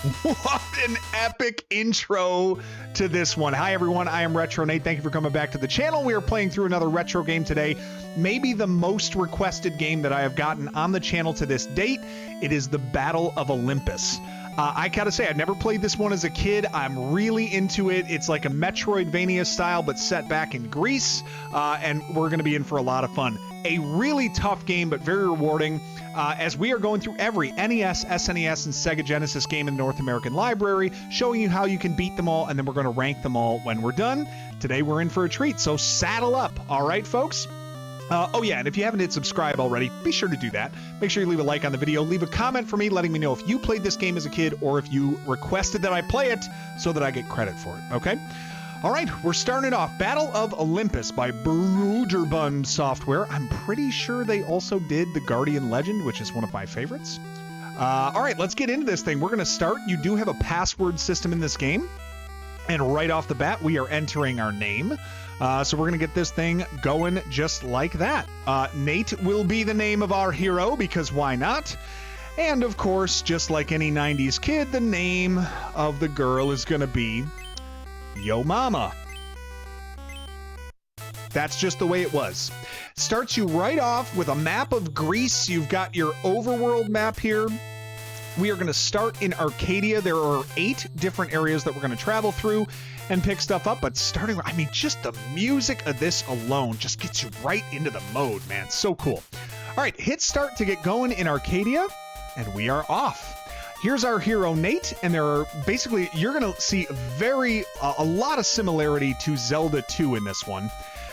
What an epic intro to this one. Hi, everyone. I am Retro Nate. Thank you for coming back to the channel. We are playing through another retro game today. Maybe the most requested game that I have gotten on the channel to this date. It is the Battle of Olympus. I gotta say, I've never played this one as a kid. I'm really into it. It's like a Metroidvania style, but set back in Greece, and we're gonna be in for a lot of fun. A really tough game, but very rewarding, as we are going through every NES, SNES, and Sega Genesis game in the North American library, showing you how you can beat them all, and then we're gonna rank them all when we're done. Today, we're in for a treat, so saddle up. All right, folks? Oh yeah, and if you haven't hit subscribe already, be sure to do that. Make sure you leave a like on the video, leave a comment for me letting me know if you played this game as a kid or if you requested that I play it so that I get credit for it, okay? All right, we're starting it off. Battle of Olympus by Broderbund Software. I'm pretty sure they also did The Guardian Legend, which is one of my favorites. All right, let's get into this thing. We're gonna start. You do have a password system in this game. And right off the bat, we are entering our name. So we're going to get this thing going just like that. Nate will be the name of our hero, because why not? And of course, just like any 90s kid, the name of the girl is going to be Yo Mama. That's just the way it was. Starts you right off with a map of Greece. You've got your overworld map here. We are going to start in Arcadia. There are 8 different areas that we're going to travel through and pick stuff up, but starting, I mean, just the music of this alone just gets you right into the mode, man. So cool. All right, hit start to get going in Arcadia, and we are off. Here's our hero, Nate, and there are basically, you're going to see a lot of similarity to Zelda 2 in this one.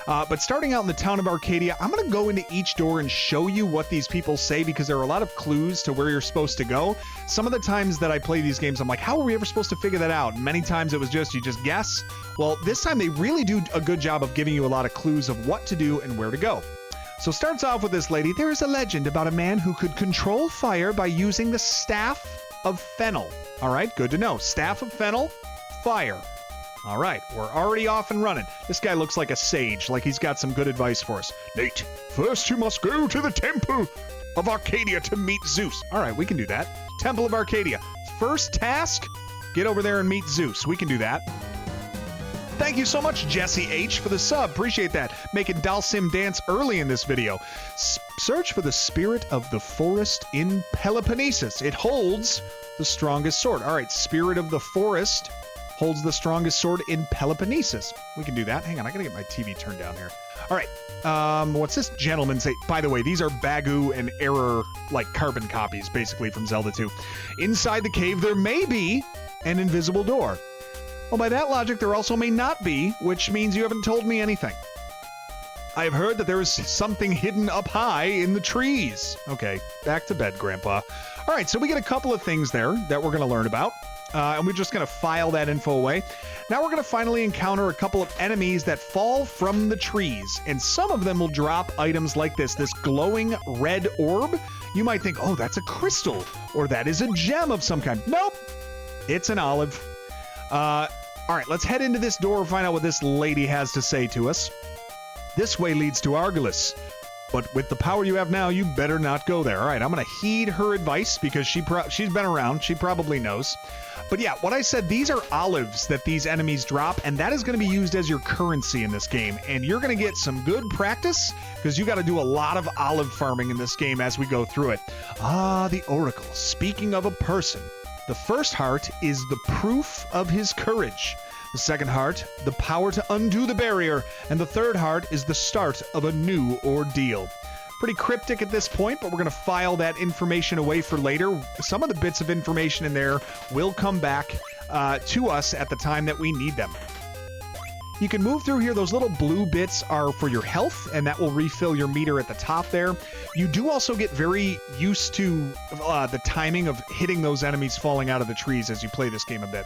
But starting out in the town of Arcadia, I'm going to go into each door and show you what these people say, because there are a lot of clues to where you're supposed to go. Some of the times that I play these games, I'm like, how are we ever supposed to figure that out? And many times it was just, you just guess. Well, this time they really do a good job of giving you a lot of clues of what to do and where to go. So starts off with this lady. There is a legend about a man who could control fire by using the Staff of Fennel. All right, good to know. Staff of Fennel, fire. All right, we're already off and running. This guy looks like a sage, like he's got some good advice for us. Nate, first you must go to the Temple of Arcadia to meet Zeus. All right, we can do that. Temple of Arcadia. First task, get over there and meet Zeus. We can do that. Thank you so much, Jesse H, for the sub. Appreciate that. Making Dalsim dance early in this video. Search for the spirit of the forest in Peloponnesus. It holds the strongest sword. All right, spirit of the forest holds the strongest sword in Peloponnesus. We can do that. Hang on, I gotta get my TV turned down here. All right, what's this gentleman say? By the way, these are Bagu and Error, like carbon copies, basically, from Zelda 2. Inside the cave, there may be an invisible door. Well, by that logic, there also may not be, which means you haven't told me anything. I have heard that there is something hidden up high in the trees. Okay, back to bed, Grandpa. All right, so we get a couple of things there that we're gonna learn about. And we're just going to file that info away. Now we're going to finally encounter a couple of enemies that fall from the trees. And some of them will drop items like this glowing red orb. You might think, oh, that's a crystal, or that is a gem of some kind. Nope, it's an olive. All right, let's head into this door and find out what this lady has to say to us. This way leads to Argolis. But with the power you have now, you better not go there. All right, I'm going to heed her advice, because she's been around. She probably knows. But yeah, what I said, these are olives that these enemies drop, and that is going to be used as your currency in this game. And you're going to get some good practice, because you got to do a lot of olive farming in this game as we go through it. Ah, the Oracle. Speaking of a person, the first heart is the proof of his courage. The second heart, the power to undo the barrier, and the third heart is the start of a new ordeal. Pretty cryptic at this point, but we're going to file that information away for later. Some of the bits of information in there will come back to us at the time that we need them. You can move through here. Those little blue bits are for your health, and that will refill your meter at the top there. You do also get very used to the timing of hitting those enemies falling out of the trees as you play this game a bit.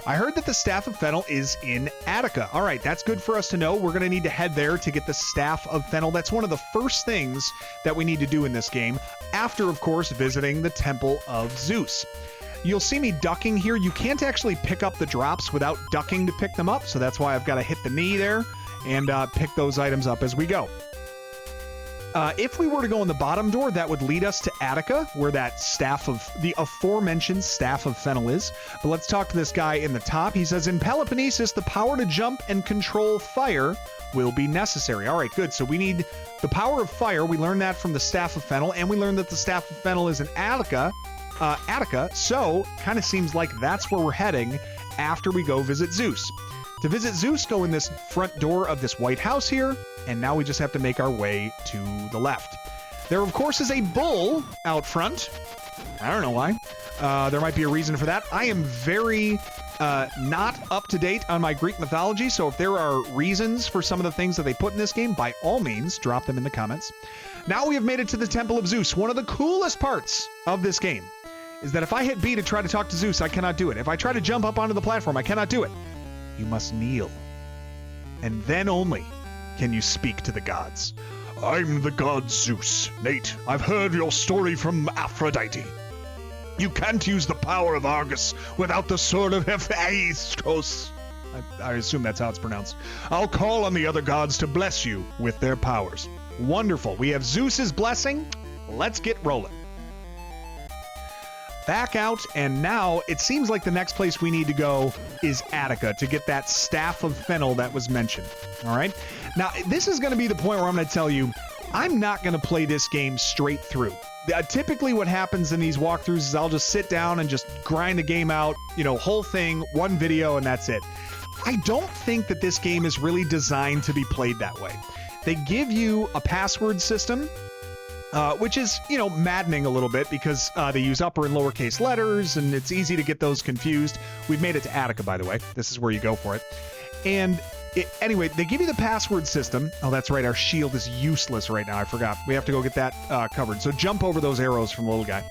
I heard that the Staff of Fennel is in Attica. All right, that's good for us to know. We're going to need to head there to get the Staff of Fennel. That's one of the first things that we need to do in this game, after, of course, visiting the Temple of Zeus. You'll see me ducking here. You can't actually pick up the drops without ducking to pick them up, so that's why I've got to hit the knee there and pick those items up as we go. If we were to go in the bottom door, that would lead us to Attica, where that the aforementioned staff of Fennel is. But let's talk to this guy in the top. He says, in Peloponnesus, the power to jump and control fire will be necessary. All right, good. So we need the power of fire. We learned that from the staff of Fennel, and we learned that the staff of Fennel is in Attica. So kind of seems like that's where we're heading after we go visit Zeus. To visit Zeus, go in this front door of this white house here, and now we just have to make our way to the left. There, of course, is a bull out front. I don't know why. There might be a reason for that. I am very not up to date on my Greek mythology, so if there are reasons for some of the things that they put in this game, by all means, drop them in the comments. Now we have made it to the Temple of Zeus. One of the coolest parts of this game is that if I hit B to try to talk to Zeus, I cannot do it. If I try to jump up onto the platform, I cannot do it. You must kneel. And then only can you speak to the gods. I'm the god Zeus. Nate, I've heard your story from Aphrodite. You can't use the power of Argus without the sword of Hephaestus. I assume that's how it's pronounced. I'll call on the other gods to bless you with their powers. Wonderful. We have Zeus's blessing. Let's get rolling. Back out, and now it seems like the next place we need to go is Attica to get that staff of Fennel that was mentioned. All right? Now, this is going to be the point where I'm going to tell you, I'm not going to play this game straight through. Typically what happens in these walkthroughs is I'll just sit down and just grind the game out, whole thing, one video, and that's it. I don't think that this game is really designed to be played that way. They give you a password system, which is, maddening a little bit because they use upper and lowercase letters, and it's easy to get those confused. We've made it to Attica, by the way. This is where you go for it. And anyway, they give you the password system. Oh, that's right. Our shield is useless right now. I forgot. We have to go get that covered. So jump over those arrows from the little guy.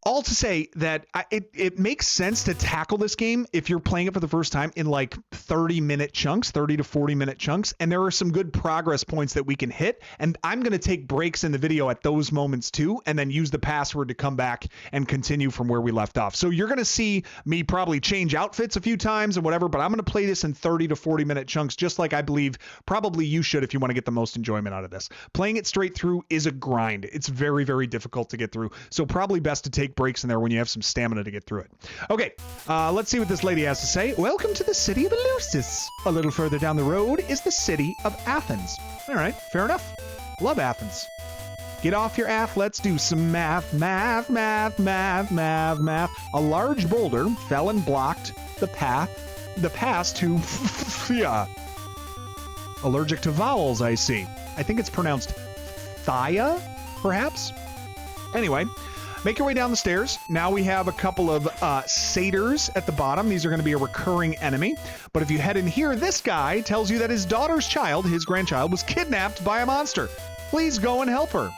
All to say that it makes sense to tackle this game if you're playing it for the first time in like 30-minute chunks, 30 to 40-minute chunks, and there are some good progress points that we can hit, and I'm going to take breaks in the video at those moments too, and then use the password to come back and continue from where we left off. So you're going to see me probably change outfits a few times and whatever, but I'm going to play this in 30 to 40-minute chunks, just like I believe probably you should if you want to get the most enjoyment out of this. Playing it straight through is a grind. It's very, very difficult to get through, so probably best to take breaks in there when you have some stamina to get through it. Okay, let's see what this lady has to say. Welcome to the city of Eleusis. A little further down the road is the city of Athens. All right, fair enough. Love Athens. Get off your ath. Let's do some math. Math. A large boulder fell and blocked the path to Phthia. Allergic to vowels, I see. I think it's pronounced Phthia, perhaps? Anyway, make your way down the stairs. Now we have a couple of satyrs at the bottom. These are going to be a recurring enemy. But if you head in here, this guy tells you that his daughter's child, his grandchild, was kidnapped by a monster. Please go and help her.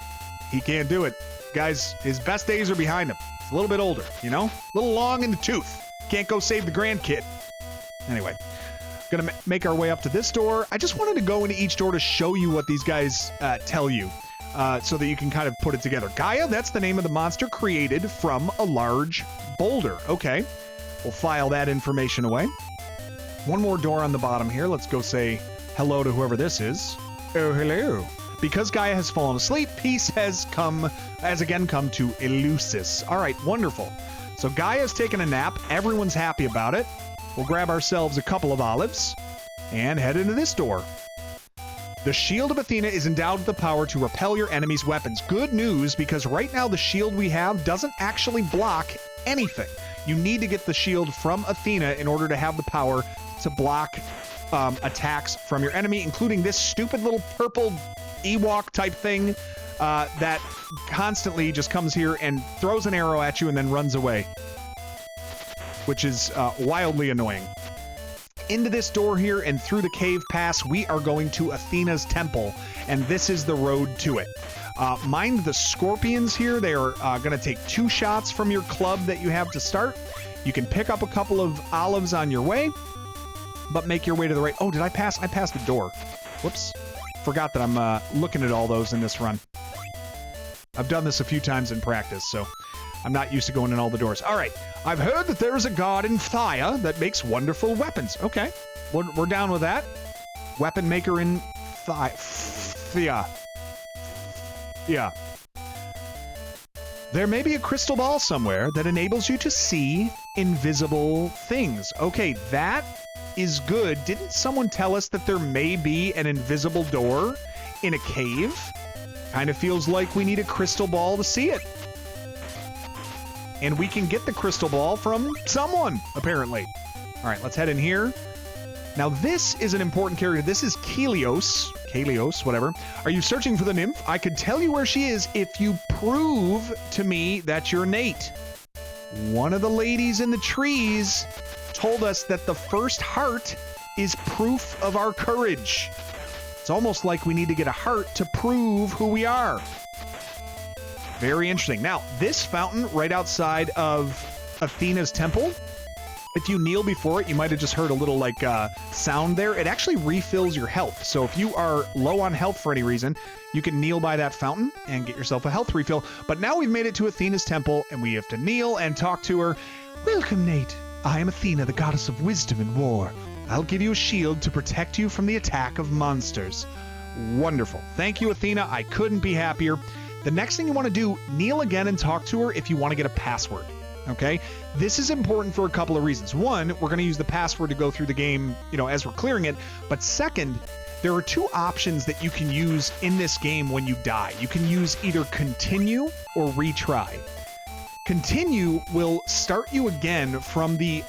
He can't do it. Guys, his best days are behind him. He's a little bit older, A little long in the tooth. Can't go save the grandkid. Anyway, gonna make our way up to this door. I just wanted to go into each door to show you what these guys tell you. So that you can kind of put it together. Gaia, that's the name of the monster created from a large boulder. Okay, we'll file that information away. One more door on the bottom here. Let's go say hello to whoever this is. Oh, hello. Because Gaia has fallen asleep, peace has again come to Eleusis. All right, wonderful. So Gaia's taking a nap. Everyone's happy about it. We'll grab ourselves a couple of olives and head into this door. The shield of Athena is endowed with the power to repel your enemy's weapons. Good news, because right now the shield we have doesn't actually block anything. You need to get the shield from Athena in order to have the power to block attacks from your enemy, including this stupid little purple Ewok type thing that constantly just comes here and throws an arrow at you and then runs away, which is wildly annoying. Into this door here and through the cave pass, we are going to Athena's temple, and this is the road to it. Mind the scorpions here. They are going to take 2 shots from your club that you have to start. You can pick up a couple of olives on your way, but make your way to the right. Oh, did I pass? I passed the door. Whoops. Forgot that I'm looking at all those in this run. I've done this a few times in practice, so I'm not used to going in all the doors. All right. I've heard that there is a god in Phthia that makes wonderful weapons. Okay. We're down with that. Weapon maker in Phthia. Yeah. There may be a crystal ball somewhere that enables you to see invisible things. Okay, that is good. Didn't someone tell us that there may be an invisible door in a cave? Kind of feels like we need a crystal ball to see it. And we can get the crystal ball from someone, apparently. All right, let's head in here. Now, this is an important character. This is Kalios, whatever. Are you searching for the nymph? I could tell you where she is if you prove to me that you're Nate. One of the ladies in the trees told us that the first heart is proof of our courage. It's almost like we need to get a heart to prove who we are. Very interesting. Now, this fountain right outside of Athena's temple, if you kneel before it, you might have just heard a little like sound there. It actually refills your health. So if you are low on health for any reason, you can kneel by that fountain and get yourself a health refill. But now we've made it to Athena's temple and we have to kneel and talk to her. Welcome, Nate. I am Athena, the goddess of wisdom and war. I'll give you a shield to protect you from the attack of monsters. Wonderful. Thank you, Athena. I couldn't be happier. The next thing you want to do, kneel again and talk to her if you want to get a password. Okay, this is important for a couple of reasons. One, we're going to use the password to go through the game, as we're clearing it. But second, there are two options that you can use in this game when you die. You can use either continue or retry. Continue will start you again from the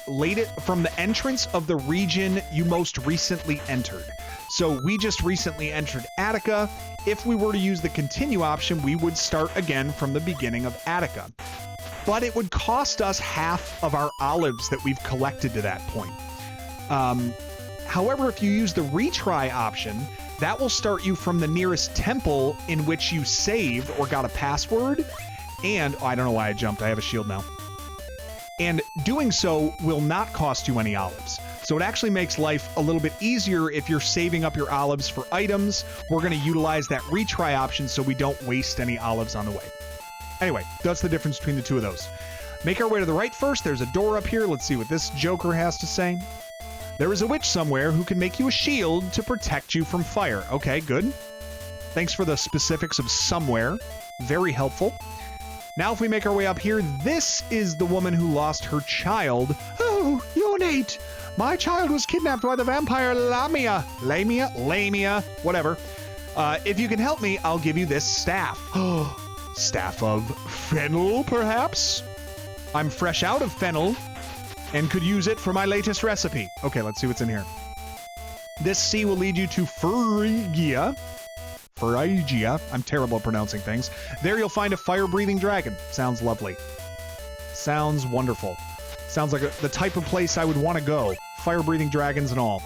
entrance of the region you most recently entered. So we just recently entered Attica. If we were to use the continue option, we would start again from the beginning of Attica. But it would cost us half of our olives that we've collected to that point. However, if you use the retry option, that will start you from the nearest temple in which you saved or got a password. And I don't know why I jumped. I have a shield now. And doing so will not cost you any olives. So it actually makes life a little bit easier if you're saving up your olives for items. We're going to utilize that retry option so we don't waste any olives on the way. Anyway, that's the difference between the two of those. Make our way to the right first. There's a door up here. Let's see what this joker has to say. There is a witch somewhere who can make you a shield to protect you from fire. Okay, good. Thanks for the specifics of somewhere. Very helpful. Now if we make our way up here, this is the woman who lost her child. Oh, you're Nate. My child was kidnapped by the vampire Lamia, whatever. If you can help me, I'll give you this staff. Staff of Fennel, perhaps? I'm fresh out of Fennel and could use it for my latest recipe. Okay, let's see what's in here. This sea will lead you to Phrygia. I'm terrible at pronouncing things. There you'll find a fire-breathing dragon. Sounds lovely. Sounds wonderful. Sounds like the type of place I would want to go. Fire-breathing dragons and all.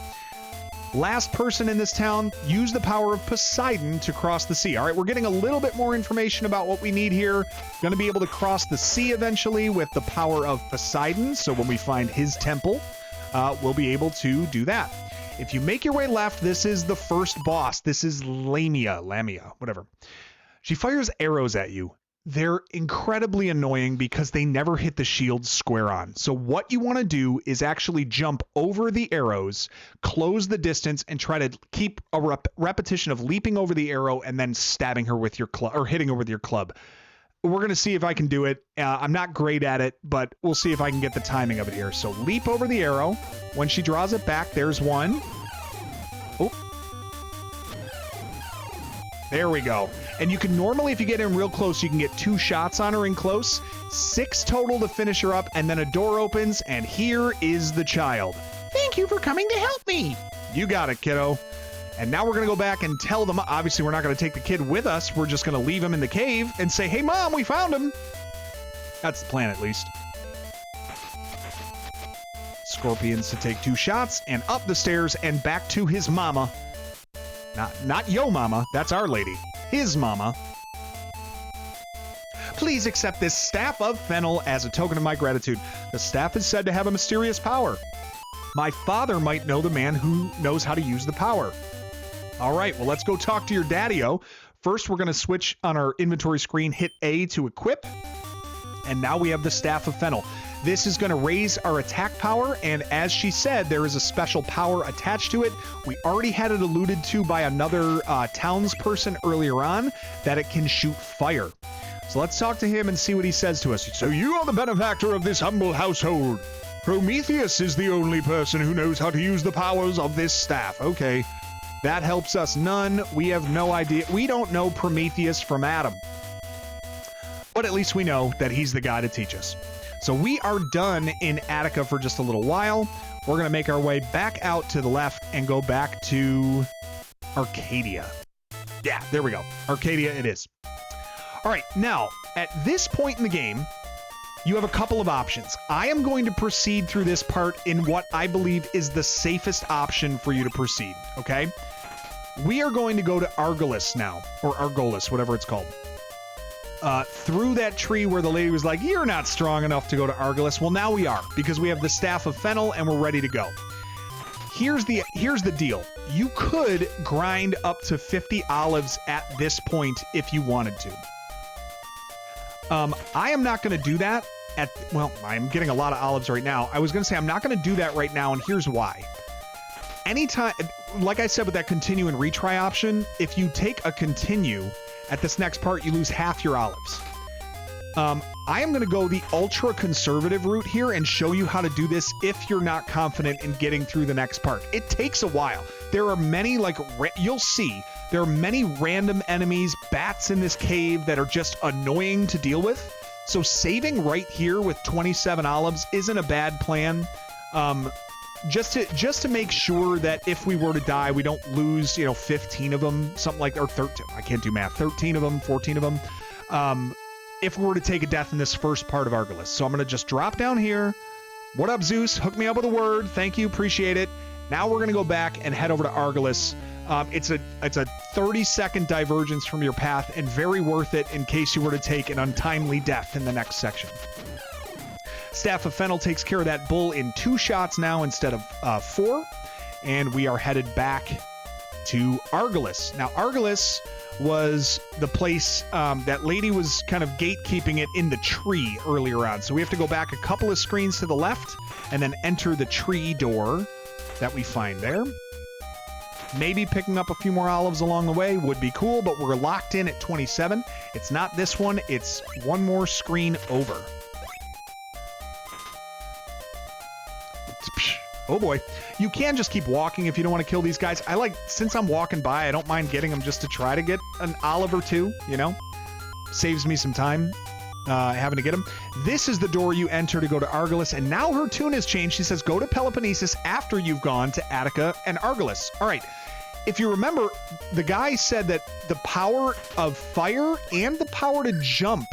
Last person in this town, use the power of Poseidon to cross the sea. All right, we're getting a little bit more information about what we need here. Going to be able to cross the sea eventually with the power of Poseidon. So when we find his temple, we'll be able to do that. If you make your way left, this is the first boss. This is Lamia, whatever. She fires arrows at you. They're incredibly annoying because they never hit the shield square on. So what you want to do is actually jump over the arrows, close the distance, and try to keep a repetition of leaping over the arrow and then stabbing her with your club or hitting her with your club. We're going to see if I can do it. I'm not great at it, but we'll see if I can get the timing of it here. So leap over the arrow. When she draws it back, there's one. Oh. There we go. And you can normally, if you get in real close, you can get 2 shots on her in close. 6 total to finish her up, and then a door opens, and here is the child. Thank you for coming to help me. You got it, kiddo. And now we're going to go back and tell them, obviously we're not going to take the kid with us. We're just going to leave him in the cave and say, hey, Mom, we found him. That's the plan, at least. Scorpions to take 2 shots, and up the stairs and back to his mama. Not yo mama, that's our lady. His mama. Please accept this staff of Fennel as a token of my gratitude. The staff is said to have a mysterious power. My father might know the man who knows how to use the power. All right, well, let's go talk to your daddy-o. First, we're going to switch on our inventory screen, hit A to equip. And now we have the Staff of Fennel. This is going to raise our attack power, and as she said, there is a special power attached to it. We already had it alluded to by another townsperson earlier on, that it can shoot fire. So let's talk to him and see what he says to us. So you are the benefactor of this humble household. Prometheus is the only person who knows how to use the powers of this staff. Okay, that helps us none. We have no idea. We don't know Prometheus from Adam. But at least we know that he's the guy to teach us. So we are done in Attica for just a little while. We're going to make our way back out to the left and go back to Arcadia. Yeah, there we go. Arcadia it is. All right, now, at this point in the game, you have a couple of options. I am going to proceed through this part in what I believe is the safest option for you to proceed, okay? We are going to go to Argolis now, or Argolis, whatever it's called. Through that tree where the lady was like, you're not strong enough to go to Argolis. Well, now we are, because we have the Staff of Fennel and we're ready to go. Here's the deal. You could grind up to 50 olives at this point if you wanted to. I am not going to do that well, I'm getting a lot of olives right now. I was going to say I'm not going to do that right now, and here's why. Anytime, like I said with that continue and retry option, if you take a continue at this next part, you lose half your olives. I am going to go the ultra conservative route here and show you how to do this if you're not confident in getting through the next part. It takes a while. There are many, you'll see, there are many random enemies, bats in this cave that are just annoying to deal with. So saving right here with 27 olives isn't a bad plan. Just to make sure that if we were to die, we don't lose, 15 of them, something like, or 13. I can't do math. 13 of them, 14 of them. If we were to take a death in this first part of Argolis. So I'm going to just drop down here. What up, Zeus? Hook me up with a word. Thank you. Appreciate it. Now we're going to go back and head over to Argolis. It's a 30-second divergence from your path and very worth it in case you were to take an untimely death in the next section. Staff of Fennel takes care of that bull in 2 shots now instead of 4. And we are headed back to Argolis. Now, Argolis was the place that lady was kind of gatekeeping it in the tree earlier on. So we have to go back a couple of screens to the left and then enter the tree door that we find there. Maybe picking up a few more olives along the way would be cool, but we're locked in at 27. It's not this one, it's one more screen over. Oh boy. You can just keep walking if you don't want to kill these guys. Since I'm walking by, I don't mind getting them just to try to get an olive or two, Saves me some time having to get them. This is the door you enter to go to Argolis, and now her tune has changed. She says, go to Peloponnesus after you've gone to Attica and Argolis. All right. If you remember, the guy said that the power of fire and the power to jump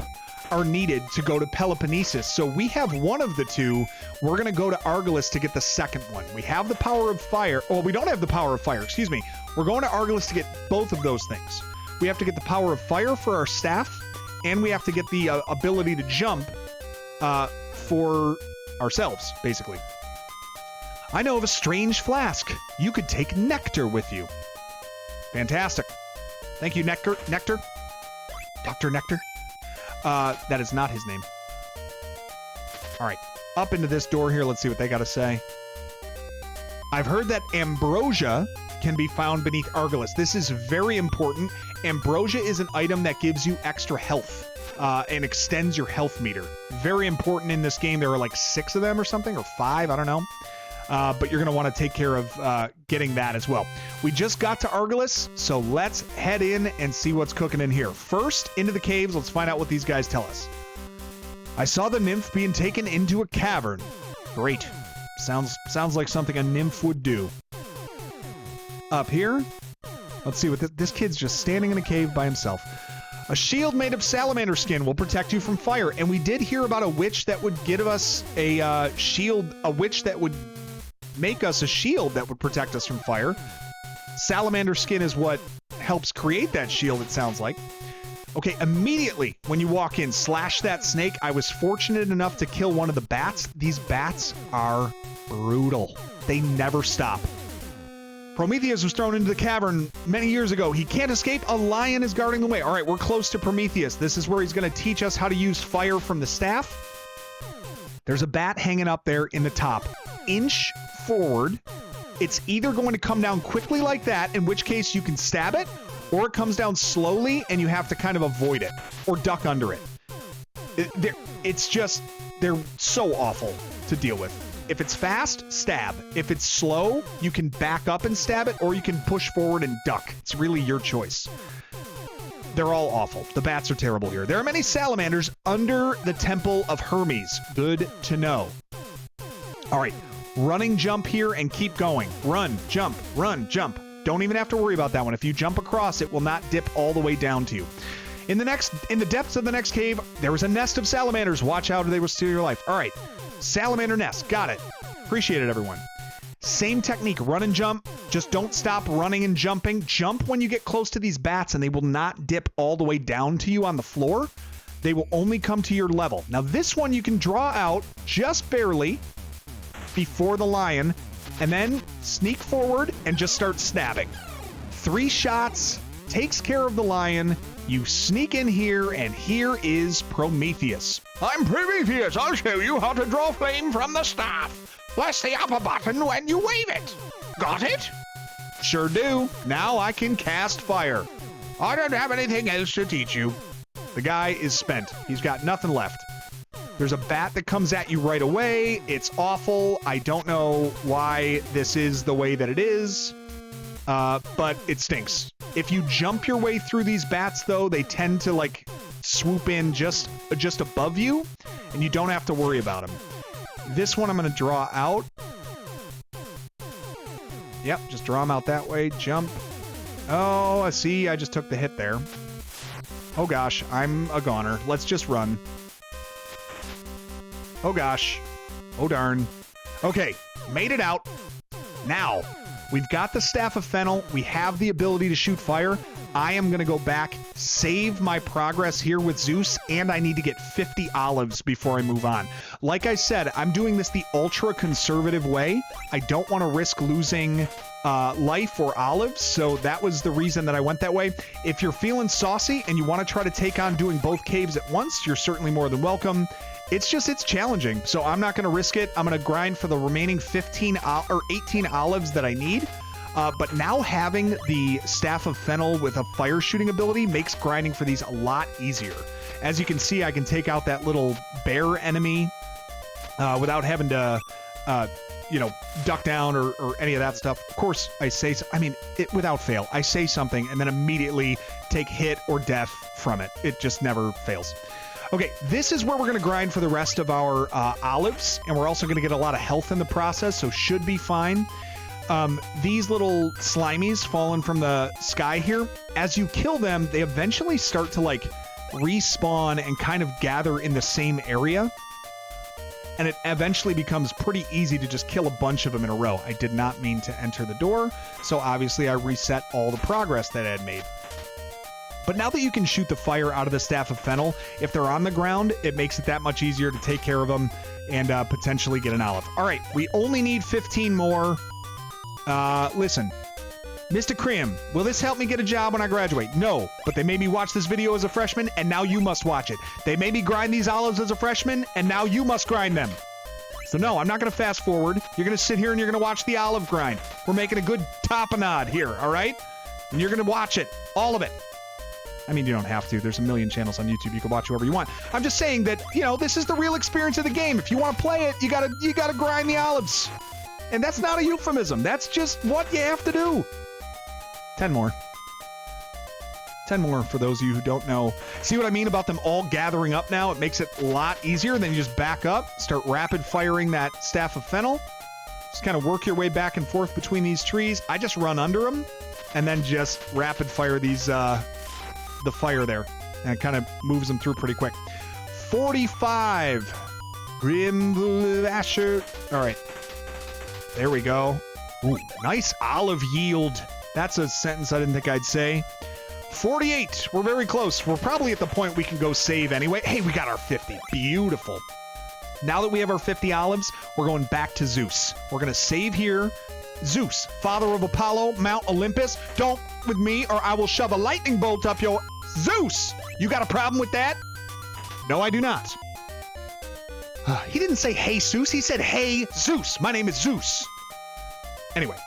are needed to go to Peloponnesus. So we have one of the two. We're going to go to Argolis to get the second one. We have the power of fire. Oh, we don't have the power of fire. Excuse me. We're going to Argolis to get both of those things. We have to get the power of fire for our staff, and we have to get the ability to jump for ourselves, basically. I know of a strange flask. You could take nectar with you. Fantastic. Thank you, Nectar. Dr. Nectar. That is not his name. All right. Up into this door here. Let's see what they got to say. I've heard that Ambrosia can be found beneath Argolis. This is very important. Ambrosia is an item that gives you extra health and extends your health meter. Very important in this game. There are like 6 of them or something, or 5. I don't know. But you're going to want to take care of getting that as well. We just got to Argolis, so let's head in and see what's cooking in here. First, into the caves. Let's find out what these guys tell us. I saw the nymph being taken into a cavern. Great. Sounds like something a nymph would do. Up here, let's see what this kid's just standing in a cave by himself. A shield made of salamander skin will protect you from fire. And we did hear about a witch that would give us a shield, a witch that would make us a shield that would protect us from fire. Salamander skin is what helps create that shield, it sounds like. Okay, immediately when you walk in, slash that snake. I was fortunate enough to kill one of the bats. These bats are brutal. They never stop. Prometheus was thrown into the cavern many years ago. He can't escape. A lion is guarding the way. All right, we're close to Prometheus. This is where he's going to teach us how to use fire from the staff. There's a bat hanging up there in the top. Inch forward. It's either going to come down quickly like that, in which case you can stab it, or it comes down slowly and you have to kind of avoid it or duck under it. It's just, they're so awful to deal with. If it's fast, stab. If it's slow, you can back up and stab it, or you can push forward and duck. It's really your choice. They're all awful. The bats are terrible here. There are many salamanders under the Temple of Hermes. Good to know. All right. Running jump here and keep going. Run, jump, jump. Don't even have to worry about that one. If you jump across, it will not dip all the way down to you. In the depths of the next cave, there was a nest of salamanders. Watch out or they will steal your life. All right. Salamander nest. Got it. Appreciate it, everyone. Same technique. Run and jump. Just don't stop running and jumping. Jump when you get close to these bats, and they will not dip all the way down to you on the floor. They will only come to your level. Now, this one you can draw out just barely before the lion, and then sneak forward and just start stabbing. 3 shots takes care of the lion. You sneak in here, and here is Prometheus. I'm Prometheus. I'll show you how to draw flame from the staff. Press the upper button when you wave it. Got it? Sure do. Now I can cast fire. I don't have anything else to teach you. The guy is spent. He's got nothing left. There's a bat that comes at you right away. It's awful. I don't know why this is the way that it is, but it stinks. If you jump your way through these bats, though, they tend to, like, swoop in just above you, and you don't have to worry about them. This one I'm going to draw out. Yep, just draw them out that way. Jump. Oh, I see. I just took the hit there. Oh, gosh. I'm a goner. Let's just run. Oh, gosh. Oh, darn. Okay, made it out. Now, we've got the Staff of Fennel. We have the ability to shoot fire. I am going to go back, save my progress here with Zeus, and I need to get 50 olives before I move on. Like I said, I'm doing this the ultra-conservative way. I don't want to risk losing life or olives, so that was the reason that I went that way. If you're feeling saucy and you want to try to take on doing both caves at once, you're certainly more than welcome. It's challenging, so I'm not going to risk it. I'm going to grind for the remaining 18 olives that I need. But now having the Staff of Fennel with a fire shooting ability makes grinding for these a lot easier. As you can see, I can take out that little bear enemy without having to, duck down or any of that stuff. Of course, without fail, I say something and then immediately take hit or death from it. It just never fails. Okay, this is where we're going to grind for the rest of our olives, and we're also going to get a lot of health in the process, so should be fine. These little slimies falling from the sky here, as you kill them, they eventually start to, like, respawn and kind of gather in the same area, and it eventually becomes pretty easy to just kill a bunch of them in a row. I did not mean to enter the door, so obviously I reset all the progress that I had made. But now that you can shoot the fire out of the Staff of Fennel, if they're on the ground, it makes it that much easier to take care of them and potentially get an olive. All right, we only need 15 more. Listen, Mr. Cream, will this help me get a job when I graduate? No, but they made me watch this video as a freshman, and now you must watch it. They made me grind these olives as a freshman, and now you must grind them. So no, I'm not going to fast forward. You're going to sit here and you're going to watch the olive grind. We're making a good tapenade here, all right? And you're going to watch it, all of it. I mean, you don't have to. There's a million channels on YouTube. You can watch whoever you want. I'm just saying that, this is the real experience of the game. If you want to play it, you gotta grind the olives. And that's not a euphemism. That's just what you have to do. 10 more. 10 more for those of you who don't know. See what I mean about them all gathering up now? It makes it a lot easier. Then you just back up, start rapid firing that Staff of Fennel. Just kind of work your way back and forth between these trees. I just run under them and then just rapid fire these, the fire there, and it kind of moves them through pretty quick. 45. Grimlasher. All right, there we go. Ooh, nice olive yield. That's a sentence I didn't think I'd say. 48. We're very close. We're probably at the point we can go save anyway. Hey, we got our 50. Beautiful. Now that we have our 50 olives, we're going back to Zeus. We're going to save here. Zeus, father of Apollo, Mount Olympus, don't with me or I will shove a lightning bolt up your... Zeus! You got a problem with that? No, I do not. He didn't say hey Zeus, he said hey Zeus. My name is Zeus. Anyway,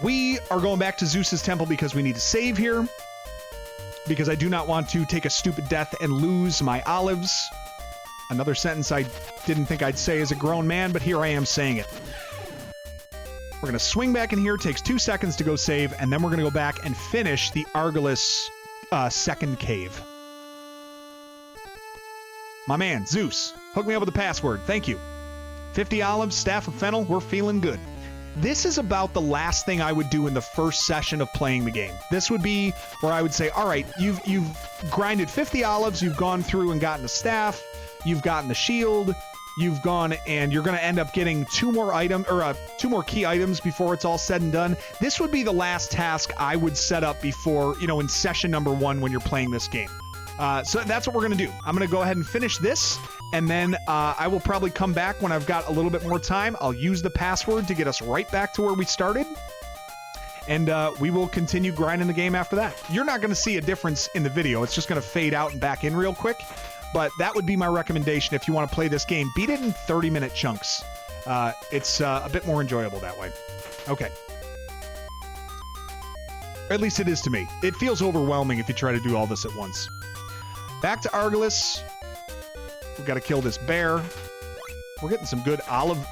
we are going back to Zeus's temple because we need to save here. Because I do not want to take a stupid death and lose my olives. Another sentence I didn't think I'd say as a grown man, but here I am saying it. We're going to swing back in here, takes 2 seconds to go save, and then we're going to go back and finish the Argolis second cave. My man, Zeus, hook me up with a password. Thank you. 50 olives, staff of Fennel, we're feeling good. This is about the last thing I would do in the first session of playing the game. This would be where I would say, all right, you've grinded 50 olives, you've gone through and gotten a staff, you've gotten the shield, you've gone and you're going to end up getting 2 more key items before it's all said and done. This would be the last task I would set up before, in session number 1 when you're playing this game. So that's what we're going to do. I'm going to go ahead and finish this, and then I will probably come back when I've got a little bit more time. I'll use the password to get us right back to where we started, and we will continue grinding the game after that. You're not going to see a difference in the video. It's just going to fade out and back in real quick, but that would be my recommendation if you want to play this game. Beat it in 30-minute chunks. It's a bit more enjoyable that way. Okay. Or at least it is to me. It feels overwhelming if you try to do all this at once. Back to Argolis. We've got to kill this bear. We're getting some good olive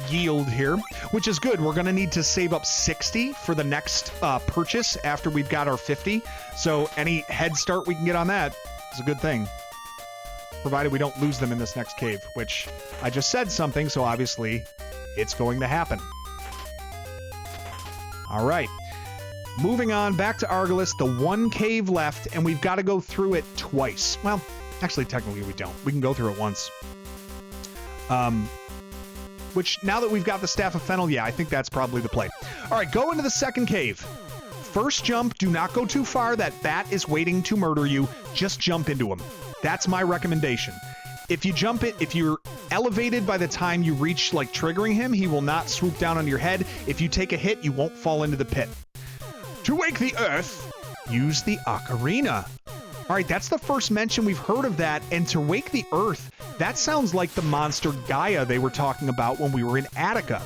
yield here, which is good. We're going to need to save up 60 for the next purchase after we've got our 50. So any head start we can get on that is a good thing. Provided we don't lose them in this next cave, which I just said something, so obviously it's going to happen. All right. Moving on back to Argolis, the 1 cave left, and we've got to go through it twice. Well, actually, technically we don't. We can go through it once. Which, now that we've got the Staff of Fennel, yeah, I think that's probably the play. All right, go into the second cave. First jump, do not go too far. That bat is waiting to murder you. Just jump into him. That's my recommendation. If you jump it, if you're elevated by the time you reach, triggering him, he will not swoop down on your head. If you take a hit, you won't fall into the pit. To wake the earth, use the Ocarina. All right, that's the first mention we've heard of that. And to wake the earth, that sounds like the monster Gaia they were talking about when we were in Attica.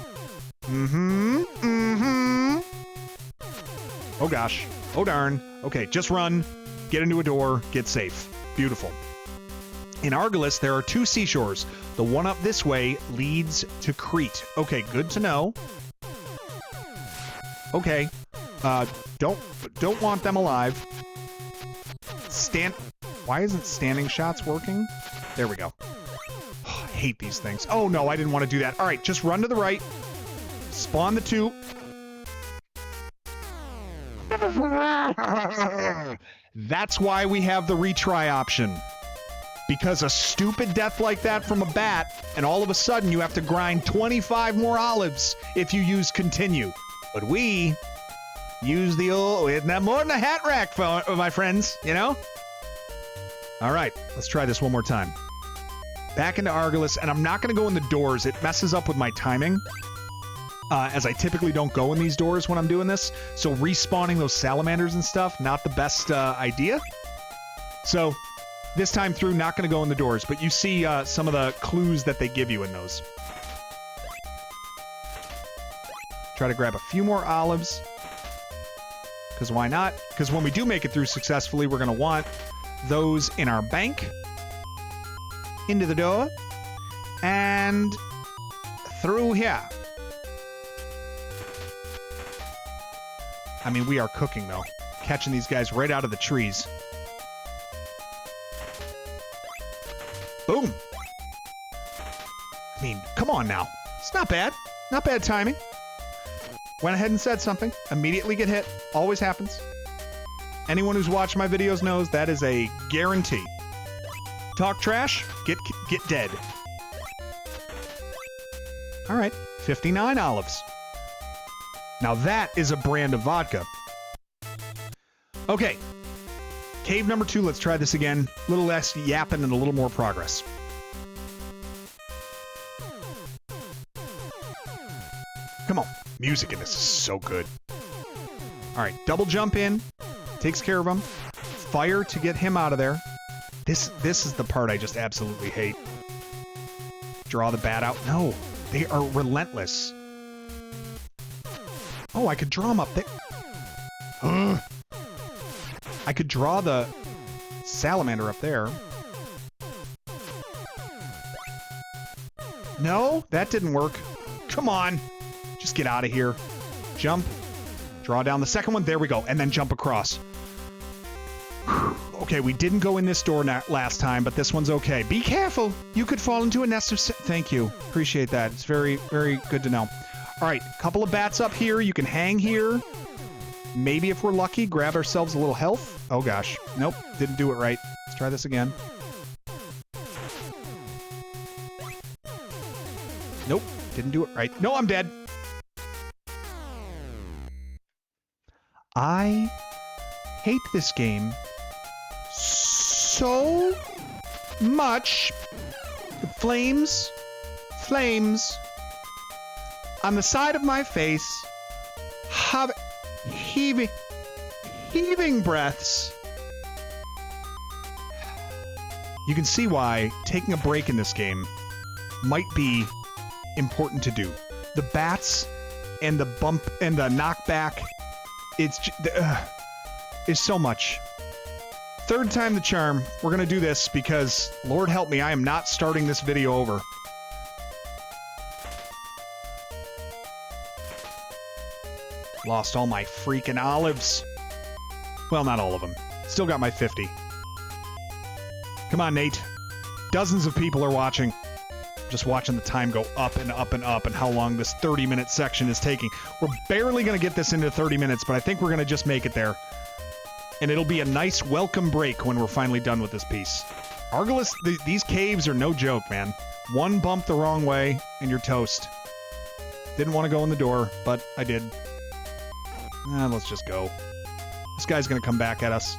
Oh gosh. Oh darn. Okay, just run, get into a door, get safe. Beautiful. In Argolis, there are 2 seashores. The one up this way leads to Crete. Okay, good to know. Okay. Don't want them alive. Why isn't standing shots working? There we go. Oh, I hate these things. Oh no, I didn't want to do that. All right, just run to the right. Spawn the 2. That's why we have the retry option. Because a stupid death like that from a bat, and all of a sudden you have to grind 25 more olives if you use continue. But we use the old, isn't that more than a hat rack, my friends, All right, let's try this one more time. Back into Argolis, and I'm not going to go in the doors. It messes up with my timing, as I typically don't go in these doors when I'm doing this. So respawning those salamanders and stuff, not the best idea. So this time through, not going to go in the doors, but you see some of the clues that they give you in those. Try to grab a few more olives. Because why not? Because when we do make it through successfully, we're going to want those in our bank. Into the door. And through here. I mean, we are cooking, though. Catching these guys right out of the trees. Boom. I mean, come on now. It's not bad. Not bad timing. Went ahead and said something. Immediately get hit. Always happens. Anyone who's watched my videos knows that is a guarantee. Talk trash, get dead. All right, 59 olives. Now that is a brand of vodka. Okay, cave number 2. Let's try this again. A little less yapping and a little more progress. Come on. Music in this is so good. All right, double jump in. Takes care of him. Fire to get him out of there. This is the part I just absolutely hate. Draw the bat out. No, they are relentless. Oh, I could draw them up there. I could draw the salamander up there. No, that didn't work. Come on. Just get out of here. Jump. Draw down the second one. There we go. And then jump across. Okay, we didn't go in this door last time, but this one's okay. Be careful. You could fall into a nest of... Thank you. Appreciate that. It's very, very good to know. All right, couple of bats up here. You can hang here. Maybe if we're lucky, grab ourselves a little health. Oh, gosh. Nope, didn't do it right. Let's try this again. Nope, didn't do it right. No, I'm dead. I hate this game so much. The flames on the side of my face have heaving breaths. You can see why taking a break in this game might be important to do. The bats and the bump and the knockback, it's so much. Third time the charm. We're gonna do this because, Lord help me, I am not starting this video over. Lost all my freaking olives. Well, not all of them. Still got my 50. Come on, Nate. Dozens of people are watching. Just watching the time go up and up and up and how long this 30-minute section is taking. We're barely going to get this into 30 minutes, but I think we're going to just make it there. And it'll be a nice welcome break when we're finally done with this piece. Argolis, these caves are no joke, man. One bump the wrong way and you're toast. Didn't want to go in the door, but I did. Let's just go. This guy's going to come back at us.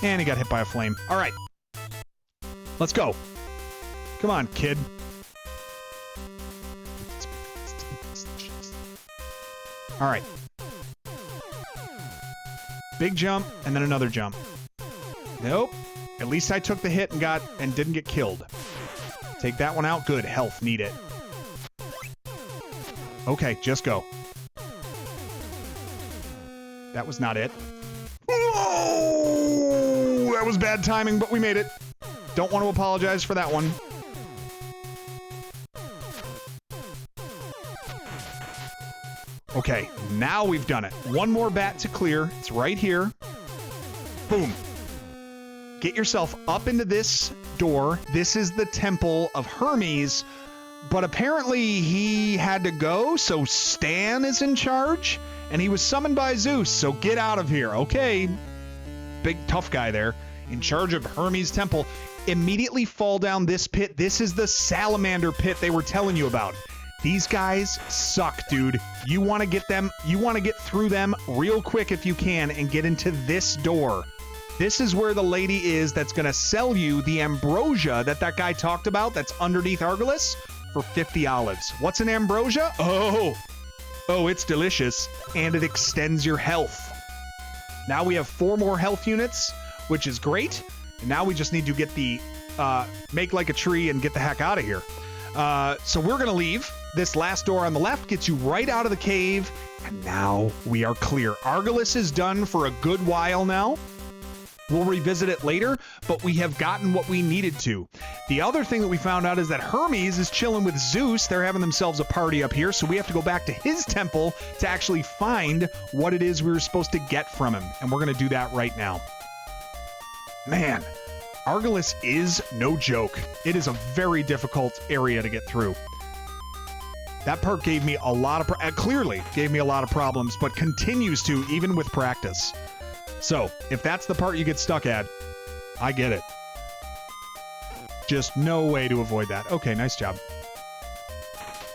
And he got hit by a flame. All right. Let's go. Come on, kid. All right. Big jump, and then another jump. Nope. At least I took the hit and didn't get killed. Take that one out. Good. Health. Need it. Okay, just go. That was not it. Oh, that was bad timing, but we made it. Don't want to apologize for that one. Okay, now we've done it. One more bat to clear. It's right here. Boom. Get yourself up into this door. This is the temple of Hermes, but apparently he had to go, so Stan is in charge, and he was summoned by Zeus, so get out of here. Okay. Big tough guy there, in charge of Hermes temple. Immediately fall down this pit. This is the salamander pit they were telling you about. These guys suck, dude. You want to get them, you want to get through them real quick if you can and get into this door. This is where the lady is that's going to sell you the ambrosia that guy talked about that's underneath Argolis for 50 olives. What's an ambrosia? Oh, it's delicious, and it extends your health. Now we have 4 more health units, which is great. And now we just need to get the, make like a tree and get the heck out of here. So we're going to leave. This last door on the left gets you right out of the cave. And now we are clear. Argolis is done for a good while now. We'll revisit it later, but we have gotten what we needed to. The other thing that we found out is that Hermes is chilling with Zeus. They're having themselves a party up here, so we have to go back to his temple to actually find what it is we were supposed to get from him. And we're going to do that right now. Man, Argolis is no joke. It is a very difficult area to get through. That part gave me a lot of, clearly gave me a lot of problems, but continues to even with practice. So, if that's the part you get stuck at, I get it. Just no way to avoid that. Okay, nice job.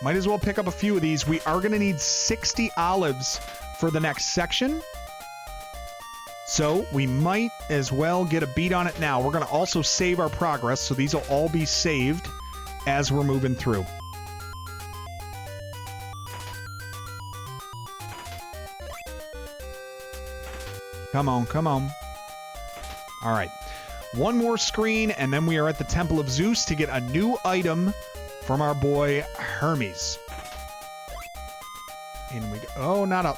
Might as well pick up a few of these. We are going to need 60 olives for the next section. So we might as well get a beat on it now. We're going to also save our progress, so these will all be saved as we're moving through. Come on, come on. All right. One more screen, and then we are at the Temple of Zeus to get a new item from our boy Hermes. In we go. Oh, not up.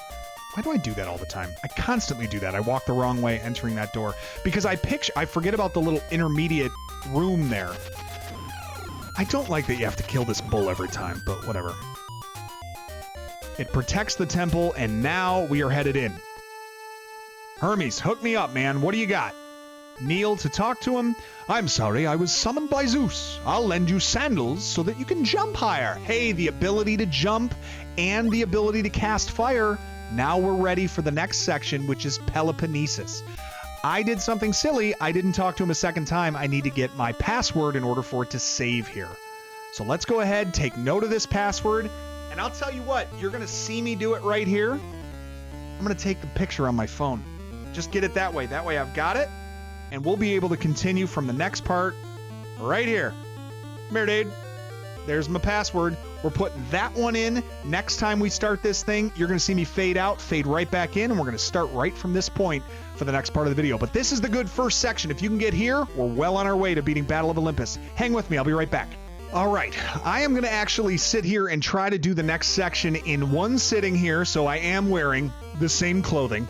Why do I do that all the time? I constantly do that. I walk the wrong way entering that door because I forget about the little intermediate room there. I don't like that you have to kill this bull every time, but whatever. It protects the temple, and now we are headed in. Hermes, hook me up, man. What do you got? Kneel to talk to him. I'm sorry, I was summoned by Zeus. I'll lend you sandals so that you can jump higher. Hey, the ability to jump and the ability to cast fire. Now we're ready for the next section, which is Peloponnesus. I did something silly. I didn't talk to him a second time. I need to get my password in order for it to save here. So let's go ahead, take note of this password, and I'll tell you what, you're going to see me do it right here. I'm going to take the picture on my phone. Just get it that way. That way I've got it, and we'll be able to continue from the next part right here. Come here, dude. There's my password. We're putting that one in. Next time we start this thing, you're going to see me fade out, fade right back in, and we're going to start right from this point for the next part of the video. But this is the good first section. If you can get here, we're well on our way to beating Battle of Olympus. Hang with me. I'll be right back. All right. I am going to actually sit here and try to do the next section in one sitting here, so I am wearing the same clothing.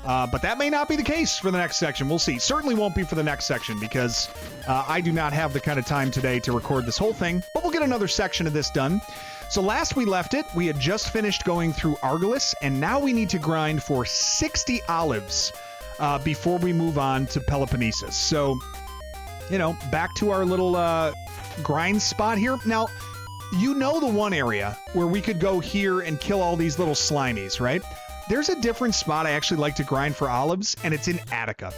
But that may not be the case for the next section. We'll see. Certainly won't be for the next section because I do not have the kind of time today to record this whole thing. But we'll get another section of this done. So last we left it, we had just finished going through Argolis, and now we need to grind for 60 olives before we move on to Peloponnesus. So, you know, back to our little grind spot here. Now, you know the one area where we could go here and kill all these little slimies, right? There's a different spot I actually like to grind for olives, and it's in Attica.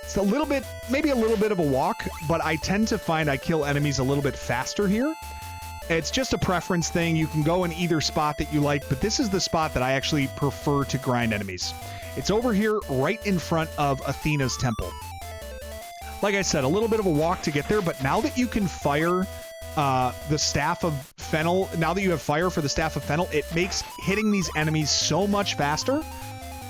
It's a little bit, maybe a little bit of a walk, but I tend to find I kill enemies a little bit faster here. It's just a preference thing. You can go in either spot that you like, but this is the spot that I actually prefer to grind enemies. It's over here right in front of Athena's temple. Like I said, a little bit of a walk to get there, but now that you can fire the Staff of Fennel, now that you have fire for the Staff of Fennel, it makes hitting these enemies so much faster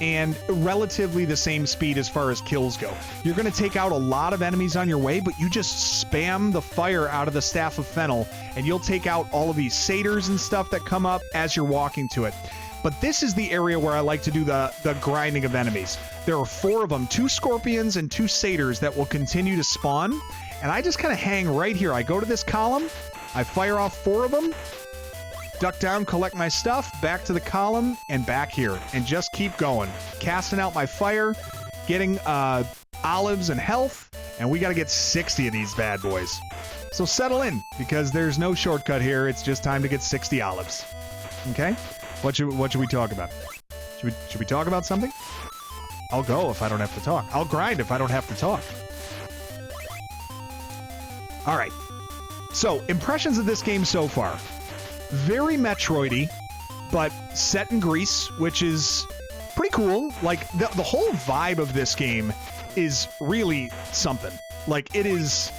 and relatively the same speed as far as kills go. You're going to take out a lot of enemies on your way, but you just spam the fire out of the Staff of Fennel, and you'll take out all of these satyrs and stuff that come up as you're walking to it. But this is the area where I like to do the grinding of enemies. There are 4 of them, 2 scorpions and 2 satyrs that will continue to spawn. And I just kind of hang right here. I go to this column, I fire off 4 of them, duck down, collect my stuff, back to the column, and back here. And just keep going. Casting out my fire, getting olives and health, and we got to get 60 of these bad boys. So settle in, because there's no shortcut here. It's just time to get 60 olives. Okay? What should we talk about? Should we talk about something? I'll go if I don't have to talk. I'll grind if I don't have to talk. All right. So, impressions of this game so far. Very Metroidy, but set in Greece, which is pretty cool. Like, the whole vibe of this game is really something. Like, it is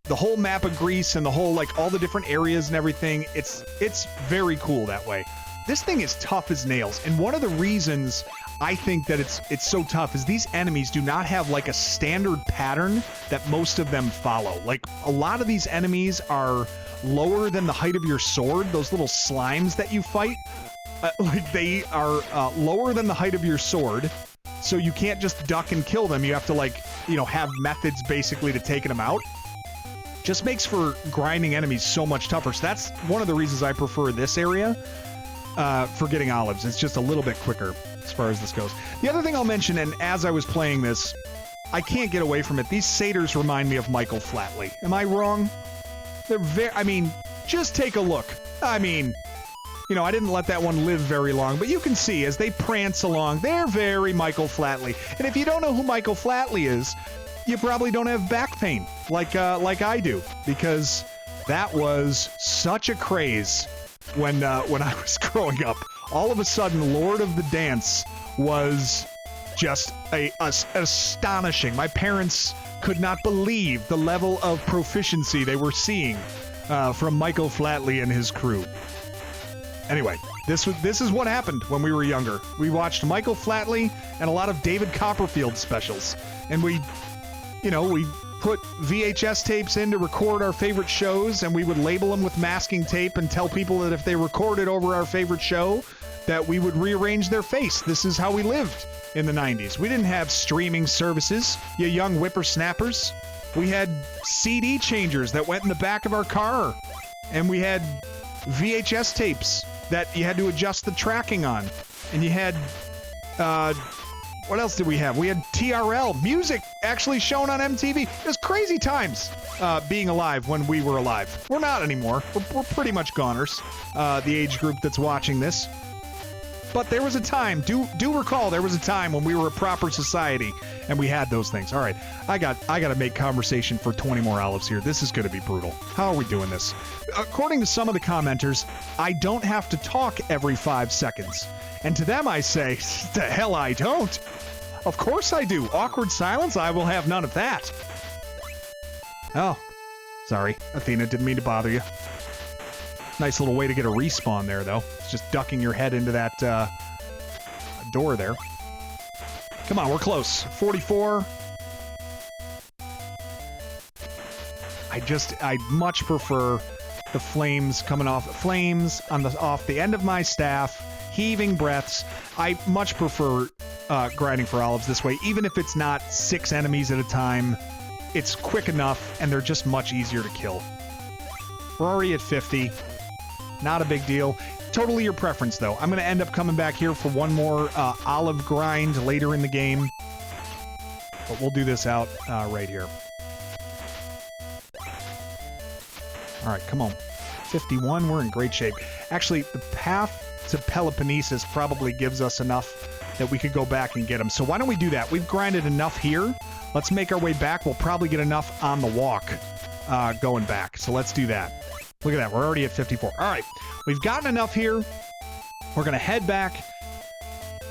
the whole map of Greece and the whole, like, all the different areas and everything. It's very cool that way. This thing is tough as nails, and one of the reasons I think that it's so tough is these enemies do not have like a standard pattern that most of them follow. Like, a lot of these enemies are lower than the height of your sword. Those little slimes that you fight, like they are lower than the height of your sword. So you can't just duck and kill them. You have to, like, you know, have methods basically to taking them out. Just makes for grinding enemies so much tougher. So that's one of the reasons I prefer this area for getting olives. It's just a little bit quicker as far as this goes. The other thing I'll mention, and as I was playing this, I can't get away from it. These satyrs remind me of Michael Flatley. Am I wrong? They're very, I mean, just take a look. I mean, you know, I didn't let that one live very long, but you can see as they prance along, they're very Michael Flatley. And if you don't know who Michael Flatley is, you probably don't have back pain like I do, because that was such a craze when I was growing up. All of a sudden, Lord of the Dance was just astonishing. My parents could not believe the level of proficiency they were seeing from Michael Flatley and his crew. Anyway, this is what happened when we were younger. We watched Michael Flatley and a lot of David Copperfield specials, and we put VHS tapes in to record our favorite shows, and we would label them with masking tape and tell people that if they recorded over our favorite show, that we would rearrange their face. This is how we lived in the 90s. We didn't have streaming services, you young whippersnappers. We had CD changers that went in the back of our car, and we had VHS tapes that you had to adjust the tracking on. And you had, what else did we have? We had TRL, music actually shown on MTV. It was crazy times being alive when we were alive. We're not anymore. We're pretty much goners, the age group that's watching this. But there was a time, do recall, there was a time when we were a proper society and we had those things. All right, I got to make conversation for 20 more olives here. This is going to be brutal. How are we doing this? According to some of the commenters, I don't have to talk every 5 seconds. And to them I say, the hell I don't. Of course I do. Awkward silence? I will have none of that. Oh, sorry. Athena, didn't mean to bother you. Nice little way to get a respawn there, though. It's just ducking your head into that door there. Come on, we're close. 44. I much prefer the flames coming off. Flames on off the end of my staff, heaving breaths. I much prefer grinding for olives this way, even if it's not 6 enemies at a time. It's quick enough, and they're just much easier to kill. We're already at 50. Not a big deal. Totally your preference, though. I'm going to end up coming back here for one more olive grind later in the game. But we'll do this out right here. All right, come on. 51, we're in great shape. Actually, the path to Peloponnesus probably gives us enough that we could go back and get them. So why don't we do that? We've grinded enough here. Let's make our way back. We'll probably get enough on the walk going back. So let's do that. Look at that. We're already at 54. All right. We've gotten enough here. We're going to head back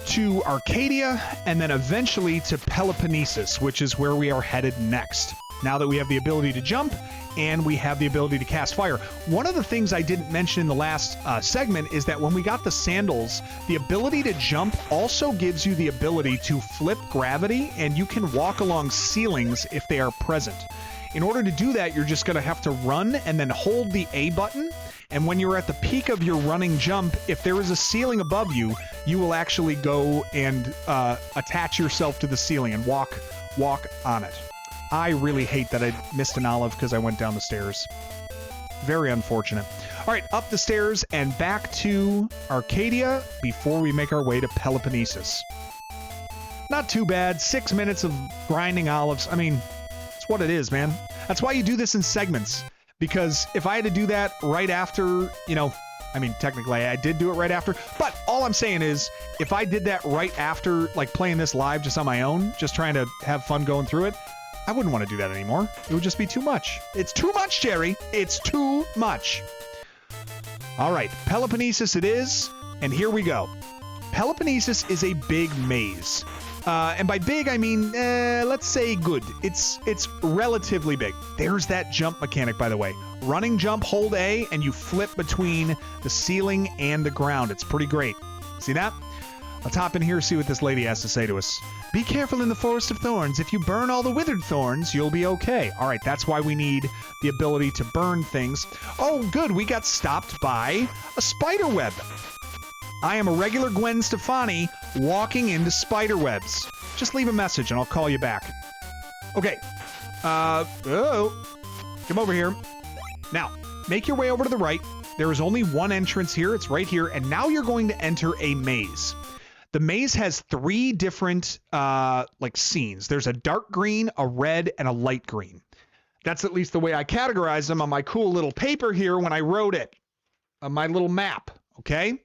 to Arcadia and then eventually to Peloponnesus, which is where we are headed next. Now that we have the ability to jump and we have the ability to cast fire. One of the things I didn't mention in the last segment is that when we got the sandals, the ability to jump also gives you the ability to flip gravity, and you can walk along ceilings if they are present. In order to do that, you're just going to have to run and then hold the A button. And when you're at the peak of your running jump, if there is a ceiling above you, you will actually go and attach yourself to the ceiling and walk on it. I really hate that I missed an olive because I went down the stairs. Very unfortunate. All right, up the stairs and back to Arcadia before we make our way to Peloponnesus. Not too bad. 6 minutes of grinding olives. I mean, it's what it is, man. That's why you do this in segments. Because if I had to do that right after, I mean, technically I did do it right after. But all I'm saying is, if I did that right after, like playing this live just on my own, just trying to have fun going through it, I wouldn't want to do that anymore. It would just be too much. It's too much, Jerry. It's too much. All right, Peloponnesus it is, and here we go. Peloponnesus is a big maze. And by big, I mean, let's say good. It's relatively big. There's that jump mechanic, by the way. Running jump, hold A, and you flip between the ceiling and the ground. It's pretty great. See that? Let's hop in here and see what this lady has to say to us. Be careful in the forest of thorns. If you burn all the withered thorns, you'll be okay. All right, that's why we need the ability to burn things. Oh, good. We got stopped by a spider web. I am a regular Gwen Stefani walking into spider webs. Just leave a message and I'll call you back. Okay. Come over here. Now, make your way over to the right. There is only one entrance here. It's right here. And now you're going to enter a maze. The maze has 3 different scenes. There's a dark green, a red, and a light green. That's at least the way I categorize them on my cool little paper here when I wrote it. On my little map, okay?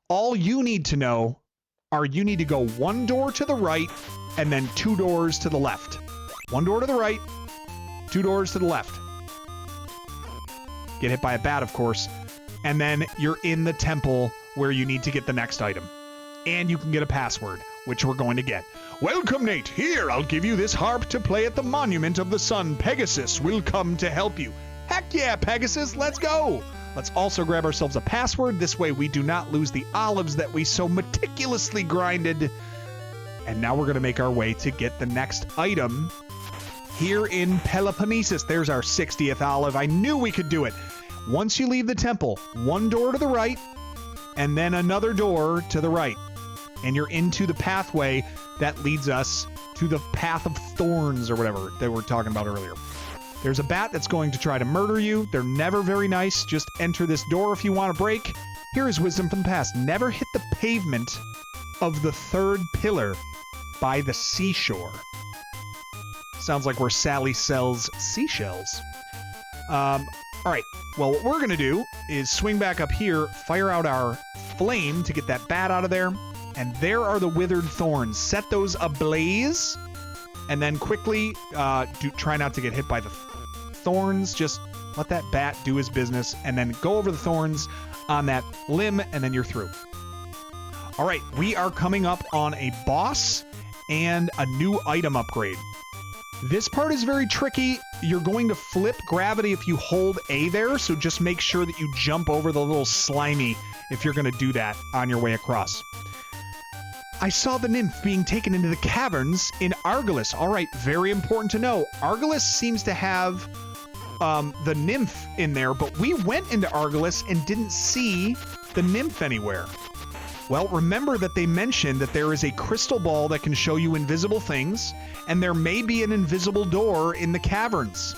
All you need to know are you need to go 1 door to the right and then 2 doors to the left. 1 door to the right, 2 doors to the left. Get hit by a bat, of course. And then you're in the temple where you need to get the next item. And you can get a password, which we're going to get. Welcome, Nate. Here, I'll give you this harp to play at the Monument of the Sun. Pegasus will come to help you. Heck yeah, Pegasus, let's go. Let's also grab ourselves a password. This way we do not lose the olives that we so meticulously grinded. And now we're going to make our way to get the next item here in Peloponnesus. There's our 60th olive. I knew we could do it. Once you leave the temple, one door to the right, and then another door to the right. And you're into the pathway that leads us to the Path of Thorns or whatever that we were talking about earlier. There's a bat that's going to try to murder you. They're never very nice. Just enter this door if you want to break. Here is wisdom from the past. Never hit the pavement of the third pillar by the seashore. Sounds like where Sally sells seashells. All right. Well, what we're going to do is swing back up here, fire out our flame to get that bat out of there. And there are the withered thorns. Set those ablaze. And then quickly try not to get hit by the thorns. Just let that bat do his business. And then go over the thorns on that limb. And then you're through. All right. We are coming up on a boss and a new item upgrade. This part is very tricky. You're going to flip gravity if you hold A there, so just make sure that you jump over the little slimy if you're going to do that on your way across. I saw the nymph being taken into the caverns in Argolis. All right, very important to know. Argolis seems to have the nymph in there, but we went into Argolis and didn't see the nymph anywhere. Well, remember that they mentioned that there is a crystal ball that can show you invisible things, and there may be an invisible door in the caverns.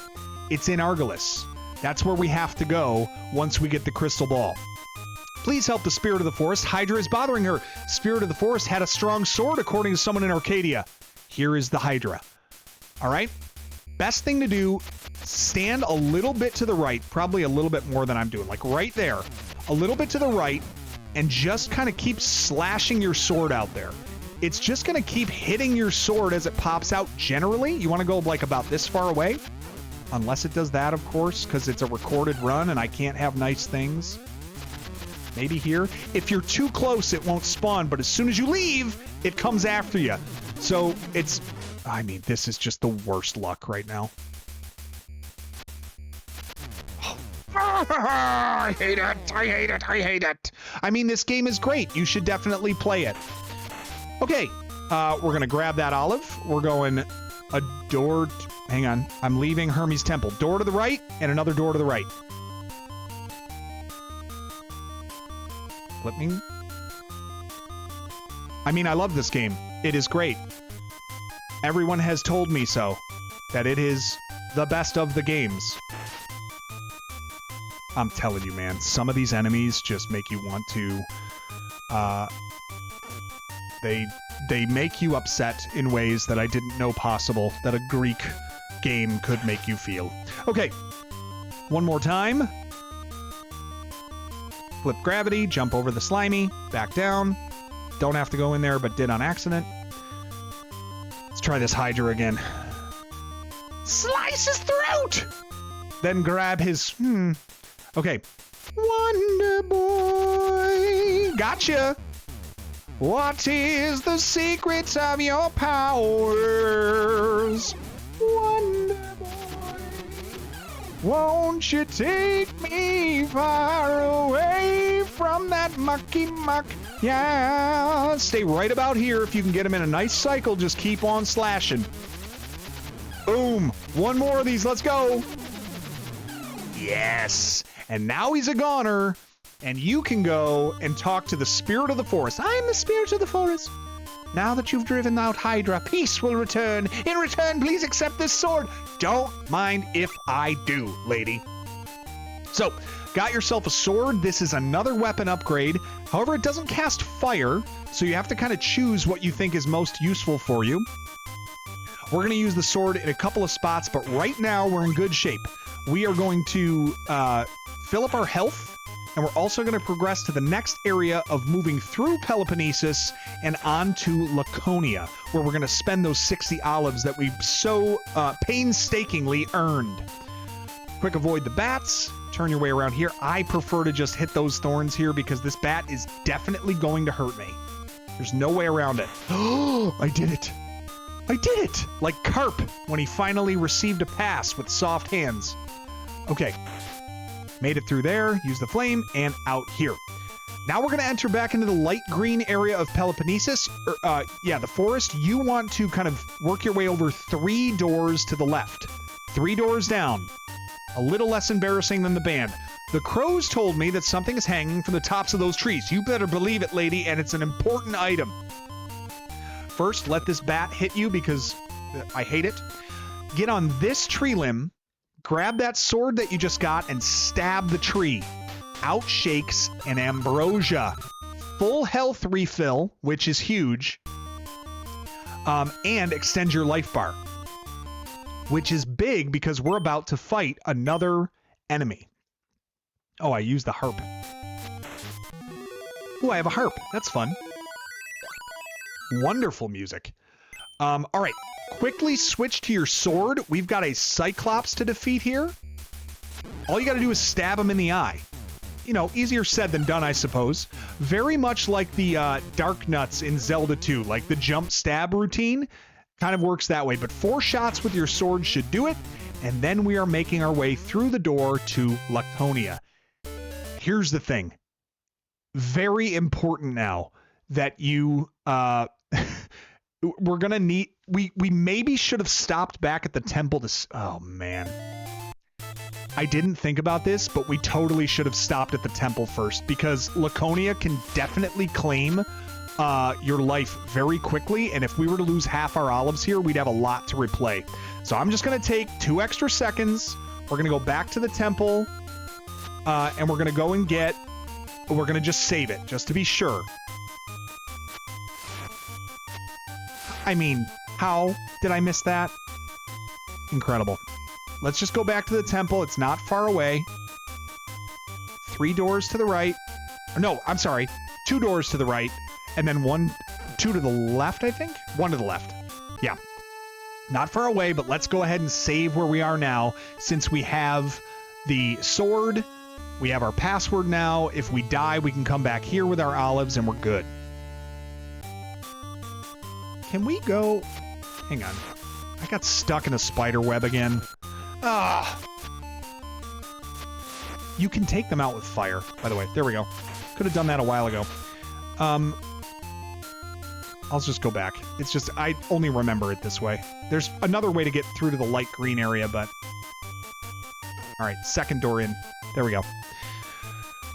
It's in Argolis. That's where we have to go once we get the crystal ball. Please help the Spirit of the Forest. Hydra is bothering her. Spirit of the Forest had a strong sword, according to someone in Arcadia. Here is the Hydra. All right? Best thing to do, stand a little bit to the right, probably a little bit more than I'm doing, like right there. A little bit to the right, and just kind of keep slashing your sword out there. It's just going to keep hitting your sword as it pops out generally. You want to go like about this far away. Unless it does that, of course, because it's a recorded run and I can't have nice things. Maybe here. If you're too close, it won't spawn, but as soon as you leave, it comes after you. So it's... I mean, this is just the worst luck right now. I hate it. I hate it. I hate it. I mean, this game is great. You should definitely play it. Okay, we're going to grab that olive. We're going a door... Hang on. I'm leaving Hermes Temple. Door to the right and another door to the right. Flipping. I mean, I love this game. It is great. Everyone has told me so. That it is the best of the games. I'm telling you, man, some of these enemies just make you want to, they make you upset in ways that I didn't know possible that a Greek game could make you feel. Okay, one more time. Flip gravity, jump over the slimy, back down. Don't have to go in there, but did on accident. Let's try this Hydra again. Slice his throat! Then grab his, Okay. Wonder Boy. Gotcha. What is the secret of your powers? Wonder Boy. Won't you take me far away from that mucky muck? Yeah. Stay right about here. If you can get him in a nice cycle, just keep on slashing. Boom. One more of these. Let's go. Yes. And now he's a goner, and you can go and talk to the Spirit of the Forest. I'm the Spirit of the Forest. Now that you've driven out Hydra, peace will return. In return, please accept this sword. Don't mind if I do, lady. So, got yourself a sword. This is another weapon upgrade. However, it doesn't cast fire, so you have to kind of choose what you think is most useful for you. We're going to use the sword in a couple of spots, but right now we're in good shape. We are going to fill up our health, and we're also going to progress to the next area of moving through Peloponnesus and on to Laconia, where we're going to spend those 60 olives that we've so painstakingly earned. Quick avoid the bats. Turn your way around here. I prefer to just hit those thorns here because this bat is definitely going to hurt me. There's no way around it. Oh, I did it. I did it! Like Harp when he finally received a pass with soft hands. Okay. Made it through there, use the flame, and out here. Now we're going to enter back into the light green area of Peloponnesus. Yeah, the forest. You want to kind of work your way over 3 doors to the left. 3 doors down. A little less embarrassing than the band. The crows told me that something is hanging from the tops of those trees. You better believe it, lady, and it's an important item. First, let this bat hit you because I hate it. Get on this tree limb, grab that sword that you just got, and stab the tree. Out shakes an Ambrosia. Full health refill, which is huge, and extends your life bar, which is big because we're about to fight another enemy. Oh, I used the harp. Oh, I have a harp. That's fun. Wonderful music. All right. Quickly switch to your sword. We've got a Cyclops to defeat here. All you got to do is stab him in the eye. You know, easier said than done, I suppose. Very much like the Dark Nuts in Zelda 2, like the jump stab routine. Kind of works that way, but 4 shots with your sword should do it. And then we are making our way through the door to Laconia. Here's the thing. Very important now that you... we're gonna need... We maybe should have stopped back at the temple to... Oh, man. I didn't think about this, but we totally should have stopped at the temple first, because Laconia can definitely claim your life very quickly, and if we were to lose half our olives here, we'd have a lot to replay. So I'm just going to take 2 extra seconds. We're going to go back to the temple, and we're going to go and get... We're going to just save it, just to be sure. I mean, how did I miss that? Incredible. Let's just go back to the temple. It's not far away. 3 doors to the right. No, I'm sorry. 2 doors to the right. And then 2 to the left, I think? 1 to the left. Yeah. Not far away, but let's go ahead and save where we are now. Since we have the sword, we have our password now. If we die, we can come back here with our olives and we're good. Can we go... Hang on. I got stuck in a spider web again. Ah! You can take them out with fire, by the way. There we go. Could have done that a while ago. I'll just go back. It's just, I only remember it this way. There's another way to get through to the light green area, but... Alright, second door in. There we go.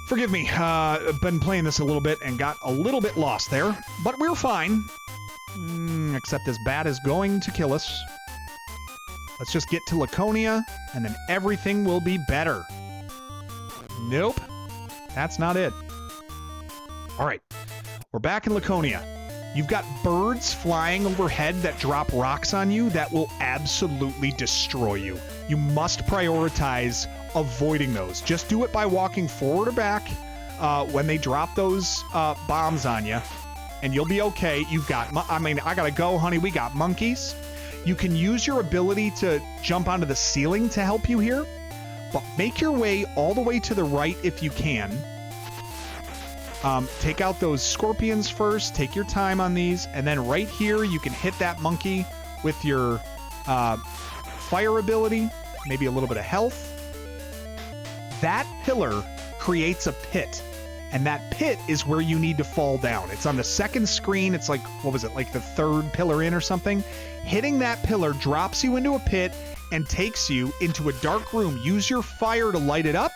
Forgive me. I've been playing this a little bit and got a little bit lost there, but we're fine. Except this bat is going to kill us. Let's just get to Laconia, and then everything will be better. Nope. That's not it. All right. We're back in Laconia. You've got birds flying overhead that drop rocks on you that will absolutely destroy you. You must prioritize avoiding those. Just do it by walking forward or back when they drop those bombs on you, and you'll be okay. You've got... I mean, I gotta go, honey. We got monkeys. You can use your ability to jump onto the ceiling to help you here, but make your way all the way to the right if you can. Take out those scorpions first. Take your time on these, and then right here you can hit that monkey with your fire ability, maybe a little bit of health. That pillar creates a pit, and that pit is where you need to fall down. It's on the second screen. It's like, what was it, like the 3rd pillar in or something? Hitting that pillar drops you into a pit and takes you into a dark room. Use your fire to light it up.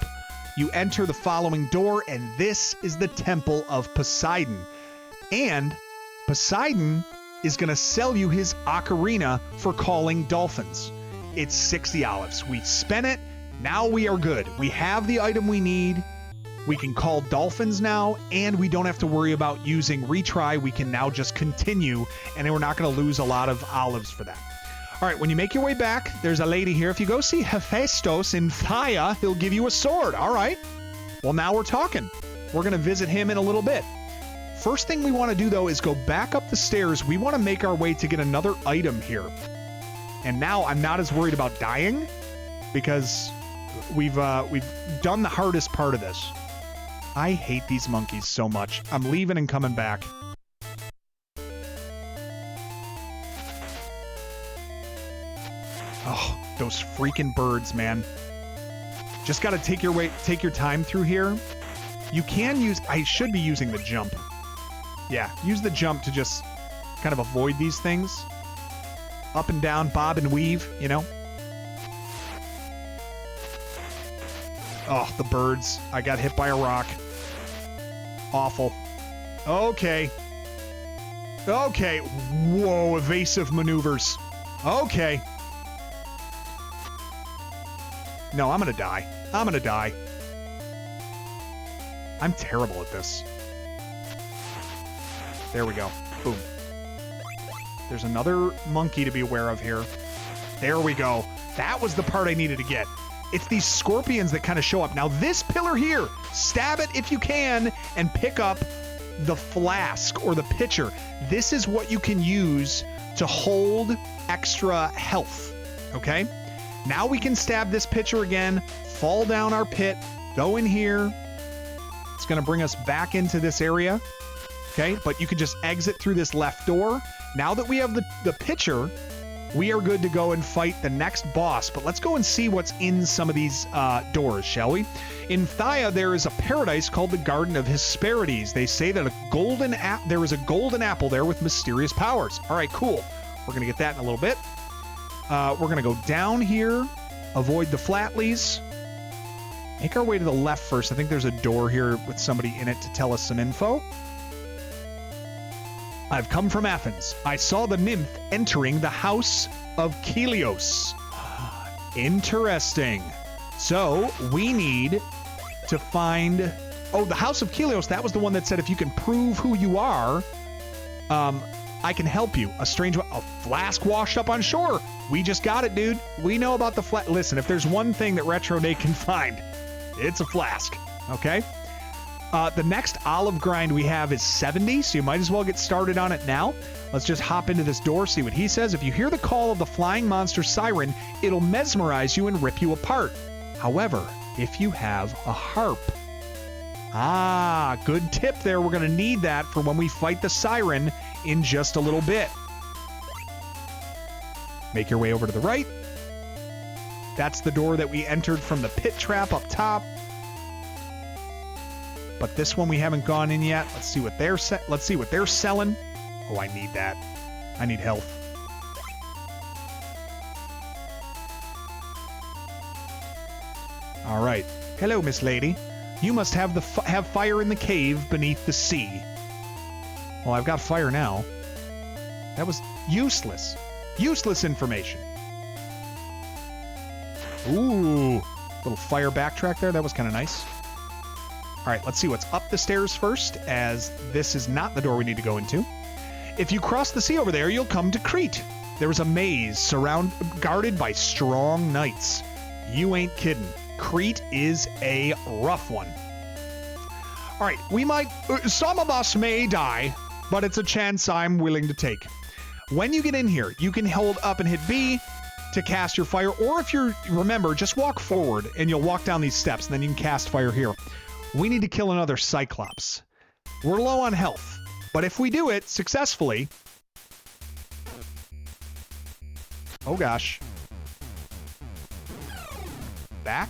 You enter the following door, and this is the Temple of Poseidon. And Poseidon is going to sell you his ocarina for calling dolphins. It's 60 olives. We spent it. Now we are good. We have the item we need. We can call dolphins now, and we don't have to worry about using retry. We can now just continue, and we're not going to lose a lot of olives for that. All right, when you make your way back, there's a lady here. If you go see Hephaestus in Phthia, he'll give you a sword. All right. Well, now we're talking. We're going to visit him in a little bit. First thing we want to do, though, is go back up the stairs. We want to make our way to get another item here. And now I'm not as worried about dying because we've done the hardest part of this. I hate these monkeys so much. I'm leaving and coming back. Oh, those freaking birds, man. Just got to take your time through here. You can use... I should be using the jump. Yeah, use the jump to just kind of avoid these things. Up and down, bob and weave, you know? Oh, the birds. I got hit by a rock. Awful. Okay. Okay. Whoa, evasive maneuvers. Okay. No, I'm gonna die. I'm gonna die. I'm terrible at this. There we go. Boom. There's another monkey to be aware of here. There we go. That was the part I needed to get. It's these scorpions that kind of show up. Now this pillar here, stab it if you can and pick up the flask or the pitcher. This is what you can use to hold extra health, okay? Now we can stab this pitcher again, fall down our pit, go in here. It's gonna bring us back into this area, okay? But you can just exit through this left door. Now that we have the pitcher, we are good to go and fight the next boss, but let's go and see what's in some of these doors, shall we? In Phthia, there is a paradise called the Garden of Hesperides. They say that there is a golden apple there with mysterious powers. All right, cool. We're going to get that in a little bit. We're going to go down here, avoid the flatleys. Make our way to the left first. I think there's a door here with somebody in it to tell us some info. I've come from Athens. I saw the nymph entering the house of Kelios. Interesting. So we need to find... Oh, the house of Kelios. That was the one that said if you can prove who you are, I can help you. A flask washed up on shore. We just got it, dude. We know about the Listen, if there's one thing that RetroNate can find, it's a flask. Okay? The next olive grind we have is 70, so you might as well get started on it now. Let's just hop into this door, see what he says. If you hear the call of the flying monster siren, it'll mesmerize you and rip you apart. However, if you have a harp... Ah, good tip there. We're going to need that for when we fight the siren in just a little bit. Make your way over to the right. That's the door that we entered from the pit trap up top. But this one we haven't gone in yet. Let's see what they're selling. Oh, I need that. I need health. All right. Hello, Miss Lady. You must have have fire in the cave beneath the sea. Well, I've got fire now. That was useless. Useless information. Ooh, little fire backtrack there. That was kind of nice. All right, let's see what's up the stairs first, as this is not the door we need to go into. If you cross the sea over there, you'll come to Crete. There is a maze guarded by strong knights. You ain't kidding. Crete is a rough one. All right, some of us may die, but it's a chance I'm willing to take. When you get in here, you can hold up and hit B to cast your fire, or if remember, just walk forward and you'll walk down these steps and then you can cast fire here. We need to kill another Cyclops. We're low on health, but if we do it successfully... Oh gosh. Back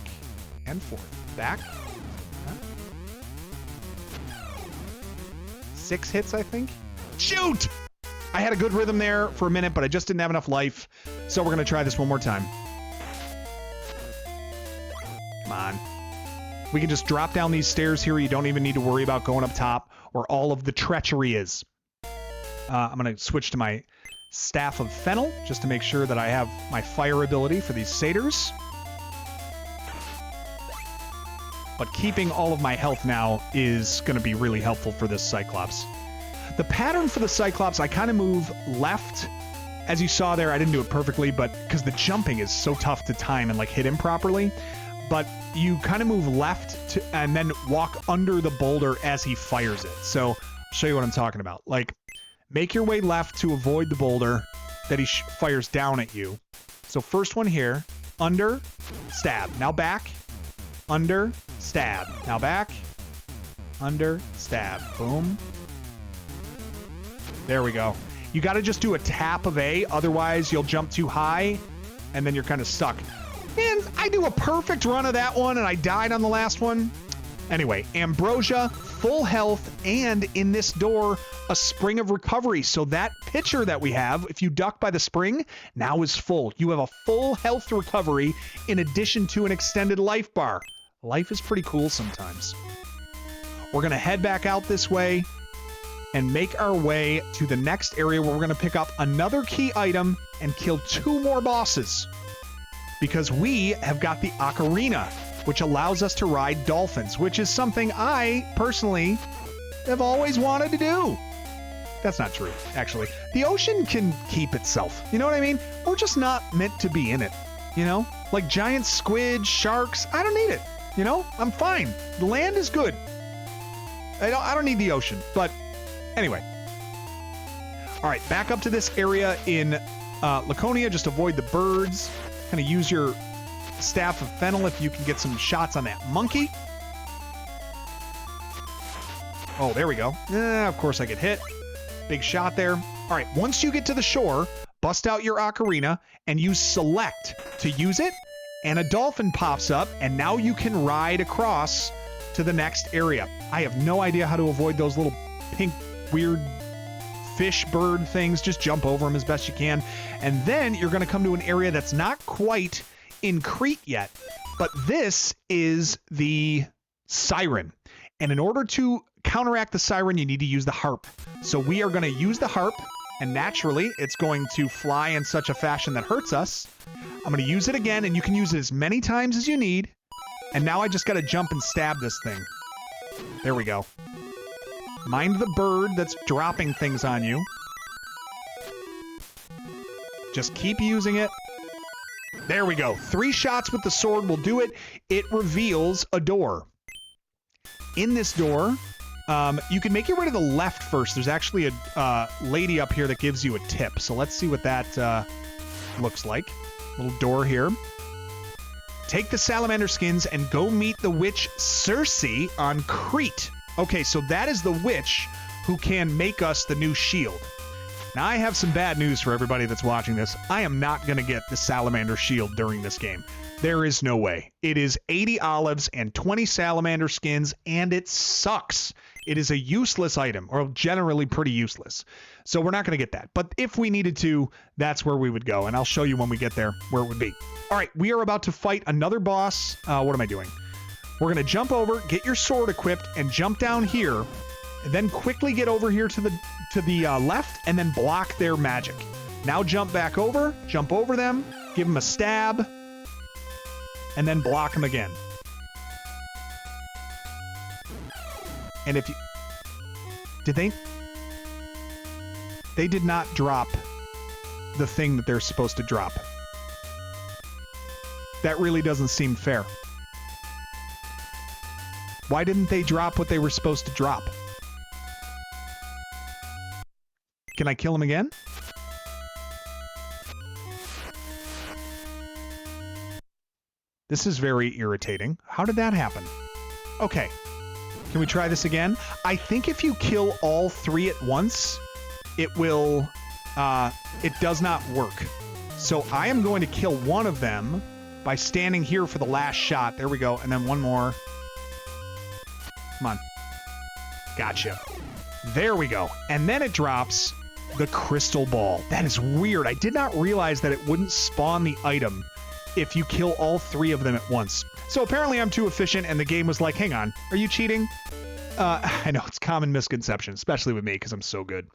and forth. Back. Huh? 6 hits, I think. Shoot! I had a good rhythm there for a minute, but I just didn't have enough life, so we're going to try this one more time. Come on. We can just drop down these stairs here. You don't even need to worry about going up top, where all of the treachery is. I'm going to switch to my Staff of Fennel, just to make sure that I have my fire ability for these satyrs. But keeping all of my health now is going to be really helpful for this Cyclops. The pattern for the Cyclops, I kind of move left. As you saw there, I didn't do it perfectly, but because the jumping is so tough to time and like hit him properly. But you kind of move left and then walk under the boulder as he fires it. So I'll show you what I'm talking about. Like, make your way left to avoid the boulder that he fires down at you. So first one here, under, stab. Now back, under, stab. Now back, under, stab. Boom. There we go. You got to just do a tap of A, otherwise you'll jump too high and then you're kind of stuck. And I do a perfect run of that one, and I died on the last one. Anyway, Ambrosia, full health, and in this door, a spring of recovery. So that pitcher that we have, if you duck by the spring, now is full. You have a full health recovery in addition to an extended life bar. Life is pretty cool sometimes. We're going to head back out this way and make our way to the next area where we're going to pick up another key item and kill 2 more bosses. Because we have got the Ocarina, which allows us to ride dolphins, which is something I, personally, have always wanted to do. That's not true, actually. The ocean can keep itself. You know what I mean? We're just not meant to be in it, you know? Like giant squid, sharks, I don't need it, you know? I'm fine. The land is good. I don't need the ocean, but anyway. All right, back up to this area in Laconia. Just avoid the birds. Kind of use your Staff of Fennel if you can get some shots on that monkey. Oh, there we go. Of course I get hit. Big shot there. All right, once you get to the shore, bust out your Ocarina and use Select to use it, and a dolphin pops up, and now you can ride across to the next area. I have no idea how to avoid those little pink, weird fish bird things. Just jump over them as best you can. And then you're going to come to an area that's not quite in Crete yet, but this is the siren. And in order to counteract the siren, you need to use the harp. So we are going to use the harp, and naturally it's going to fly in such a fashion that hurts us. I'm going to use it again, and you can use it as many times as you need. And now I just got to jump and stab this thing. There we go. Mind the bird that's dropping things on you. Just keep using it. There we go. 3 shots with the sword will do it. It reveals a door. In this door, you can make your way to the left first. There's actually a lady up here that gives you a tip. So let's see what that looks like. Little door here. Take the salamander skins and go meet the witch Circe on Crete. Okay, so that is the witch who can make us the new shield. Now, I have some bad news for everybody that's watching this. I am not going to get the salamander shield during this game. There is no way. It is 80 olives and 20 salamander skins, and it sucks. It is a useless item, or generally pretty useless. So we're not going to get that. But if we needed to, that's where we would go. And I'll show you when we get there where it would be. All right, we are about to fight another boss. What am I doing? We're going to jump over, get your sword equipped, and jump down here. And then quickly get over here to the left, and then block their magic. Now jump back over, jump over them, give them a stab, and then block them again. And if you... Did they... They did not drop the thing that they're supposed to drop. That really doesn't seem fair. Why didn't they drop what they were supposed to drop? Can I kill him again? This is very irritating. How did that happen? Okay. Can we try this again? I think if you kill all 3 at once, it will... it does not work. So I am going to kill one of them by standing here for the last shot. There we go. And then one more. Come on. Gotcha. There we go. And then it drops the crystal ball. That is weird. I did not realize that it wouldn't spawn the item if you kill all 3 of them at once. So apparently I'm too efficient, and the game was like, hang on, are you cheating? I know, it's a common misconception, especially with me, because I'm so good.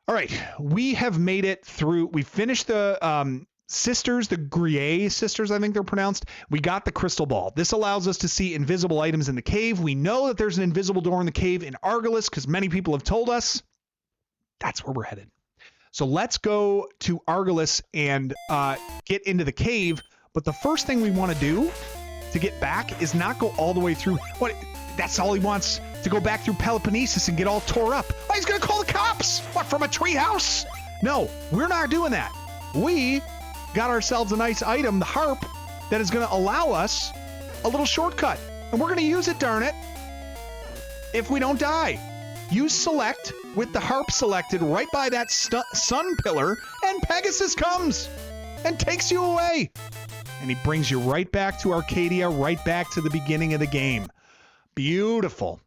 All right, we have made it through. We finished the sisters, the Grier sisters, I think they're pronounced. We got the crystal ball. This allows us to see invisible items in the cave. We know that there's an invisible door in the cave in Argolis, because many people have told us. That's where we're headed. So let's go to Argolis and get into the cave. But the first thing we want to do to get back is not go all the way through. What? That's all he wants, to go back through Peloponnesus and get all tore up. Oh, he's going to call the cops. What, from a treehouse? No, we're not doing that. We got ourselves a nice item, the harp, that is going to allow us a little shortcut. And we're going to use it, darn it, if we don't die. Use select with the harp selected right by that sun pillar, and Pegasus comes and takes you away. And he brings you right back to Arcadia, right back to the beginning of the game. Beautiful.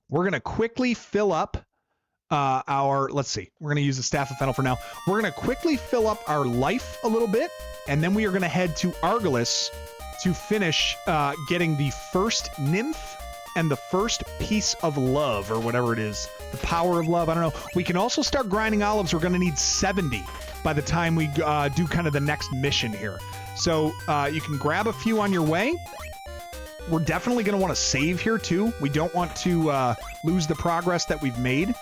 We're going to quickly fill up let's see, we're going to use the Staff of Fennel for now. We're going to quickly fill up our life a little bit, and then we are going to head to Argolis to finish getting the first nymph and the first piece of love, or whatever it is. The power of love, I don't know. We can also start grinding olives. We're going to need 70 by the time we do kind of the next mission here. So you can grab a few on your way. We're definitely going to want to save here too. We don't want to lose the progress that we've made.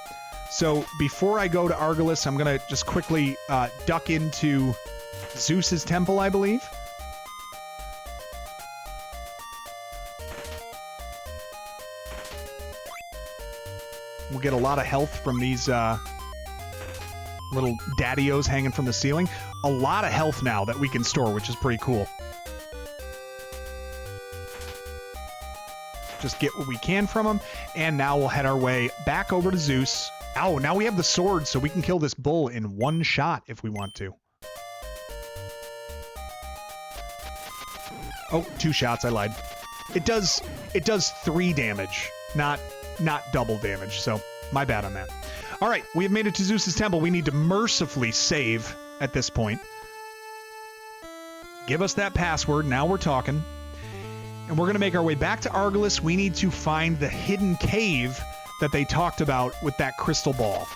So before I go to Argolis, I'm going to just quickly duck into Zeus's temple, I believe. We'll get a lot of health from these little daddios hanging from the ceiling. A lot of health now that we can store, which is pretty cool. Just get what we can from them, and now we'll head our way back over to Zeus. Oh, now we have the sword, so we can kill this bull in one shot if we want to. Oh, 2 shots, I lied. It does 3 damage, not double damage, so my bad on that. All right, we have made it to Zeus's temple. We need to mercifully save at this point. Give us that password. Now we're talking. And we're going to make our way back to Argolis. We need to find the hidden cave that they talked about with that crystal ball.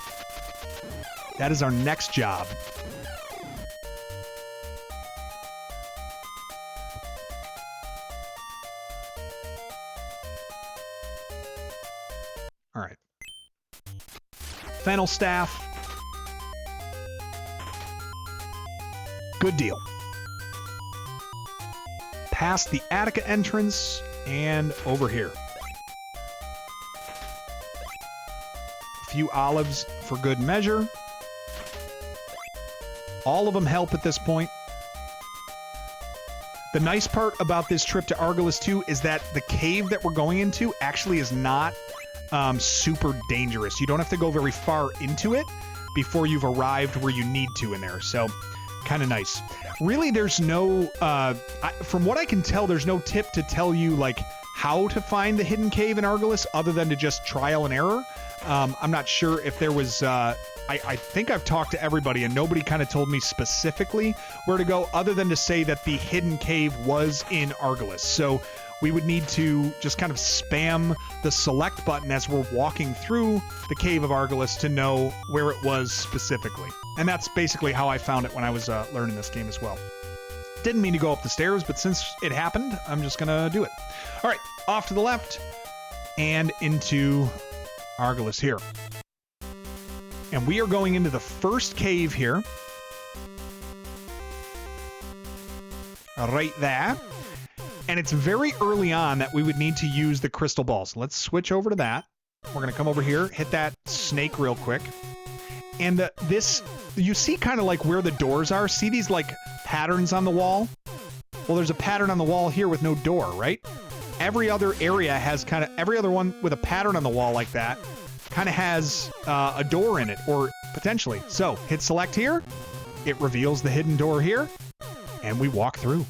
That is our next job. All right. Fennel staff. Good deal. Past the Attica entrance and over here. A few olives for good measure. All of them help at this point. The nice part about this trip to Argolis 2 is that the cave that we're going into actually is not super dangerous. You don't have to go very far into it before you've arrived where you need to in there. So, kind of nice. Really, there's no, from what I can tell, there's no tip to tell you, like, how to find the hidden cave in Argolis other than to just trial and error. I'm not sure if there was, I think I've talked to everybody and nobody kind of told me specifically where to go other than to say that the hidden cave was in Argolis. So we would need to just kind of spam the select button as we're walking through the cave of Argolis to know where it was specifically. And that's basically how I found it when I was learning this game as well. Didn't mean to go up the stairs, but since it happened, I'm just gonna do it. All right, off to the left and into Argolis here. And we are going into the first cave here. Right there. And it's very early on that we would need to use the crystal balls. Let's switch over to that. We're going to come over here, hit that snake real quick. And this, you see kind of like where the doors are? See these like patterns on the wall? Well, there's a pattern on the wall here with no door, right? Every other area has kind of, every other one with a pattern on the wall like that kind of has a door in it, or potentially. So hit select here. It reveals the hidden door here. And we walk through.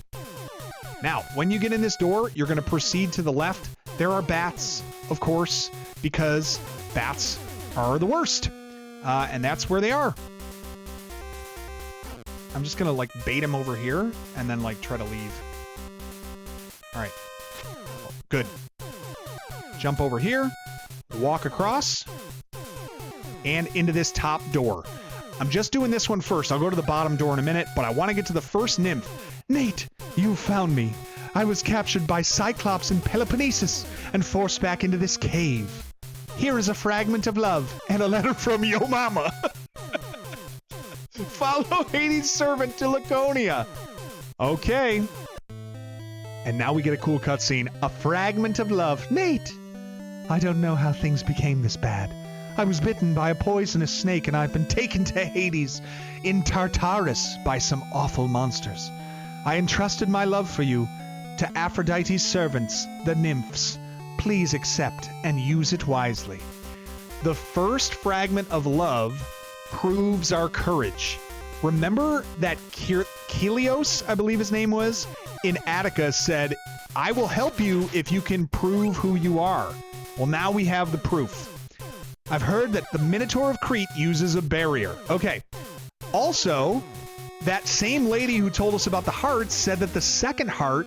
Now, when you get in this door, you're going to proceed to the left. There are bats, of course, because bats are the worst. And that's where they are. I'm just going to, like, bait him over here and then, like, try to leave. All right. Good. Jump over here, walk across, and into this top door. I'm just doing this one first. I'll go to the bottom door in a minute, but I want to get to the first nymph. Nate, you found me. I was captured by Cyclops and Peloponnesus and forced back into this cave. Here is a fragment of love and a letter from your mama. Follow Hades' servant to Laconia. Okay. And now we get a cool cutscene. A fragment of love. Nate, I don't know how things became this bad. I was bitten by a poisonous snake and I've been taken to Hades in Tartarus by some awful monsters. I entrusted my love for you to Aphrodite's servants, the nymphs. Please accept and use it wisely. The first fragment of love proves our courage. Remember that Kelios, I believe his name was, in Attica said, I will help you if you can prove who you are. Well, now we have the proof. I've heard that the Minotaur of Crete uses a barrier. Okay. Also, that same lady who told us about the hearts said that the second heart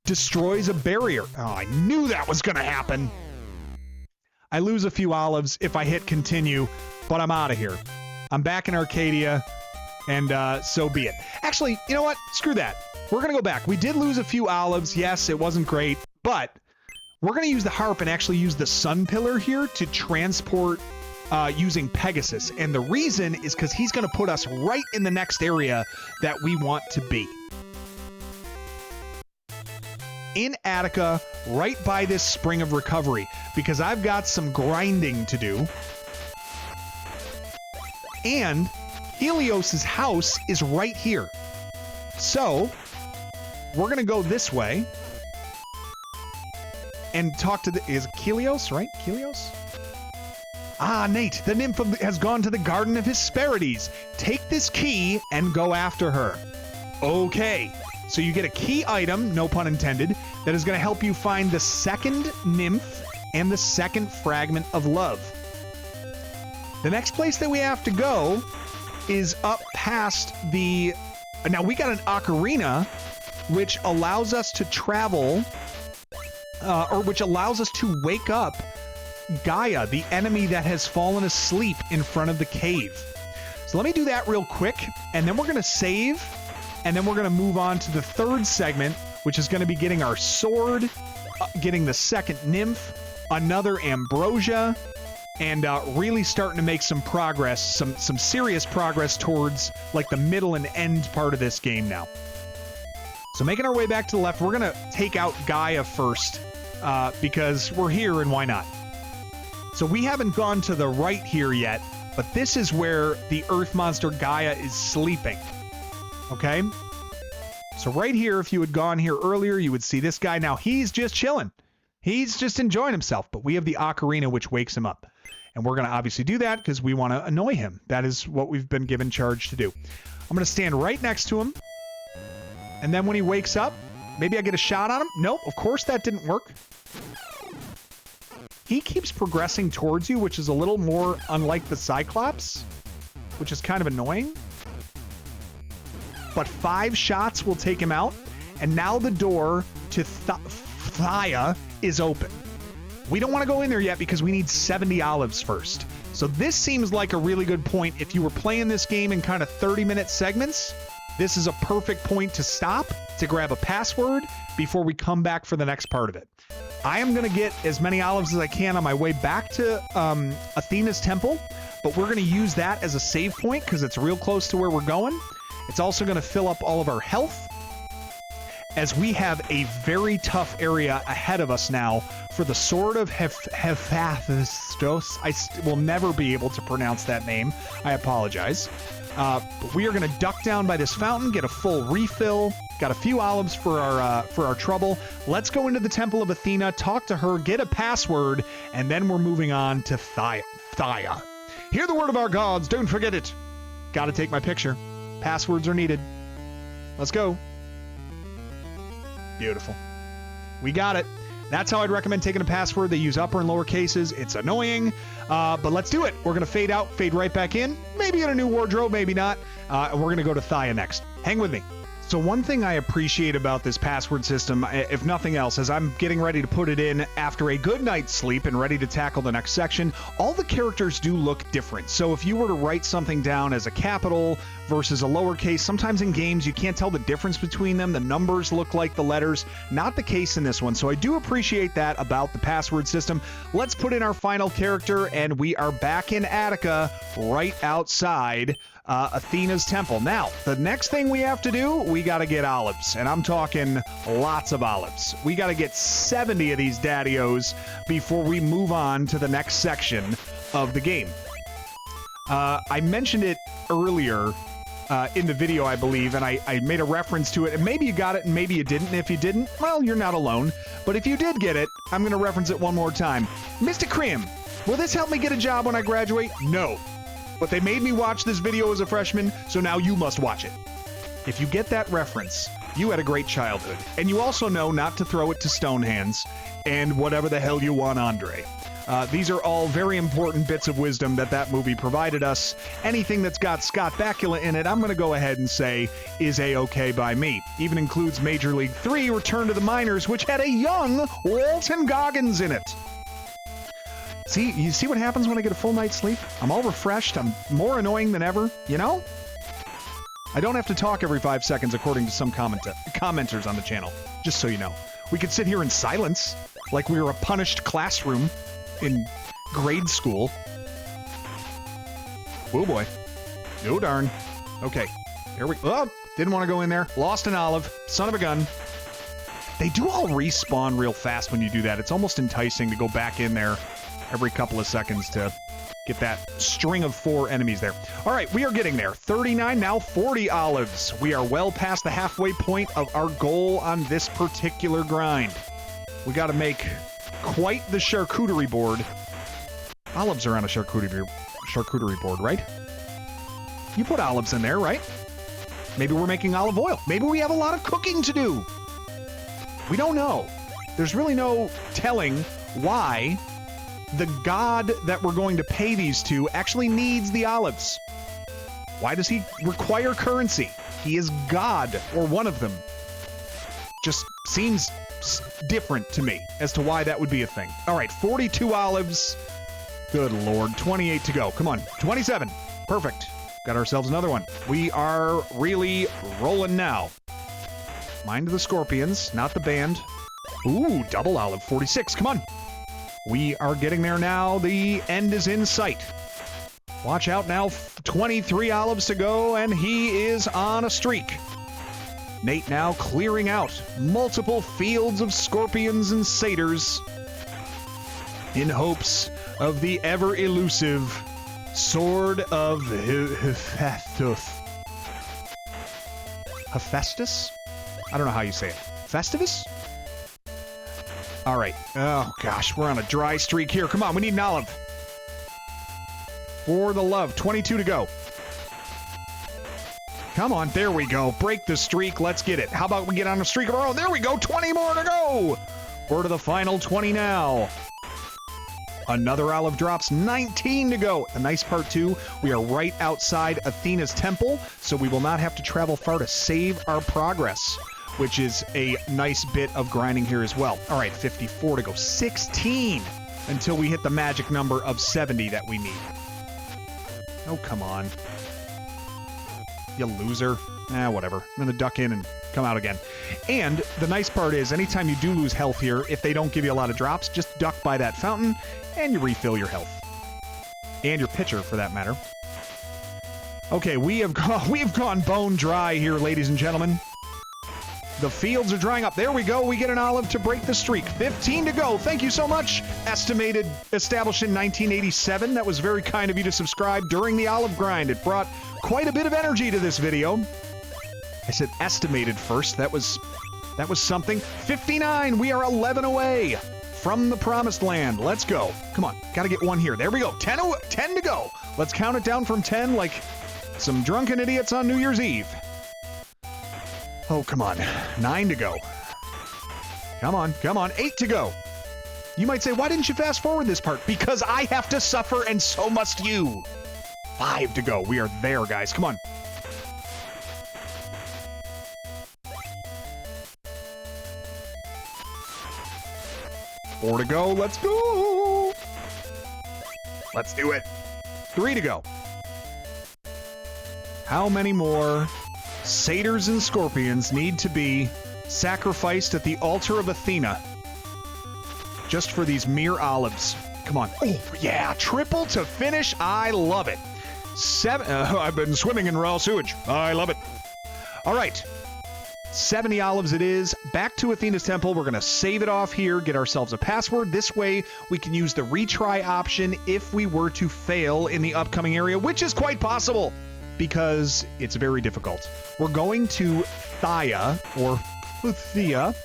destroys a barrier. Oh, I knew that was going to happen. I lose a few olives if I hit continue, but I'm out of here. I'm back in Arcadia, and so be it. Actually, you know what? Screw that. We're going to go back. We did lose a few olives. Yes, it wasn't great, but we're going to use the harp and actually use the sun pillar here to transport using Pegasus. And the reason is because he's going to put us right in the next area that we want to be. In Attica, right by this spring of recovery, because I've got some grinding to do. And Helios's house is right here. So we're going to go this way and talk to the... Is it Helios, right? Helios? Ah, Nate, the nymph has gone to the Garden of Hesperides. Take this key and go after her. Okay. So you get a key item, no pun intended, that is going to help you find the second nymph and the second fragment of love. The next place that we have to go is up past the... Now, we got an Ocarina, which allows us to travel, or which allows us to wake up Gaia, the enemy that has fallen asleep in front of the cave. So let me do that real quick, and then we're going to save, and then we're going to move on to the third segment, which is going to be getting our sword, getting the second nymph, another Ambrosia, and really starting to make some progress, some serious progress towards like the middle and end part of this game now. So making our way back to the left, we're going to take out Gaia first, because we're here and why not? So we haven't gone to the right here yet, but this is where the earth monster Gaia is sleeping. Okay? So right here, if you had gone here earlier, you would see this guy. Now he's just chilling. He's just enjoying himself, but we have the Ocarina which wakes him up. And we're going to obviously do that because we want to annoy him. That is what we've been given charge to do. I'm going to stand right next to him. And then when he wakes up, maybe I get a shot on him. Nope, of course that didn't work. He keeps progressing towards you, which is a little more unlike the Cyclops, which is kind of annoying. But 5 shots will take him out. And now the door to Phthia is open. We don't want to go in there yet because we need 70 olives first. So this seems like a really good point. If you were playing this game in kind of 30-minute segments, this is a perfect point to stop, to grab a password before we come back for the next part of it. I am going to get as many olives as I can on my way back to Athena's temple, but we're going to use that as a save point because it's real close to where we're going. It's also going to fill up all of our health, as we have a very tough area ahead of us now for the Sword of Hephaestus. I will never be able to pronounce that name. I apologize. But we are going to duck down by this fountain, get a full refill. Got a few olives for our trouble. Let's go into the Temple of Athena, talk to her, get a password, and then we're moving on to Phthia. Hear the word of our gods. Don't forget it. Got to take my picture. Passwords are needed. Let's go. Beautiful. We got it. That's how I'd recommend taking a password. They use upper and lower cases. It's annoying, but let's do it. We're going to fade out, fade right back in. Maybe get a new wardrobe, maybe not. And we're going to go to Phthia next. Hang with me. So one thing I appreciate about this password system, if nothing else, as I'm getting ready to put it in after a good night's sleep and ready to tackle the next section, all the characters do look different. So if you were to write something down as a capital versus a lowercase, sometimes in games you can't tell the difference between them. The numbers look like the letters. Not the case in this one. So I do appreciate that about the password system. Let's put in our final character, and we are back in Attica, right outside Athena's temple. Now, the next thing we have to do, we got to get olives, and I'm talking lots of olives. We got to get 70 of these daddy-os before we move on to the next section of the game. I mentioned it earlier in the video, I believe, and I made a reference to it, and maybe you got it and maybe you didn't. And if you didn't, well, you're not alone. But if you did get it, I'm going to reference it one more time. Mr. Krim, will this help me get a job when I graduate? No. But they made me watch this video as a freshman, so now you must watch it. If you get that reference, You had a great childhood. And you also know not to throw it to stone hands and whatever the hell you want, Andre. These are all very important bits of wisdom that movie provided us. Anything that's got Scott Bakula in it, I'm going to go ahead and say is A-okay by me. Even includes Major League 3 Return to the Minors, which had a young Walton Goggins in it. See, you see what happens when I get a full night's sleep? I'm all refreshed. I'm more annoying than ever, you know? I don't have to talk every 5 seconds according to some commenters on the channel, just so you know. We could sit here in silence, like we were a punished classroom in grade school. Oh boy. No darn. Okay. Here we go. Oh, didn't want to go in there. Lost an olive. Son of a gun. They do all respawn real fast when you do that. It's almost enticing to go back in there every couple of seconds to get that string of 4 enemies there. All right, we are getting there. 39, now 40 olives. We are well past the halfway point of our goal on this particular grind. We got to make quite the charcuterie board. Olives are on a charcuterie board, right? You put olives in there, right? Maybe we're making olive oil. Maybe we have a lot of cooking to do. We don't know. There's really no telling why the god that we're going to pay these to actually needs the olives. Why does he require currency? He is God, or one of them. Just seems different to me as to why that would be a thing. All right, 42 olives. Good Lord, 28 to go. Come on, 27. Perfect. Got ourselves another one. We are really rolling now. Mind the scorpions, not the band. Ooh, double olive, 46. Come on. We are getting there now. The end is in sight. Watch out now. 23 olives to go, and he is on a streak. Nate now clearing out multiple fields of scorpions and satyrs in hopes of the ever-elusive Sword of Hephaestus. Hephaestus? I don't know how you say it. Festivus? All right. Oh, gosh. We're on a dry streak here. Come on. We need an olive. For the love. 22 to go. Come on. There we go. Break the streak. Let's get it. How about we get on a streak of our own? There we go. 20 more to go. We're to the final 20 now. Another olive drops. 19 to go. The nice part, too, we are right outside Athena's temple, so we will not have to travel far to save our progress, which is a nice bit of grinding here as well. All right, 54 to go. 16 until we hit the magic number of 70 that we need. Oh, come on. You loser. Whatever. I'm going to duck in and come out again. And the nice part is, anytime you do lose health here, if they don't give you a lot of drops, just duck by that fountain and you refill your health. And your pitcher, for that matter. Okay, we have gone bone dry here, ladies and gentlemen. The fields are drying up. There we go. We get an olive to break the streak. 15 to go. Thank you so much. Established in 1987. That was very kind of you to subscribe during the olive grind. It brought quite a bit of energy to this video. I said estimated first. That was something. 59. We are 11 away from the promised land. Let's go. Come on. Got to get one here. There we go. 10 to go. Let's count it down from 10 like some drunken idiots on New Year's Eve. Oh, come on. 9 to go. Come on. 8 to go. You might say, why didn't you fast forward this part? Because I have to suffer and so must you. 5 to go. We are there, guys. Come on. Four to go. Let's go. Let's do it. 3 to go. How many more satyrs and scorpions need to be sacrificed at the altar of Athena just for these mere olives? Come on. Oh, yeah. Triple to finish. I love it. 7. I've been swimming in raw sewage. I love it. All right. 70 olives it is. Back to Athena's temple. We're going to save it off here, get ourselves a password. This way, we can use the retry option if we were to fail in the upcoming area, which is quite possible because it's very difficult. We're going to Phthia, or Phthia,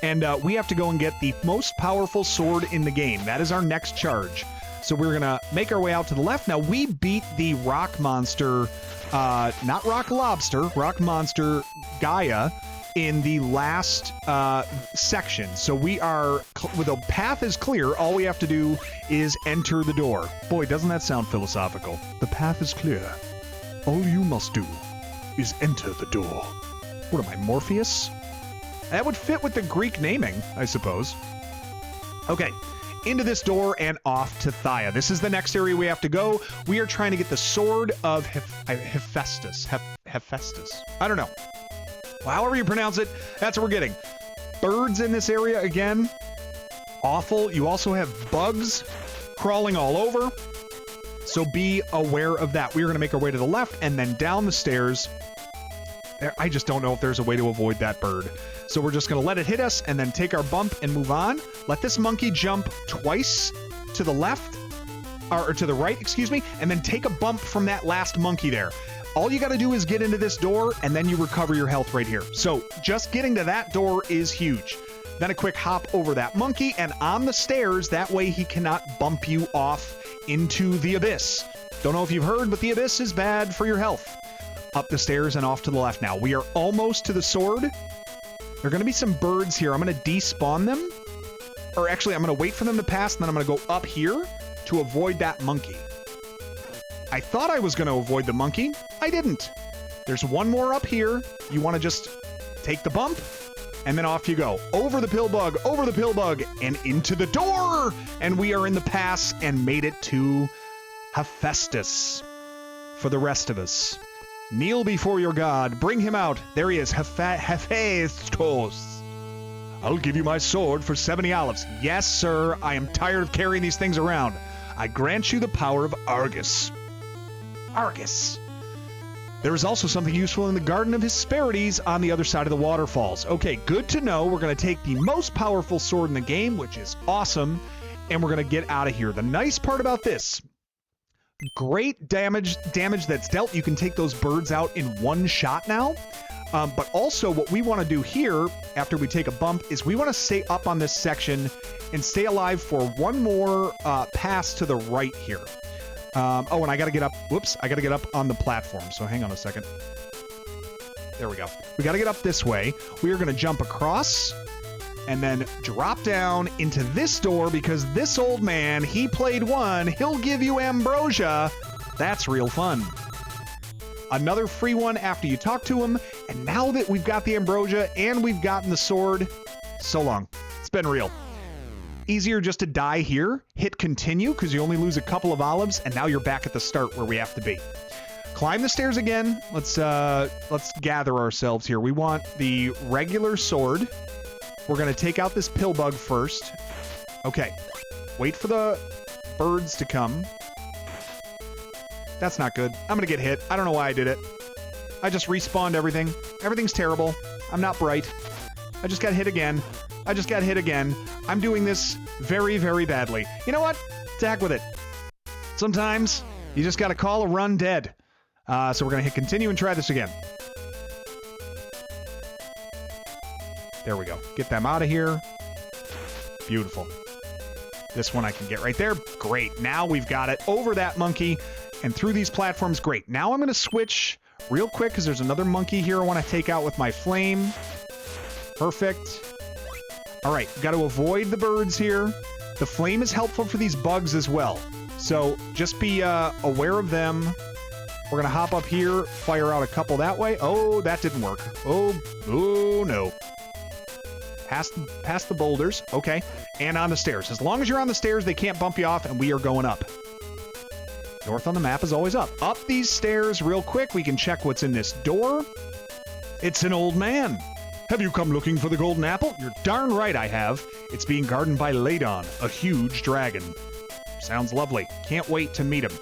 and we have to go and get the most powerful sword in the game. That is our next charge. So we're going to make our way out to the left. Now, we beat the rock monster, not rock lobster, rock monster Gaia in the last section. So we are, with the path is clear, all we have to do is enter the door. Boy, doesn't that sound philosophical? The path is clear. All you must do is enter the door. What am I, Morpheus? That would fit with the Greek naming, I suppose. Okay, into this door and off to Phthia. This is the next area we have to go. We are trying to get the sword of Hephaestus. Hephaestus. I don't know. Well, however you pronounce it, that's what we're getting. Birds in this area again. Awful. You also have bugs crawling all over. So be aware of that. We are going to make our way to the left and then down the stairs. I just don't know if there's a way to avoid that bird. So we're just going to let it hit us and then take our bump and move on. Let this monkey jump twice to the left, or to the right, excuse me, and then take a bump from that last monkey there. All you got to do is get into this door and then you recover your health right here. So just getting to that door is huge. Then a quick hop over that monkey and on the stairs. That way he cannot bump you off into the abyss. Don't know if you've heard, but the abyss is bad for your health. Up the stairs and off to the left now. We are almost to the sword. There are going to be some birds here. I'm going to despawn them. Or actually, I'm going to wait for them to pass, and then I'm going to go up here to avoid that monkey. I thought I was going to avoid the monkey. I didn't. There's one more up here. You want to just take the bump, and then off you go. Over the pill bug, and into the door! And we are in the pass and made it to Hephaestus. For the rest of us, kneel before your god. Bring him out. There he is. Hephaestus. I'll give you my sword for 70 olives. Yes, sir. I am tired of carrying these things around. I grant you the power of Argus. Argus. There is also something useful in the Garden of Hesperides on the other side of the waterfalls. Okay, good to know. We're going to take the most powerful sword in the game, which is awesome, and we're going to get out of here. The nice part about this, great damage that's dealt. You can take those birds out in one shot now. But also what we want to do here after we take a bump is we want to stay up on this section and stay alive for one more pass to the right here. Oh, and I got to get up. Whoops. I got to get up on the platform. So hang on a second. There we go. We got to get up this way. We are going to jump across and then drop down into this door because this old man, he played one. He'll give you Ambrosia. That's real fun. Another free one after you talk to him. And now that we've got the Ambrosia and we've gotten the sword, so long. It's been real. Easier just to die here, hit continue because you only lose a couple of olives, and now you're back at the start where we have to be. Climb the stairs again. Let's gather ourselves here. We want the regular sword. We're going to take out this pill bug first. Okay. Wait for the birds to come. That's not good. I'm going to get hit. I don't know why I did it. I just respawned everything. Everything's terrible. I'm not bright. I just got hit again. I'm doing this very, very badly. You know what? To heck with it. Sometimes you just got to call a run dead. So we're going to hit continue and try this again. There we go. Get them out of here. Beautiful. This one I can get right there. Great. Now we've got it over that monkey and through these platforms. Great. Now I'm going to switch real quick because there's another monkey here I want to take out with my flame. Perfect. All right. Got to avoid the birds here. The flame is helpful for these bugs as well. So just be aware of them. We're going to hop up here, fire out a couple that way. Oh, that didn't work. Oh no. Past the boulders. Okay. And on the stairs. As long as you're on the stairs, they can't bump you off, and we are going up. North on the map is always up. Up these stairs real quick. We can check what's in this door. It's an old man. Have you come looking for the golden apple? You're darn right I have. It's being guarded by Ladon, a huge dragon. Sounds lovely. Can't wait to meet him.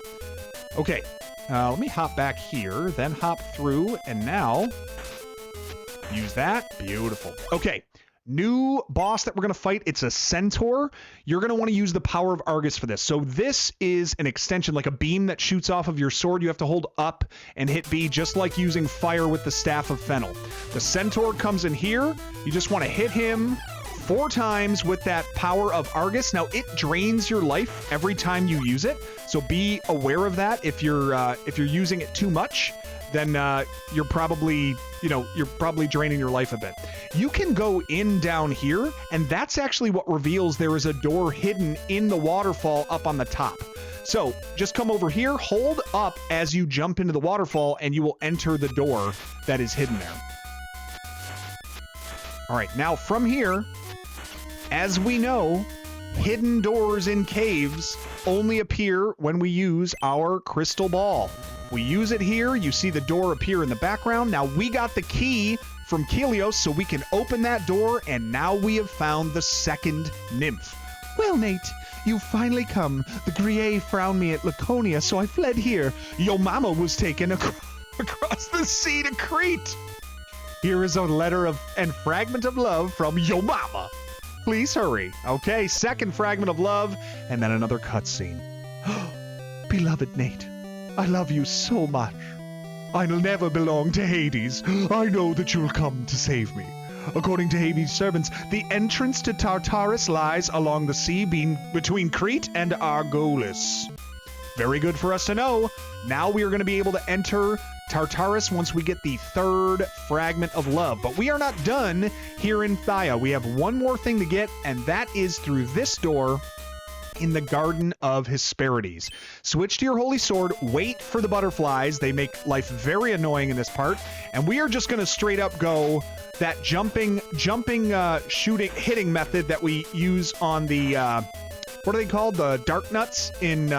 Okay. Let me hop back here, then hop through, and now use that. Beautiful. Okay. New boss that we're going to fight. It's a centaur. You're going to want to use the power of Argus for this. So this is an extension, like a beam that shoots off of your sword. You have to hold up and hit B, just like using fire with the staff of Fennel. The centaur comes in here. You just want to hit him 4 times with that power of Argus. Now, it drains your life every time you use it, so be aware of that. If you're using it too much, then you're probably draining your life a bit. You can go in down here, and that's actually what reveals there is a door hidden in the waterfall up on the top. So just come over here, hold up as you jump into the waterfall, and you will enter the door that is hidden there. All right, now from here, as we know, hidden doors in caves only appear when we use our crystal ball. We use it here, you see the door appear in the background. Now we got the key from Kelios, so we can open that door, and now we have found the second nymph. Well, Nate, you've finally come. The Grier found me at Laconia, so I fled here. Yo mama was taken across the sea to Crete. Here is a letter and fragment of love from Yo mama. Please hurry. Okay, second fragment of love, and then another cutscene. Beloved Nate, I love you so much. I'll never belong to Hades. I know that you'll come to save me. According to Hades' servants, the entrance to Tartarus lies along the sea between Crete and Argolis. Very good for us to know. Now we are going to be able to enter Tartarus once we get the third fragment of love. But we are not done here in Phthia. We have one more thing to get, and that is through this door in the Garden of Hesperides. Switch to your holy sword, wait for the butterflies. They make life very annoying in this part, and we are just going to straight up go that jumping shooting hitting method that we use on the what are they called, the dark nuts in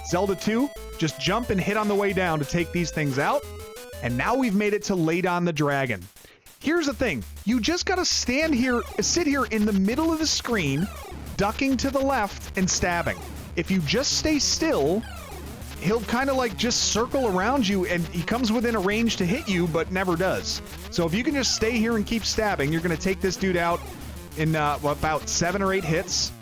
Zelda 2. Just jump and hit on the way down to take these things out. And now we've made it to Ladon the dragon. Here's the thing, you just gotta sit here in the middle of the screen, ducking to the left and stabbing. If you just stay still, he'll kind of like just circle around you, and he comes within a range to hit you, but never does. So if you can just stay here and keep stabbing, you're gonna take this dude out in about 7 or 8 hits.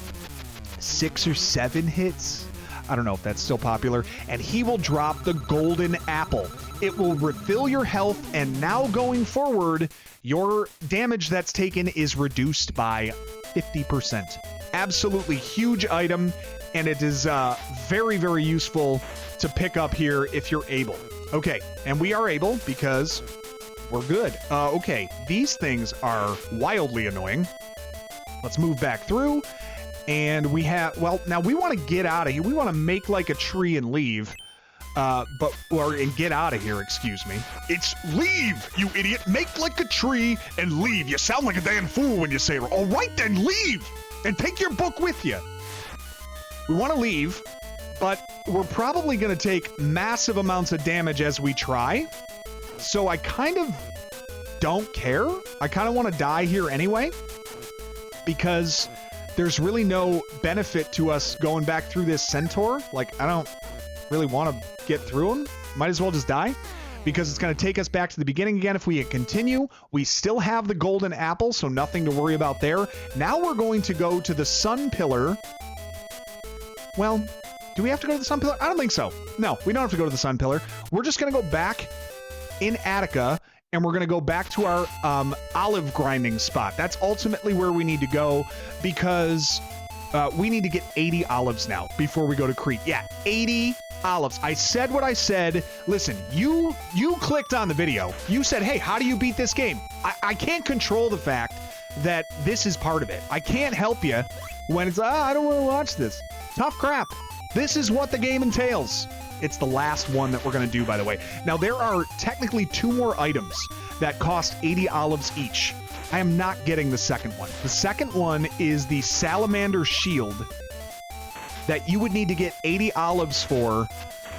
6 or 7 hits? I don't know if that's still popular. And he will drop the golden apple. It will refill your health, and now going forward, your damage that's taken is reduced by 50%. Absolutely huge item, and it is very, very useful to pick up here if you're able. Okay, and we are able because we're good. Okay, these things are wildly annoying. Let's move back through. And we have, well, now we want to get out of here. We want to make like a tree and leave. And get out of here, excuse me. It's leave, you idiot. Make like a tree and leave. You sound like a damn fool when you say it. All right, then leave. And take your book with you. We want to leave, but we're probably going to take massive amounts of damage as we try. So I kind of don't care. I kind of want to die here anyway, because there's really no benefit to us going back through this centaur. Like, I don't really want to get through him. Might as well just die, because it's going to take us back to the beginning again if we continue. We still have the golden apple, so nothing to worry about there. Now we're going to go to the sun pillar. Well, do we have to go to the sun pillar? I don't think so. No, we don't have to go to the sun pillar. We're just going to go back in Attica, and we're going to go back to our olive grinding spot. That's ultimately where we need to go, because we need to get 80 olives now before we go to Crete. Yeah, 80 olives. I said what I said. Listen, you clicked on the video. You said, hey, how do you beat this game? I can't control the fact that this is part of it. I can't help you when it's, I don't want to watch this. Tough crap. This is what the game entails. It's the last one that we're going to do, by the way. Now, there are technically 2 more items that cost 80 olives each. I am not getting the second one. The second one is the salamander shield that you would need to get 80 olives for,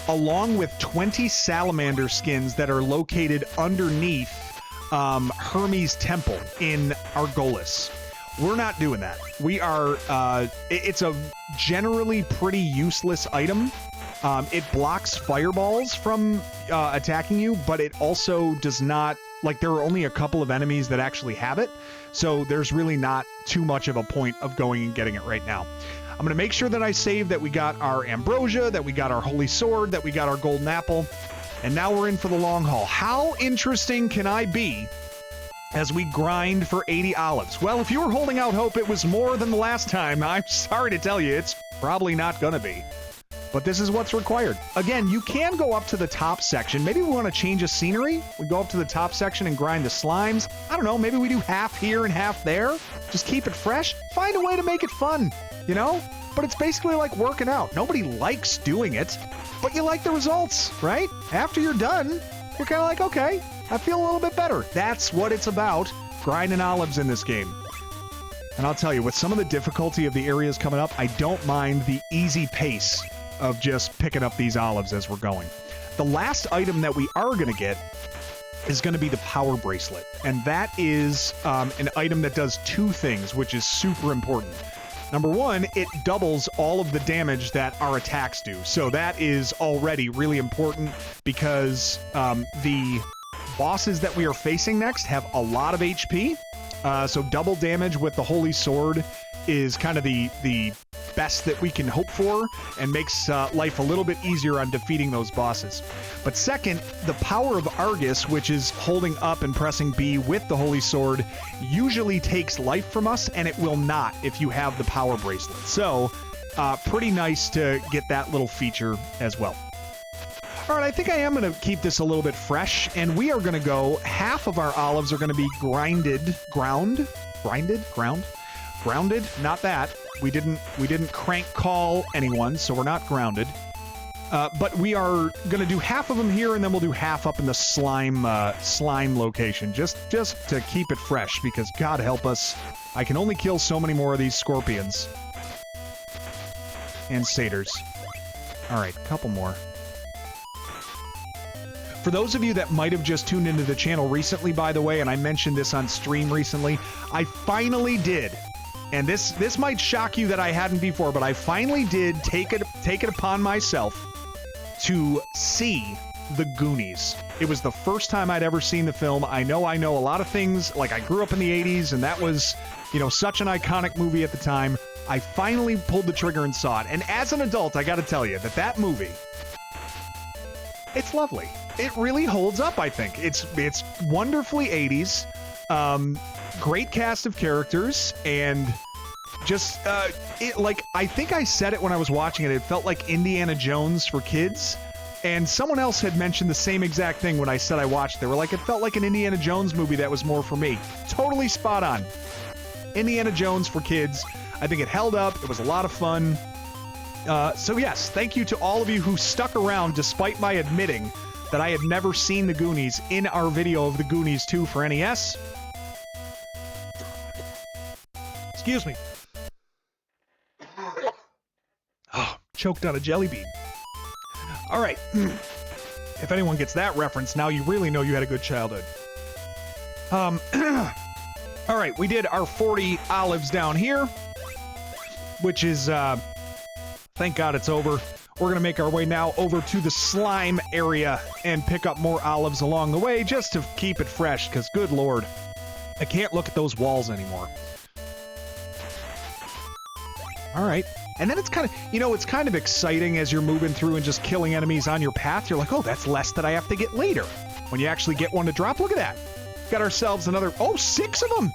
along with 20 salamander skins that are located underneath Hermes Temple in Argolis. We're not doing that. We are, it's a generally pretty useless item. It blocks fireballs from attacking you, but it also does not, like, there are only a couple of enemies that actually have it, so there's really not too much of a point of going and getting it right now. I'm going to make sure that I save that we got our Ambrosia, that we got our Holy Sword, that we got our Golden Apple, and now we're in for the long haul. How interesting can I be as we grind for 80 olives. Well, if you were holding out hope it was more than the last time, I'm sorry to tell you, it's probably not gonna be. But this is what's required. Again, you can go up to the top section. Maybe we want to change a scenery. We go up to the top section and grind the slimes. I don't know, maybe we do half here and half there. Just keep it fresh. Find a way to make it fun, you know? But it's basically like working out. Nobody likes doing it, but you like the results, right? After you're done, you're kind of like, okay, I feel a little bit better. That's what it's about, grinding olives in this game. And I'll tell you, with some of the difficulty of the areas coming up, I don't mind the easy pace of just picking up these olives as we're going. The last item that we are going to get is going to be the power bracelet. And that is an item that does two things, which is super important. Number one, it doubles all of the damage that our attacks do. So that is already really important because the bosses that we are facing next have a lot of HP. So double damage with the Holy Sword is kind of the best that we can hope for and makes life a little bit easier on defeating those bosses. But second, the power of Argus, which is holding up and pressing B with the Holy Sword, usually takes life from us, and it will not if you have the power bracelet. So pretty nice to get that little feature as well. All right, I think I am going to keep this a little bit fresh, and we are going to go, half of our olives are going to be grounded, not that. We didn't crank call anyone, so we're not grounded. But we are going to do half of them here, and then we'll do half up in the slime location, just to keep it fresh, because God help us, I can only kill so many more of these scorpions. And satyrs. All right, a couple more. For those of you that might have just tuned into the channel recently, by the way, and I mentioned this on stream recently, I finally did. And this might shock you that I hadn't before, but I finally did take it upon myself to see The Goonies. It was the first time I'd ever seen the film. I know a lot of things, like I grew up in the 80s, and that was, you know, such an iconic movie at the time. I finally pulled the trigger and saw it. And as an adult, I gotta tell you that movie, it's lovely. It really holds up, I think. It's wonderfully 80s. Great cast of characters, and just I think I said it when I was watching it. It felt like Indiana Jones for kids, and someone else had mentioned the same exact thing when I said I watched it. They were like, it felt like an Indiana Jones movie that was more for me. Totally spot on. Indiana Jones for kids. I think it held up. It was a lot of fun. So yes, thank you to all of you who stuck around despite my admitting that I had never seen The Goonies in our video of The Goonies 2 for NES. Excuse me. Oh, choked on a jelly bean. All right. If anyone gets that reference, now you really know you had a good childhood. All right, we did our 40 olives down here, which is, thank God it's over. We're going to make our way now over to the slime area and pick up more olives along the way just to keep it fresh, because good Lord, I can't look at those walls anymore. All right. And then it's kind of, you know, it's kind of exciting as you're moving through and just killing enemies on your path. You're like, oh, that's less that I have to get later. When you actually get one to drop, look at that. Got ourselves another, 6 of them.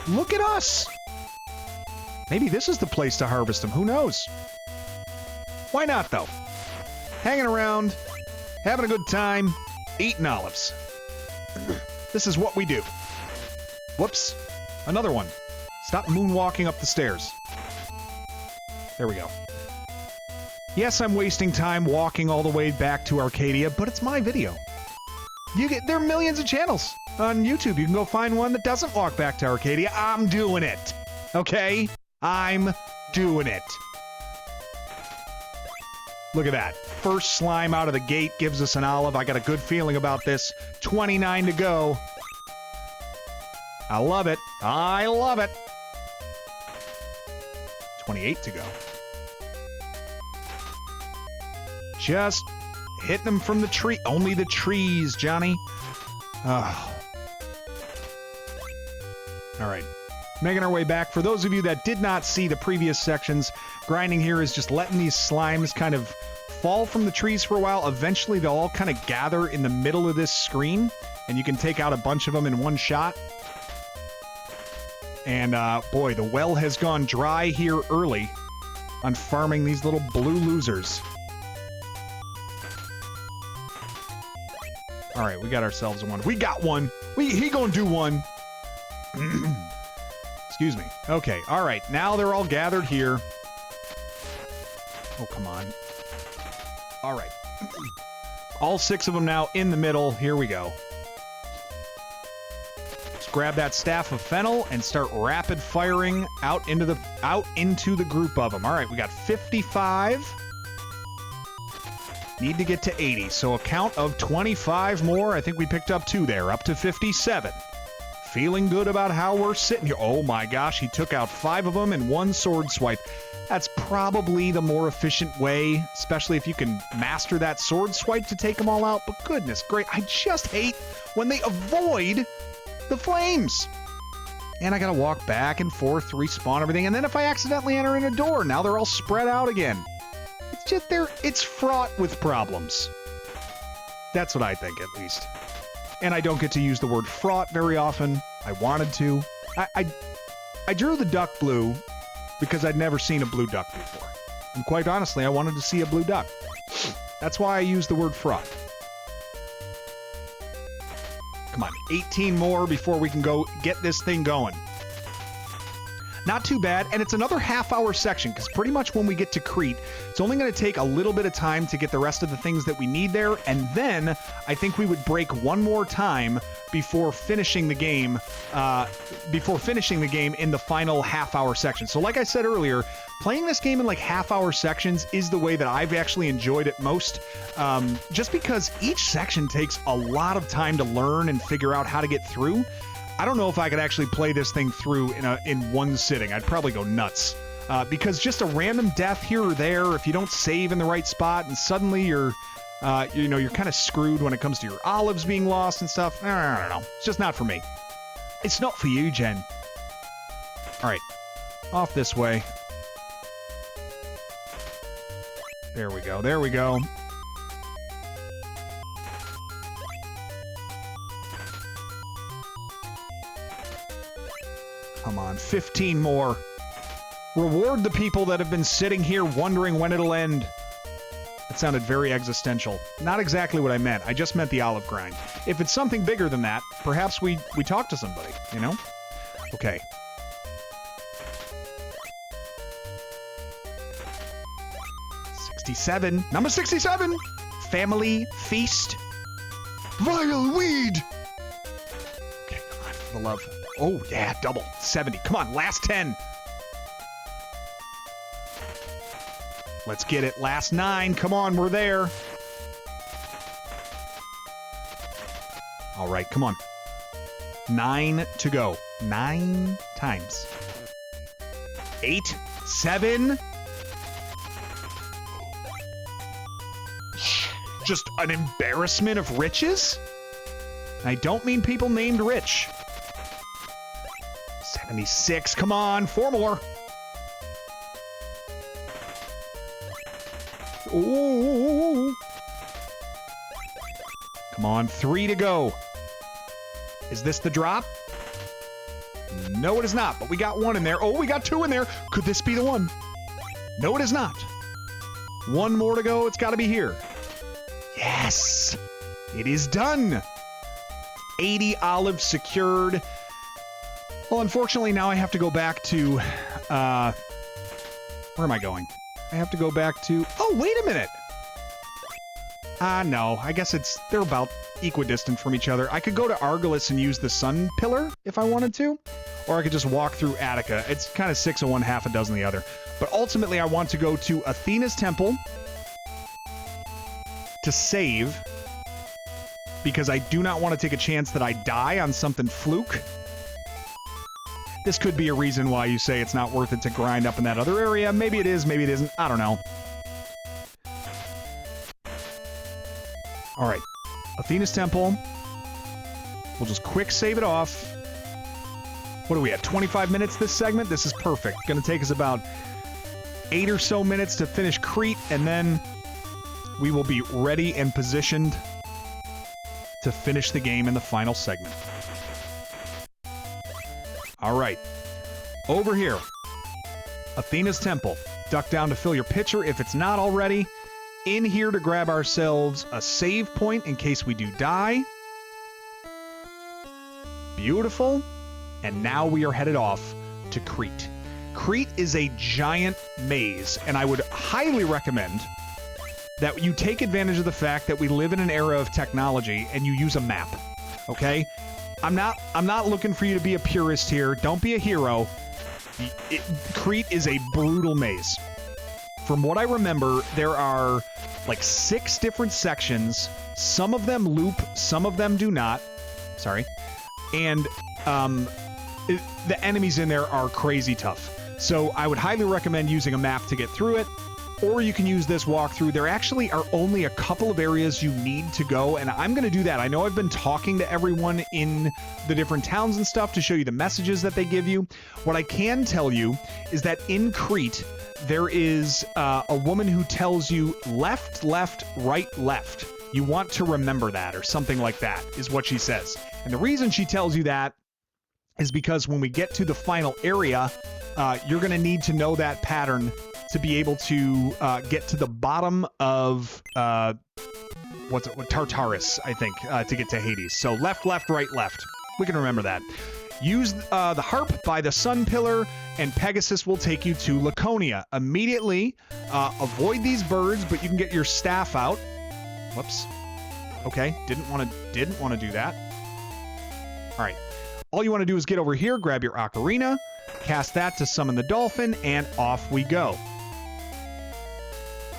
Look at us. Maybe this is the place to harvest them. Who knows? Why not, though? Hanging around, having a good time, eating olives. This is what we do. Whoops. Another one. Stop moonwalking up the stairs. There we go. Yes, I'm wasting time walking all the way back to Arcadia, but it's my video. There are millions of channels on YouTube. You can go find one that doesn't walk back to Arcadia. I'm doing it. Okay? I'm doing it. Look at that. First slime out of the gate gives us an olive. I got a good feeling about this. 29 to go. I love it. I love it. 28 to go. Just hitting them from the tree. Only the trees, Johnny. Oh. All right. Making our way back. For those of you that did not see the previous sections, grinding here is just letting these slimes kind of fall from the trees for a while. Eventually, they'll all kind of gather in the middle of this screen, and you can take out a bunch of them in one shot. And, boy, the well has gone dry here early on farming these little blue losers. All right, we got ourselves one. We got one. He gonna do one. Excuse me. Okay, all right. Now they're all gathered here. Oh, come on. All right. All 6 of them now in the middle. Here we go. Let's grab that staff of Fennel and start rapid firing out into the group of them. All right, we got 55. Need to get to 80, so a count of 25 more. I think we picked up 2 there, up to 57. Feeling good about how we're sitting here. Oh my gosh, he took out 5 of them in one sword swipe. That's probably the more efficient way, especially if you can master that sword swipe to take them all out. But goodness great, I just hate when they avoid the flames. And I gotta walk back and forth to respawn everything. And then if I accidentally enter in a door, now they're all spread out again. It's just it's fraught with problems. That's what I think, at least. And I don't get to use the word fraught very often. I wanted to. I drew the duck blue because I'd never seen a blue duck before. And quite honestly, I wanted to see a blue duck. That's why I use the word fraught. Come on, 18 more before we can go get this thing going. Not too bad, and it's another half-hour section, because pretty much when we get to Crete, it's only going to take a little bit of time to get the rest of the things that we need there, and then I think we would break one more time before finishing the game, in the final half-hour section. So like I said earlier, playing this game in like half-hour sections is the way that I've actually enjoyed it most, just because each section takes a lot of time to learn and figure out how to get through. I don't know if I could actually play this thing through in one sitting. I'd probably go nuts. Because just a random death here or there, if you don't save in the right spot, and suddenly you're kind of screwed when it comes to your olives being lost and stuff. I don't know. It's just not for me. It's not for you, Jen. All right. Off this way. There we go. There we go. Come on, 15 more. Reward the people that have been sitting here wondering when it'll end. That sounded very existential. Not exactly what I meant. I just meant the olive grind. If it's something bigger than that, perhaps we talk to somebody, you know? Okay. $67. Number 67! Family Feast. Vile weed! Okay, come on, for the love. Oh, yeah, double. 70. Come on, last 10. Let's get it. Last 9. Come on, we're there. All right, come on. 9 to go. 9 times. 8, 7. Just an embarrassment of riches? I don't mean people named Rich. 76. Come on, 4 more. Ooh. Come on, 3 to go. Is this the drop? No, it is not, but we got 1 in there. Oh, we got 2 in there. Could this be the one? No, it is not. 1 more to go. It's got to be here. Yes! It is done. 80 olives secured. Well, unfortunately, now I have to go back to, where am I going? I have to go back to, oh, wait a minute. No, I guess they're about equidistant from each other. I could go to Argolis and use the sun pillar if I wanted to, or I could just walk through Attica. It's kind of 6 of one, half a dozen the other. But ultimately, I want to go to Athena's temple to save, because I do not want to take a chance that I die on something fluke. This could be a reason why you say it's not worth it to grind up in that other area. Maybe it is, maybe it isn't. I don't know. All right. Athena's temple. We'll just quick save it off. What are we at? 25 minutes this segment? This is perfect. Going to take us about 8 or so minutes to finish Crete, and then we will be ready and positioned to finish the game in the final segment. All right. Over here. Athena's temple. Duck down to fill your pitcher if it's not already. In here to grab ourselves a save point in case we do die. Beautiful. And now we are headed off to Crete. Crete is a giant maze, and I would highly recommend that you take advantage of the fact that we live in an era of technology and you use a map. Okay? I'm not looking for you to be a purist here. Don't be a hero. Crete is a brutal maze. From what I remember, there are like 6 different sections. Some of them loop, some of them do not. Sorry. And the enemies in there are crazy tough. So I would highly recommend using a map to get through it, or you can use this walkthrough. There actually are only a couple of areas you need to go, and I'm going to do that. I know I've been talking to everyone in the different towns and stuff to show you the messages that they give you. What I can tell you is that in Crete, there is a woman who tells you left, left, right, left. You want to remember that, or something like that, is what she says. And the reason she tells you that is because when we get to the final area, you're going to need to know that pattern to be able to get to the bottom of Tartarus, I think, to get to Hades. So left, left, right, left. We can remember that. Use the harp by the sun pillar, and Pegasus will take you to Laconia. Immediately, avoid these birds, but you can get your staff out. Whoops. Okay, didn't want to do that. All right. All you want to do is get over here, grab your Ocarina, cast that to summon the dolphin, and off we go.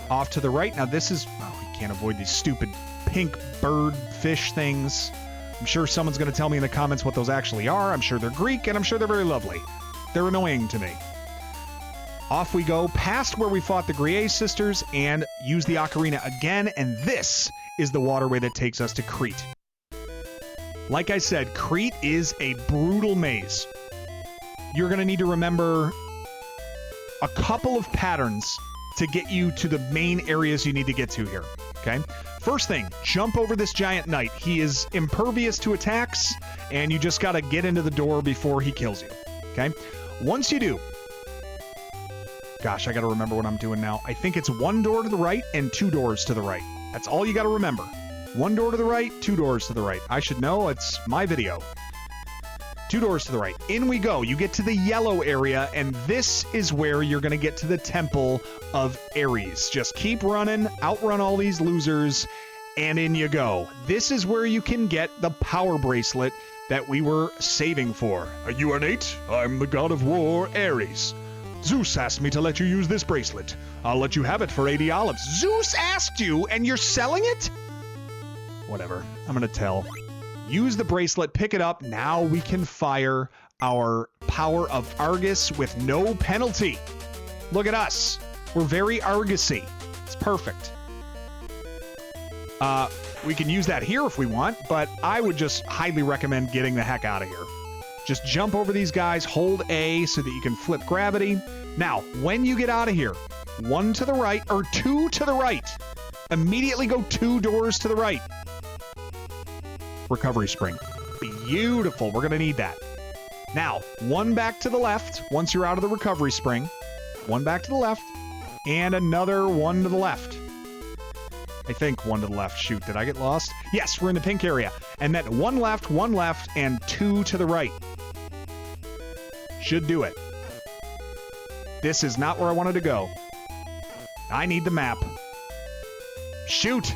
Off to the right. Now this is... Oh, you can't avoid these stupid pink bird fish things. I'm sure someone's going to tell me in the comments what those actually are. I'm sure they're Greek, and I'm sure they're very lovely. They're annoying to me. Off we go, past where we fought the Griet sisters, and use the Ocarina again, and this is the waterway that takes us to Crete. Like I said, Crete is a brutal maze. You're going to need to remember a couple of patterns to get you to the main areas you need to get to here, okay? First thing, jump over this giant knight. He is impervious to attacks, and you just got to get into the door before he kills you, okay? Once you do... Gosh, I got to remember what I'm doing now. I think it's 1 door to the right and 2 doors to the right. That's all you got to remember. 1 door to the right, 2 doors to the right. I should know, it's my video. 2 doors to the right. In we go. You get to the yellow area, and this is where you're going to get to the Temple of Ares. Just keep running, outrun all these losers, and in you go. This is where you can get the power bracelet that we were saving for. Are you an 8? I'm the god of war, Ares. Zeus asked me to let you use this bracelet. I'll let you have it for 80 olives. Zeus asked you, and you're selling it? Whatever. I'm going to tell. Use the bracelet, pick it up. Now we can fire our power of Argus with no penalty. Look at us. We're very Argusy. It's perfect. We can use that here if we want, but I would just highly recommend getting the heck out of here. Just jump over these guys, hold A so that you can flip gravity. Now, when you get out of here, 1 to the right or 2 to the right. Immediately go 2 doors to the right. Recovery spring. Beautiful. We're going to need that. Now, 1 back to the left once you're out of the recovery spring. 1 back to the left. And another 1 to the left. I think 1 to the left. Shoot, did I get lost? Yes, we're in the pink area. And then 1 left, and 2 to the right. Should do it. This is not where I wanted to go. I need the map. Shoot!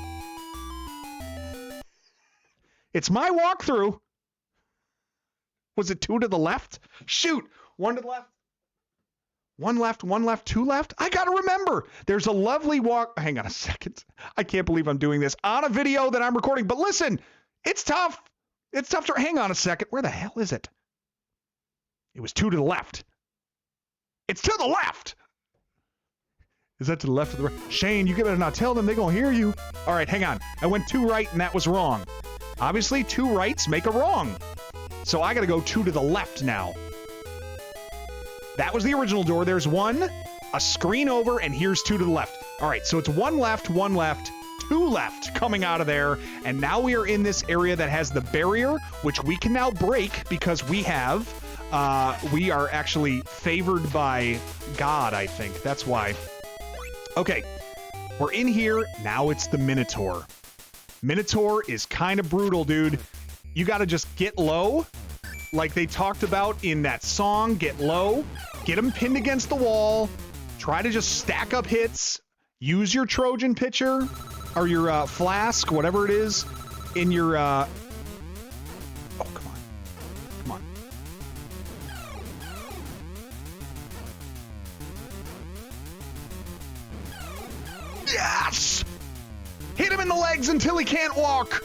It's my walkthrough. Was it 2 to the left? Shoot! 1 to the left. 1 left, 2 left? I gotta remember. There's a lovely walk. Hang on a second. I can't believe I'm doing this on a video that I'm recording. But listen, it's tough. It's tough to... Hang on a second. Where the hell is it? It was 2 to the left. It's to the left! Is that to the left or the right? Shane, you better not tell them. They're gonna hear you. All right, hang on. I went 2 right, and that was wrong. Obviously, 2 rights make a wrong. So I gotta go 2 to the left now. That was the original door. There's 1, a screen over, and here's 2 to the left. All right, so it's 1 left, 2 2 left coming out of there. And now we are in this area that has the barrier, which we can now break because we are actually favored by God, I think. That's why. Okay, we're in here. Now it's the Minotaur. Minotaur is kind of brutal, dude. You got to just get low, like they talked about in that song. Get low, get them pinned against the wall, try to just stack up hits, use your Trojan pitcher or your flask, whatever it is, in your... Oh, come on. Come on. Yes! Hit him in the legs until he can't walk.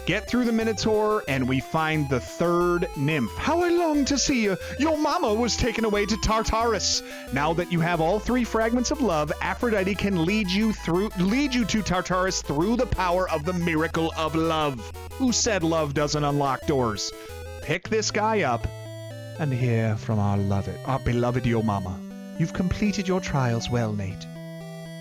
Get through the Minotaur, and we find the 3rd nymph. How I long to see you. Your mama was taken away to Tartarus. Now that you have all 3 fragments of love, Aphrodite can lead you to Tartarus through the power of the miracle of love. Who said love doesn't unlock doors? Pick this guy up and hear from our beloved your mama. You've completed your trials well, Nate.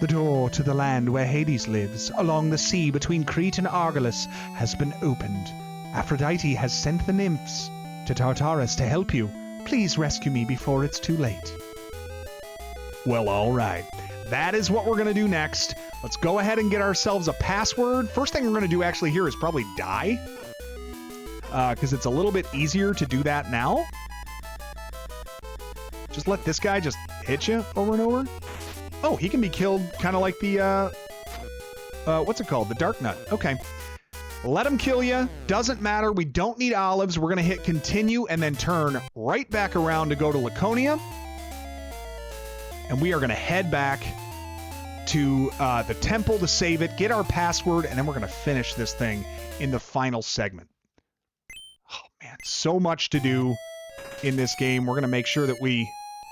The door to the land where Hades lives, along the sea between Crete and Argolis, has been opened. Aphrodite has sent the nymphs to Tartarus to help you. Please rescue me before it's too late. Well, all right. That is what we're going to do next. Let's go ahead and get ourselves a password. First thing we're going to do actually here is probably die, because it's a little bit easier to do that now. Just let this guy just hit you over and over. Oh, he can be killed kind of like the, what's it called? The Dark Nut. Okay. Let him kill you. Doesn't matter. We don't need olives. We're going to hit continue and then turn right back around to go to Laconia. And we are going to head back to the temple to save it, get our password, and then we're going to finish this thing in the final segment. Oh, man. So much to do in this game. We're going to make sure that we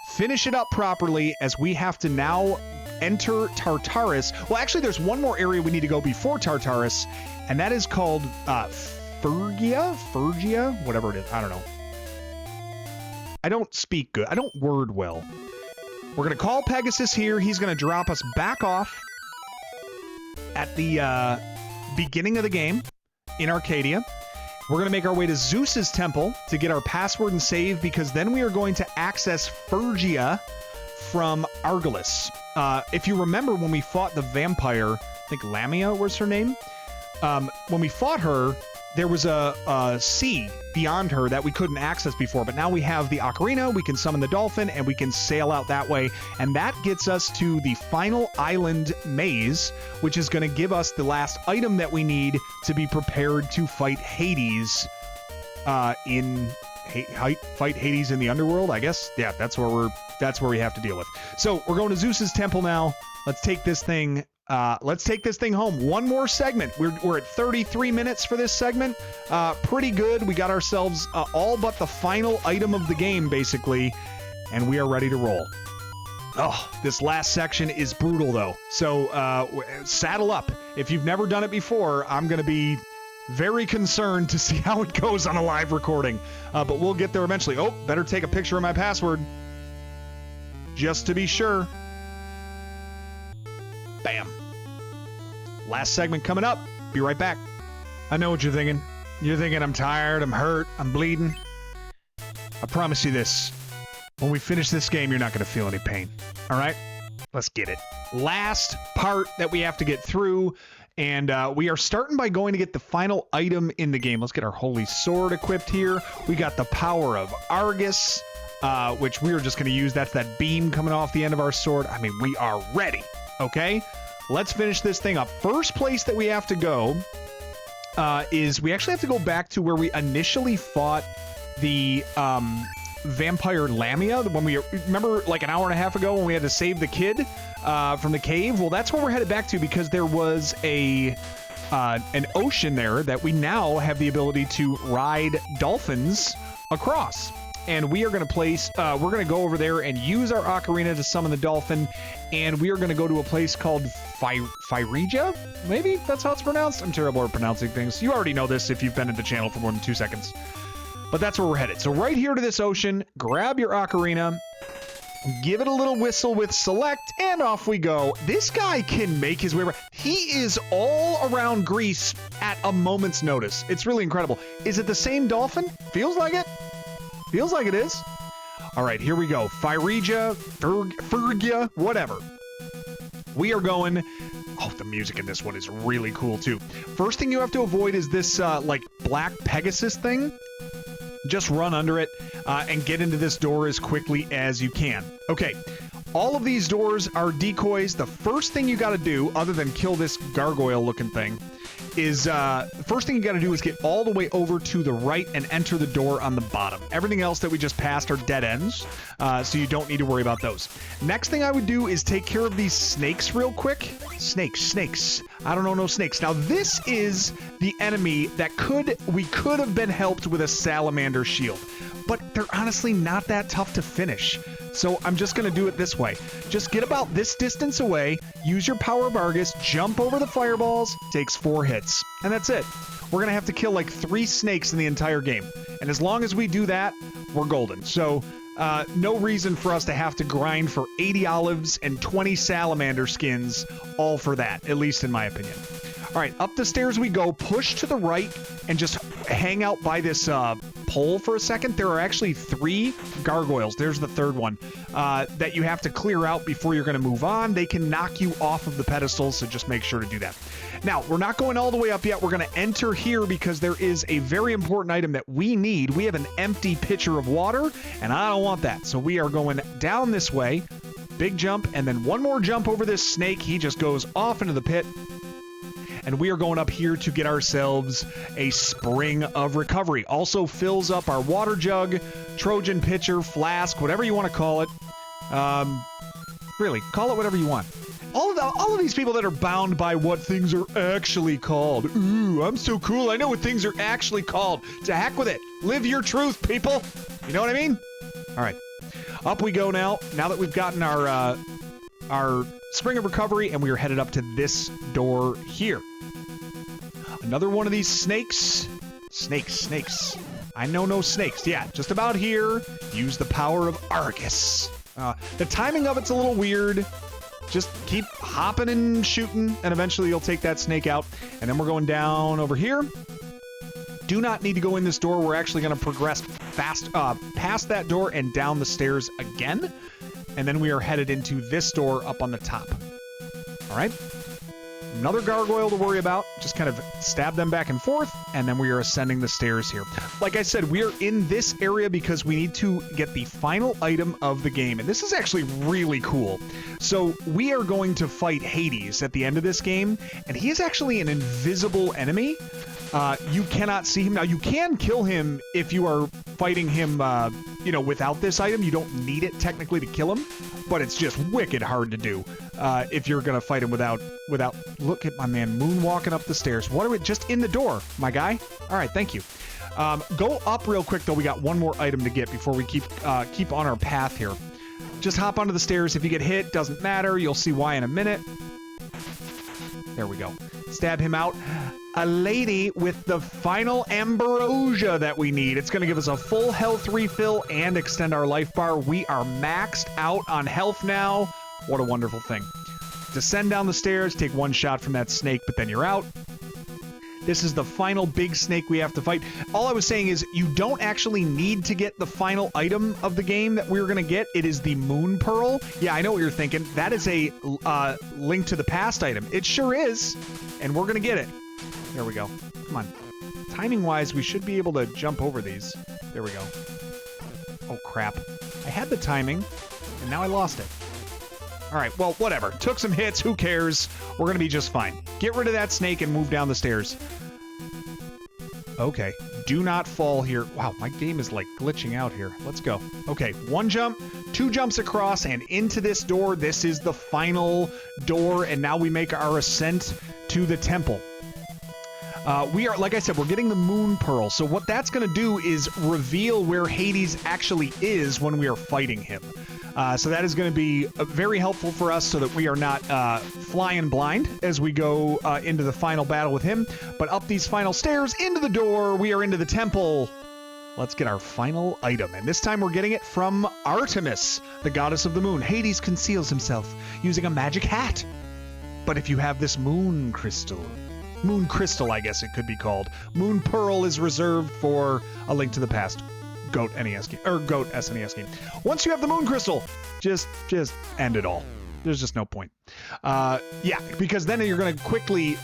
finish it up properly, as we have to now enter Tartarus. Well, actually, there's one more area we need to go before Tartarus, and that is called Phrygia, whatever it is. I don't know. I don't speak good. I don't word well. We're going to call Pegasus here. He's going to drop us back off at the beginning of the game in Arcadia. We're going to make our way to Zeus's temple to get our password and save, because then we are going to access Phrygia from Argolis. If you remember when we fought the vampire, I think Lamia was her name. When we fought her, there was a sea beyond her that we couldn't access before, but now we have the Ocarina, we can summon the dolphin, and we can sail out that way, and that gets us to the final island maze, which is going to give us the last item that we need to be prepared to fight Hades fight Hades in the underworld, I guess. Yeah, that's where we have to deal with. So we're going to Zeus's temple now. Let's take this thing home. One more segment. We're at 33 minutes for this segment. Pretty good. We got ourselves all but the final item of the game, basically, and we are ready to roll. Oh, this last section is brutal, though. So saddle up. If you've never done it before, I'm going to be very concerned to see how it goes on a live recording. But we'll get there eventually. Oh, better take a picture of my password, just to be sure. Bam. Last segment coming up. Be right back. I know what you're thinking. You're thinking I'm tired, I'm hurt, I'm bleeding. I promise you this. When we finish this game, you're not going to feel any pain. All right? Let's get it. Last part that we have to get through. And we are starting by going to get the final item in the game. Let's get our holy sword equipped here. We got the power of Argus, which we are just going to use. That's that beam coming off the end of our sword. I mean, we are ready. Okay, let's finish this thing up. First place that we have to go is we actually have to go back to where we initially fought the vampire Lamia. When we remember, like an hour and a half ago, when we had to save the kid from the cave. Well, that's where we're headed back to, because there was an ocean there that we now have the ability to ride dolphins across. And we are going to we're going to go over there and use our ocarina to summon the dolphin, and we are going to go to a place called Phrygia? Maybe that's how it's pronounced? I'm terrible at pronouncing things. You already know this if you've been in the channel for more than 2 seconds. But that's where we're headed. So right here to this ocean, grab your ocarina, Give it a little whistle with select, and off we go. This guy can make his way around. He is all around Greece at a moment's notice. It's really incredible. Is it the same dolphin? Feels like it. Feels like it is. All right, here we go. Phrygia, Phrygia, whatever. We are going... Oh, the music in this one is really cool, too. First thing you have to avoid is this, like, black Pegasus thing. Just run under it and get into this door as quickly as you can. Okay, all of these doors are decoys. The first thing you got to do, other than kill this gargoyle-looking thing, is first thing you got to do is get all the way over to the right and enter the door on the bottom. Everything else that we just passed are dead ends, so you don't need to worry about those. Next thing I would do is take care of these snakes real quick. Snakes. I don't know no snakes. Now this is the enemy that we could have been helped with a salamander shield, but they're honestly not that tough to finish. So I'm just going to do it this way. Just get about this distance away, use your power of Argus, jump over the fireballs, takes 4 hits, and that's it. We're going to have to kill like 3 snakes in the entire game. And as long as we do that, we're golden. So no reason for us to have to grind for 80 olives and 20 salamander skins, all for that, at least in my opinion. All right, up the stairs we go, push to the right, and just hang out by this pole for a second. There are actually 3 gargoyles. There's the 3rd one that you have to clear out before you're going to move on. They can knock you off of the pedestal, so just make sure to do that. Now, we're not going all the way up yet. We're going to enter here because there is a very important item that we need. We have an empty pitcher of water, and I don't want that. So we are going down this way, big jump, and then one more jump over this snake. He just goes off into the pit. And we are going up here to get ourselves a spring of recovery. Also fills up our water jug, Trojan pitcher, flask, whatever you want to call it. Really, call it whatever you want. All of these people that are bound by what things are actually called. Ooh, I'm so cool. I know what things are actually called. To heck with it. Live your truth, people. You know what I mean? All right. Up we go now. Now that we've gotten our spring of recovery, and we are headed up to this door here. Another one of these snakes. Snakes. I know no snakes. Yeah, just about here. Use the power of Argus. The timing of it's a little weird. Just keep hopping and shooting, and eventually you'll take that snake out. And then we're going down over here. Do not need to go in this door. We're actually going to progress fast past that door and down the stairs again. And then we are headed into this door up on the top. All right. Another gargoyle to worry about. Just kind of stab them back and forth, and then we are ascending the stairs here. Like I said, we are in this area because we need to get the final item of the game, and this is actually really cool. So we are going to fight Hades at the end of this game, and he is actually an invisible enemy. You cannot see him. Now, you can kill him if you are fighting him, without this item. You don't need it technically to kill him, but it's just wicked hard to do if you're going to fight him without... Look at my man moonwalking up the stairs. What are we... Just in the door, my guy. All right, thank you. Go up real quick, though. We got one more item to get before we keep on our path here. Just hop onto the stairs. If you get hit, doesn't matter. You'll see why in a minute. There we go. Stab him out. A lady with the final Ambrosia that we need. It's going to give us a full health refill and extend our life bar. We are maxed out on health now. What a wonderful thing. Descend down the stairs, take one shot from that snake, but then you're out. This is the final big snake we have to fight. All I was saying is you don't actually need to get the final item of the game that we're going to get. It is the Moon Pearl. Yeah, I know what you're thinking. That is a Link to the Past item. It sure is, and we're going to get it. There we go. Come on. Timing-wise, we should be able to jump over these. There we go. Oh, crap. I had the timing, and now I lost it. All right, well, whatever. Took some hits. Who cares? We're going to be just fine. Get rid of that snake and move down the stairs. Okay. Do not fall here. Wow, my game is, like, glitching out here. Let's go. Okay, one jump, 2 jumps across, and into this door. This is the final door, and now we make our ascent to the temple. We are, like I said, we're getting the Moon Pearl. So what that's going to do is reveal where Hades actually is when we are fighting him. So that is going to be very helpful for us so that we are not flying blind as we go into the final battle with him. But up these final stairs, into the door, we are into the temple Let's get our final item, and this time we're getting it from Artemis, the goddess of the moon. Hades conceals himself using a magic hat. But if you have this moon crystal, I guess it could be called. Moon Pearl is reserved for A Link to the Past. Goat NES game, or Goat SNES game. Once you have the moon crystal, just end it all. There's just no point. Yeah, because then you're going to quickly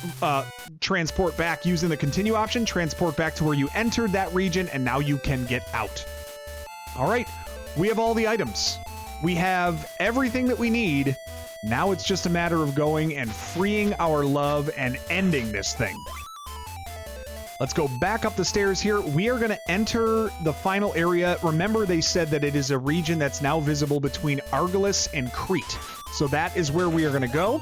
transport back using the continue option, transport back to where you entered that region, and now you can get out. All right, we have all the items. We have everything that we need. Now it's just a matter of going and freeing our love and ending this thing. Let's go back up the stairs here. We are going to enter the final area. Remember, they said that it is a region that's now visible between Argolis and Crete. So that is where we are going to go.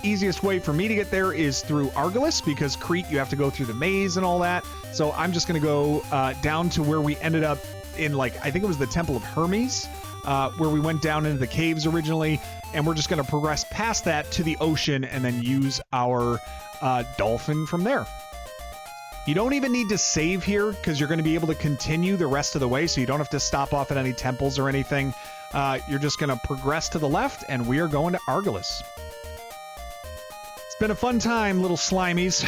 Easiest way for me to get there is through Argolis, because Crete, you have to go through the maze and all that. So I'm just going to go down to where we ended up in, like, I think it was the Temple of Hermes, where we went down into the caves originally. And we're just going to progress past that to the ocean and then use our dolphin from there. You don't even need to save here because you're going to be able to continue the rest of the way, so you don't have to stop off at any temples or anything. You're just going to progress to the left, and we are going to Argolis. It's been a fun time, little slimies.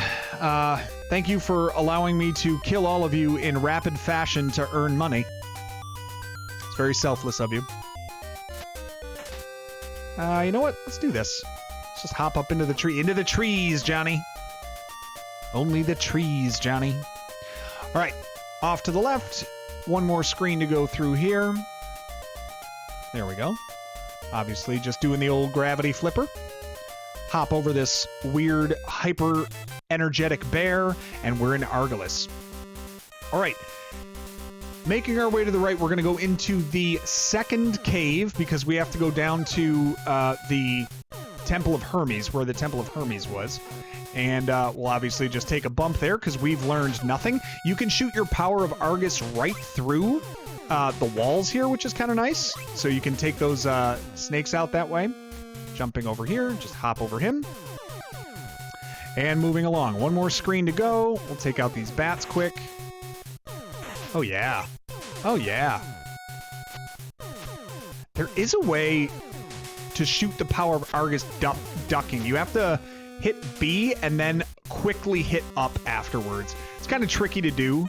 Thank you for allowing me to kill all of you in rapid fashion to earn money. It's very selfless of you. You know what? Let's do this. Let's just hop up into the tree. Into the trees, Johnny. Only the trees, Johnny. All right, off to the left. One more screen to go through here. There we go. Obviously, just doing the old gravity flipper. Hop over this weird, hyper-energetic bear, and we're in Argolis. All right. Making our way to the right, we're going to go into the second cave, because we have to go down to the Temple of Hermes, where the Temple of Hermes was. And we'll obviously just take a bump there because we've learned nothing. You can shoot your power of Argus right through the walls here, which is kind of nice. So you can take those snakes out that way. Jumping over here, just hop over him. And moving along. One more screen to go. We'll take out these bats quick. Oh, yeah. Oh, yeah. There is a way to shoot the power of Argus ducking. You have to hit B and then quickly hit up afterwards. It's kind of tricky to do,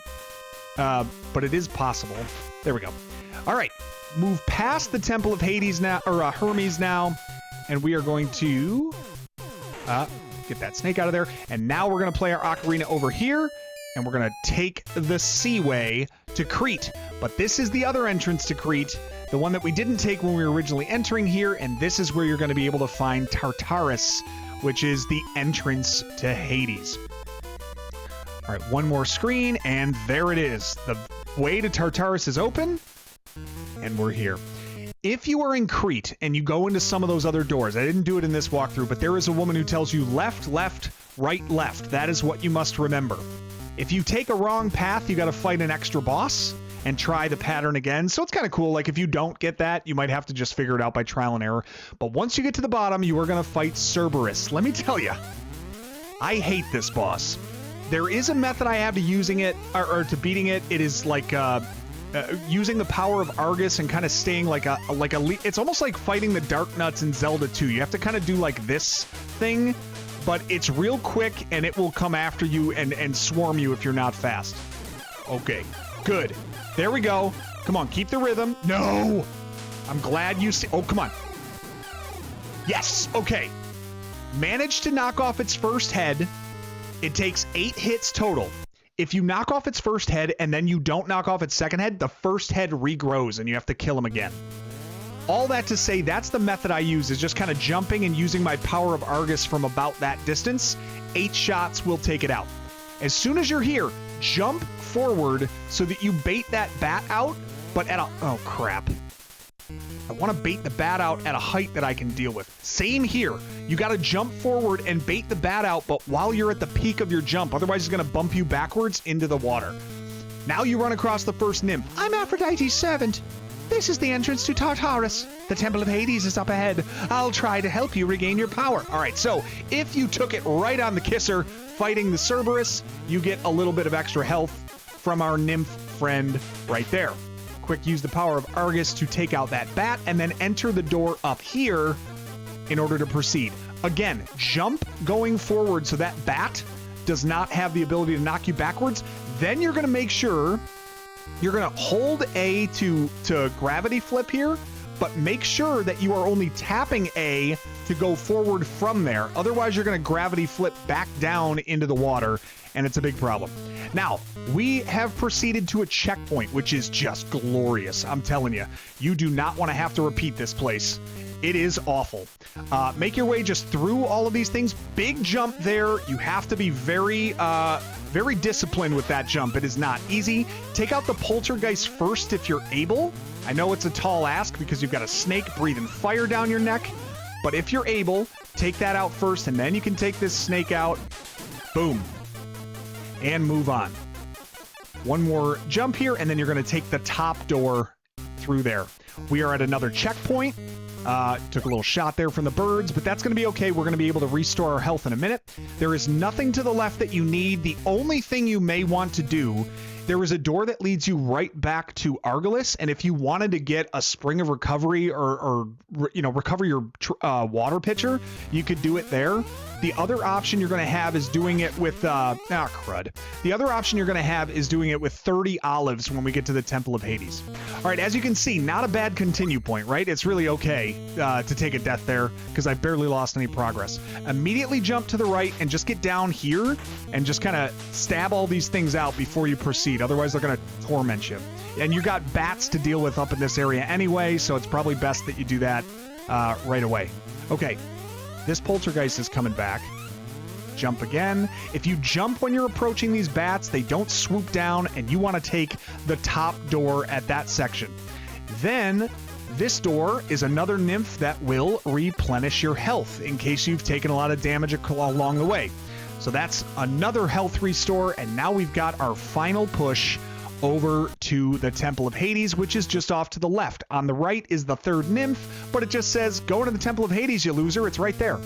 but it is possible. There we go. All right, move past the Temple of Hades now, or Hermes now, and we are going to get that snake out of there. And now we're going to play our ocarina over here, and we're going to take the seaway to Crete. But this is the other entrance to Crete, the one that we didn't take when we were originally entering here, and this is where you're going to be able to find Tartarus, which is the entrance to Hades. All right, one more screen, and there it is. The way to Tartarus is open, and we're here. If you are in Crete and you go into some of those other doors, I didn't do it in this walkthrough, but there is a woman who tells you left, left, right, left. That is what you must remember. If you take a wrong path, you got to fight an extra boss and try the pattern again. So it's kind of cool. Like, if you don't get that, you might have to just figure it out by trial and error. But once you get to the bottom, you are going to fight Cerberus. Let me tell you, I hate this boss. There is a method I have to using it, or to beating it. It is like using the power of Argus and kind of staying like a it's almost like fighting the Dark Nuts in Zelda 2. You have to kind of do like this thing, but it's real quick and it will come after you and swarm you if you're not fast. Okay, good. There we go. Come on, keep the rhythm. No! I'm glad you see. Oh, come on. Yes, okay. Managed to knock off its first head. It takes 8 hits total. If you knock off its first head and then you don't knock off its second head, the first head regrows and you have to kill him again. All that to say, that's the method I use, is just kind of jumping and using my power of Argus from about that distance. 8 shots will take it out. As soon as you're here, jump forward so that you bait that bat out, but at a... Oh, crap. I want to bait the bat out at a height that I can deal with. Same here. You got to jump forward and bait the bat out, but while you're at the peak of your jump. Otherwise, it's going to bump you backwards into the water. Now you run across the first nymph. I'm Aphrodite's servant. This is the entrance to Tartarus. The Temple of Hades is up ahead. I'll try to help you regain your power. All right, so if you took it right on the kisser, fighting the Cerberus, you get a little bit of extra health. from our nymph friend right there. Quick, use the power of Argus to take out that bat, and then enter the door up here in order to proceed. Again, jump going forward so that bat does not have the ability to knock you backwards. Then you're going to make sure you're going to hold A to gravity flip here, but make sure that you are only tapping A to go forward from there. Otherwise, you're going to gravity flip back down into the water, and it's a big problem. Now, we have proceeded to a checkpoint, which is just glorious. I'm telling you, you do not want to have to repeat this place. It is awful. Make your way just through all of these things. Big jump there. You have to be very disciplined with that jump. It is not easy. Take out the poltergeist first if you're able. I know it's a tall ask because you've got a snake breathing fire down your neck, but if you're able, take that out first, and then you can take this snake out. Boom. And move on. One more jump here, and then you're going to take the top door through there. We are at another checkpoint. Took a little shot there from the birds, but that's going to be okay. We're going to be able to restore our health in a minute. There is nothing to the left that you need. The only thing you may want to do, there is a door that leads you right back to Argolis, and if you wanted to get a spring of recovery or recover your water pitcher, you could do it there. The other option you're going to have is doing it with crud. The other option you're going to have is doing it with 30 olives when we get to the Temple of Hades. All right, as you can see, not a bad continue point, right? It's really okay to take a death there because I barely lost any progress. Immediately jump to the right and just get down here and just kind of stab all these things out before you proceed. Otherwise, they're going to torment you. And you got bats to deal with up in this area anyway, so it's probably best that you do that right away. Okay. This poltergeist is coming back. Jump again. If you jump when you're approaching these bats, they don't swoop down, and you want to take the top door at that section. Then, this door is another nymph that will replenish your health in case you've taken a lot of damage along the way. So that's another health restore, and now we've got our final push over to the Temple of Hades, which is just off to the left. On the right is the third nymph, but it just says, go into the Temple of Hades, you loser. It's right there.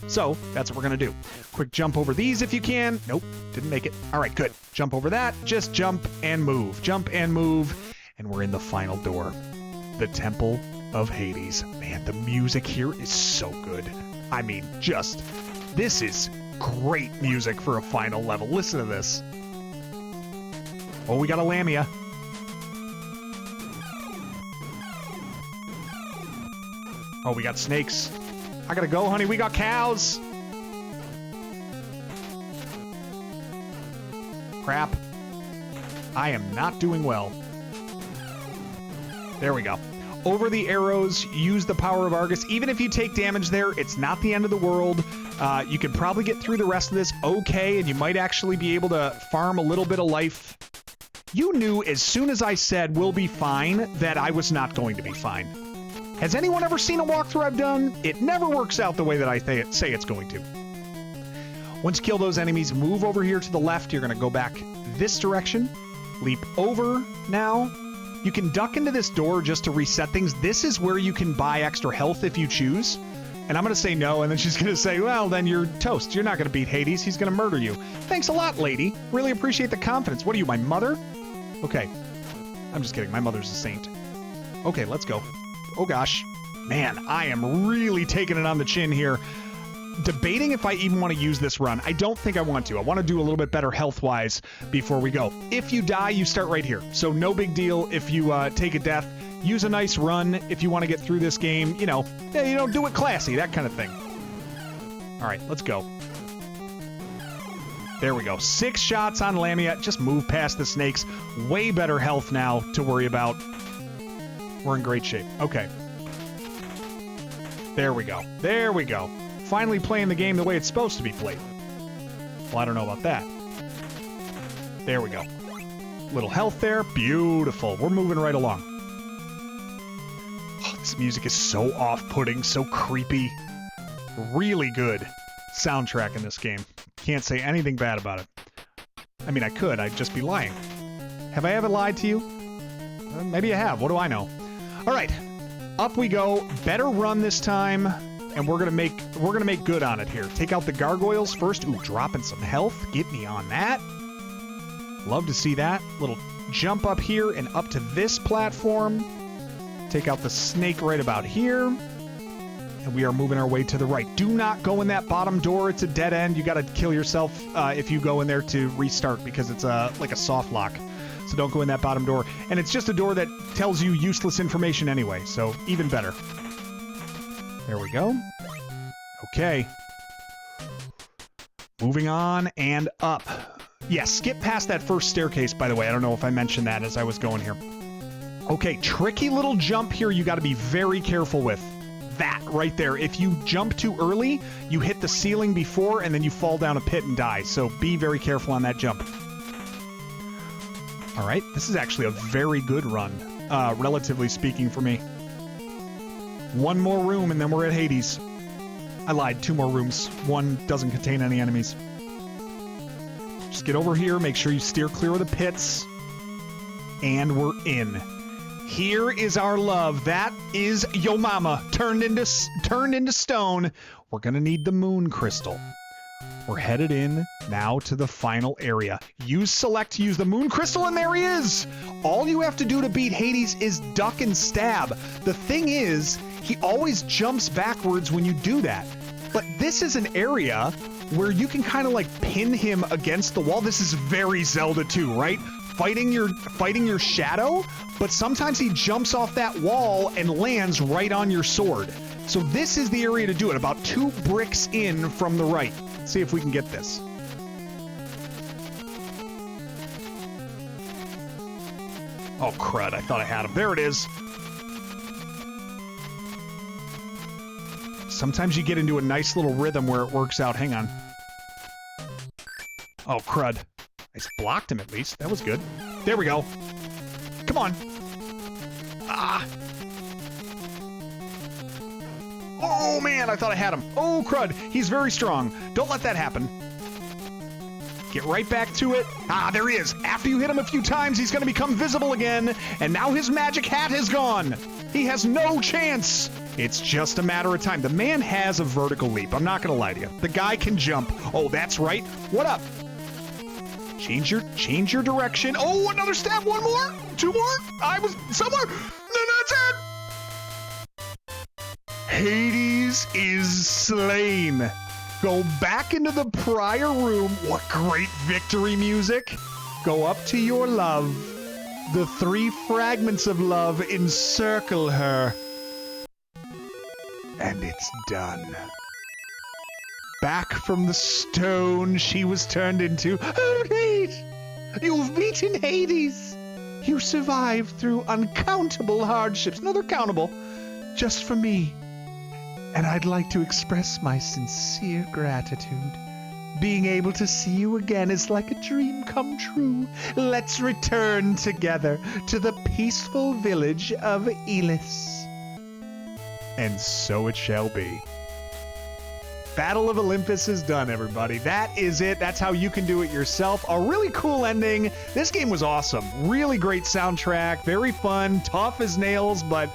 So that's what we're going to do. Quick jump over these if you can. Nope, didn't make it. All right, good. Jump over that. Just jump and move. Jump and move. And we're in the final door. The Temple of Hades. Man, the music here is so good. I mean, this is great music for a final level. Listen to this. Oh, we got a Lamia. Oh, we got snakes. I gotta go, honey. We got cows. Crap. I am not doing well. There we go. Over the arrows, use the power of Argus. Even if you take damage there, it's not the end of the world. You can probably get through the rest of this okay, and you might actually be able to farm a little bit of life. You knew as soon as I said we'll be fine that I was not going to be fine. Has anyone ever seen a walkthrough I've done? It never works out the way that I say it's going to. Once you kill those enemies, move over here to the left. You're going to go back this direction. Leap over now. You can duck into this door just to reset things. This is where you can buy extra health if you choose. And I'm going to say no, and then she's going to say, well, then you're toast. You're not going to beat Hades. He's going to murder you. Thanks a lot, lady. Really appreciate the confidence. What are you, my mother? Okay. I'm just kidding. My mother's a saint. Okay, let's go. Oh, gosh. Man, I am really taking it on the chin here. Debating if I even want to use this run. I don't think I want to. I want to do a little bit better health-wise before we go. If you die, you start right here. So no big deal if you take a death. Use a nice run if you want to get through this game. You know, do it classy, that kind of thing. All right, let's go. There we go. 6 shots on Lamia. Just move past the snakes. Way better health now to worry about. We're in great shape. Okay. There we go. There we go. Finally playing the game the way it's supposed to be played. Well, I don't know about that. There we go. Little health there. Beautiful. We're moving right along. Oh, this music is so off-putting, so creepy. Really good soundtrack in this game. Can't say anything bad about it. I mean, I could. I'd just be lying. Have I ever lied to you? Maybe I have. What do I know? All right. Up we go. Better run this time. And we're gonna make good on it here. Take out the gargoyles first. Ooh, dropping some health. Get me on that. Love to see that. Little jump up here and up to this platform. Take out the snake right about here. And we are moving our way to the right. Do not go in that bottom door. It's a dead end. You got to kill yourself if you go in there to restart because it's like a soft lock. So don't go in that bottom door. And it's just a door that tells you useless information anyway. So even better. There we go. Okay. Moving on and up. Yeah, skip past that first staircase, by the way. I don't know if I mentioned that as I was going here. Okay, tricky little jump here you got to be very careful with. That right there. If you jump too early, you hit the ceiling before and then you fall down a pit and die. So be very careful on that jump. All right, this is actually a very good run, relatively speaking for me. One more room and then we're at Hades. I lied, 2 more rooms. One doesn't contain any enemies. Just get over here, make sure you steer clear of the pits. And we're in. Here is our love. That is yo mama turned into stone. We're gonna need the moon crystal. We're headed in now to the final area. Use select to use the moon crystal, and there he is. All you have to do to beat Hades is duck and stab. The thing is, he always jumps backwards when you do that. But this is an area where you can kind of like pin him against the wall. This is very Zelda 2, right? Fighting your shadow, but sometimes he jumps off that wall and lands right on your sword. So this is the area to do it, about 2 bricks in from the right. Let's see if we can get this. Oh crud, I thought I had him. There it is. Sometimes you get into a nice little rhythm where it works out. Hang on. Oh crud. I blocked him at least. That was good. There we go. Come on. Ah. Oh man, I thought I had him. Oh crud. He's very strong. Don't let that happen. Get right back to it. Ah, there he is. After you hit him a few times, he's going to become visible again. And now his magic hat has gone. He has no chance. It's just a matter of time. The man has a vertical leap. I'm not going to lie to you. The guy can jump. Oh, that's right. What up? Change your direction. Oh, another stab. 1 more. 2 more. I was somewhere. Then that's it. Hades is slain. Go back into the prior room. What great victory music. Go up to your love. The 3 fragments of love encircle her. And it's done. Back from the stone she was turned into. Oh, Hades! You've beaten Hades! You survived through uncountable hardships. No, they're countable. Just for me. And I'd like to express my sincere gratitude. Being able to see you again is like a dream come true. Let's return together to the peaceful village of Elis. And so it shall be. Battle of Olympus is done, everybody. That is it. That's how you can do it yourself. A really cool ending. This game was awesome. Really great soundtrack. Very fun. Tough as nails, but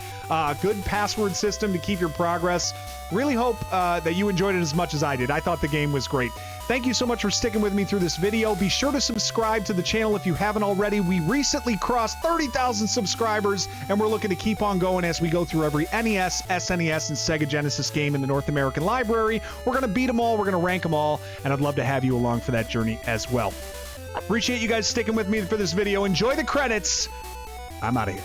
good password system to keep your progress. Really hope that you enjoyed it as much as I did. I thought the game was great. Thank you so much for sticking with me through this video. Be sure to subscribe to the channel if you haven't already. We recently crossed 30,000 subscribers, and we're looking to keep on going as we go through every NES, SNES, and Sega Genesis game in the North American library. We're going to beat them all. We're going to rank them all, and I'd love to have you along for that journey as well. Appreciate you guys sticking with me for this video. Enjoy the credits. I'm out of here.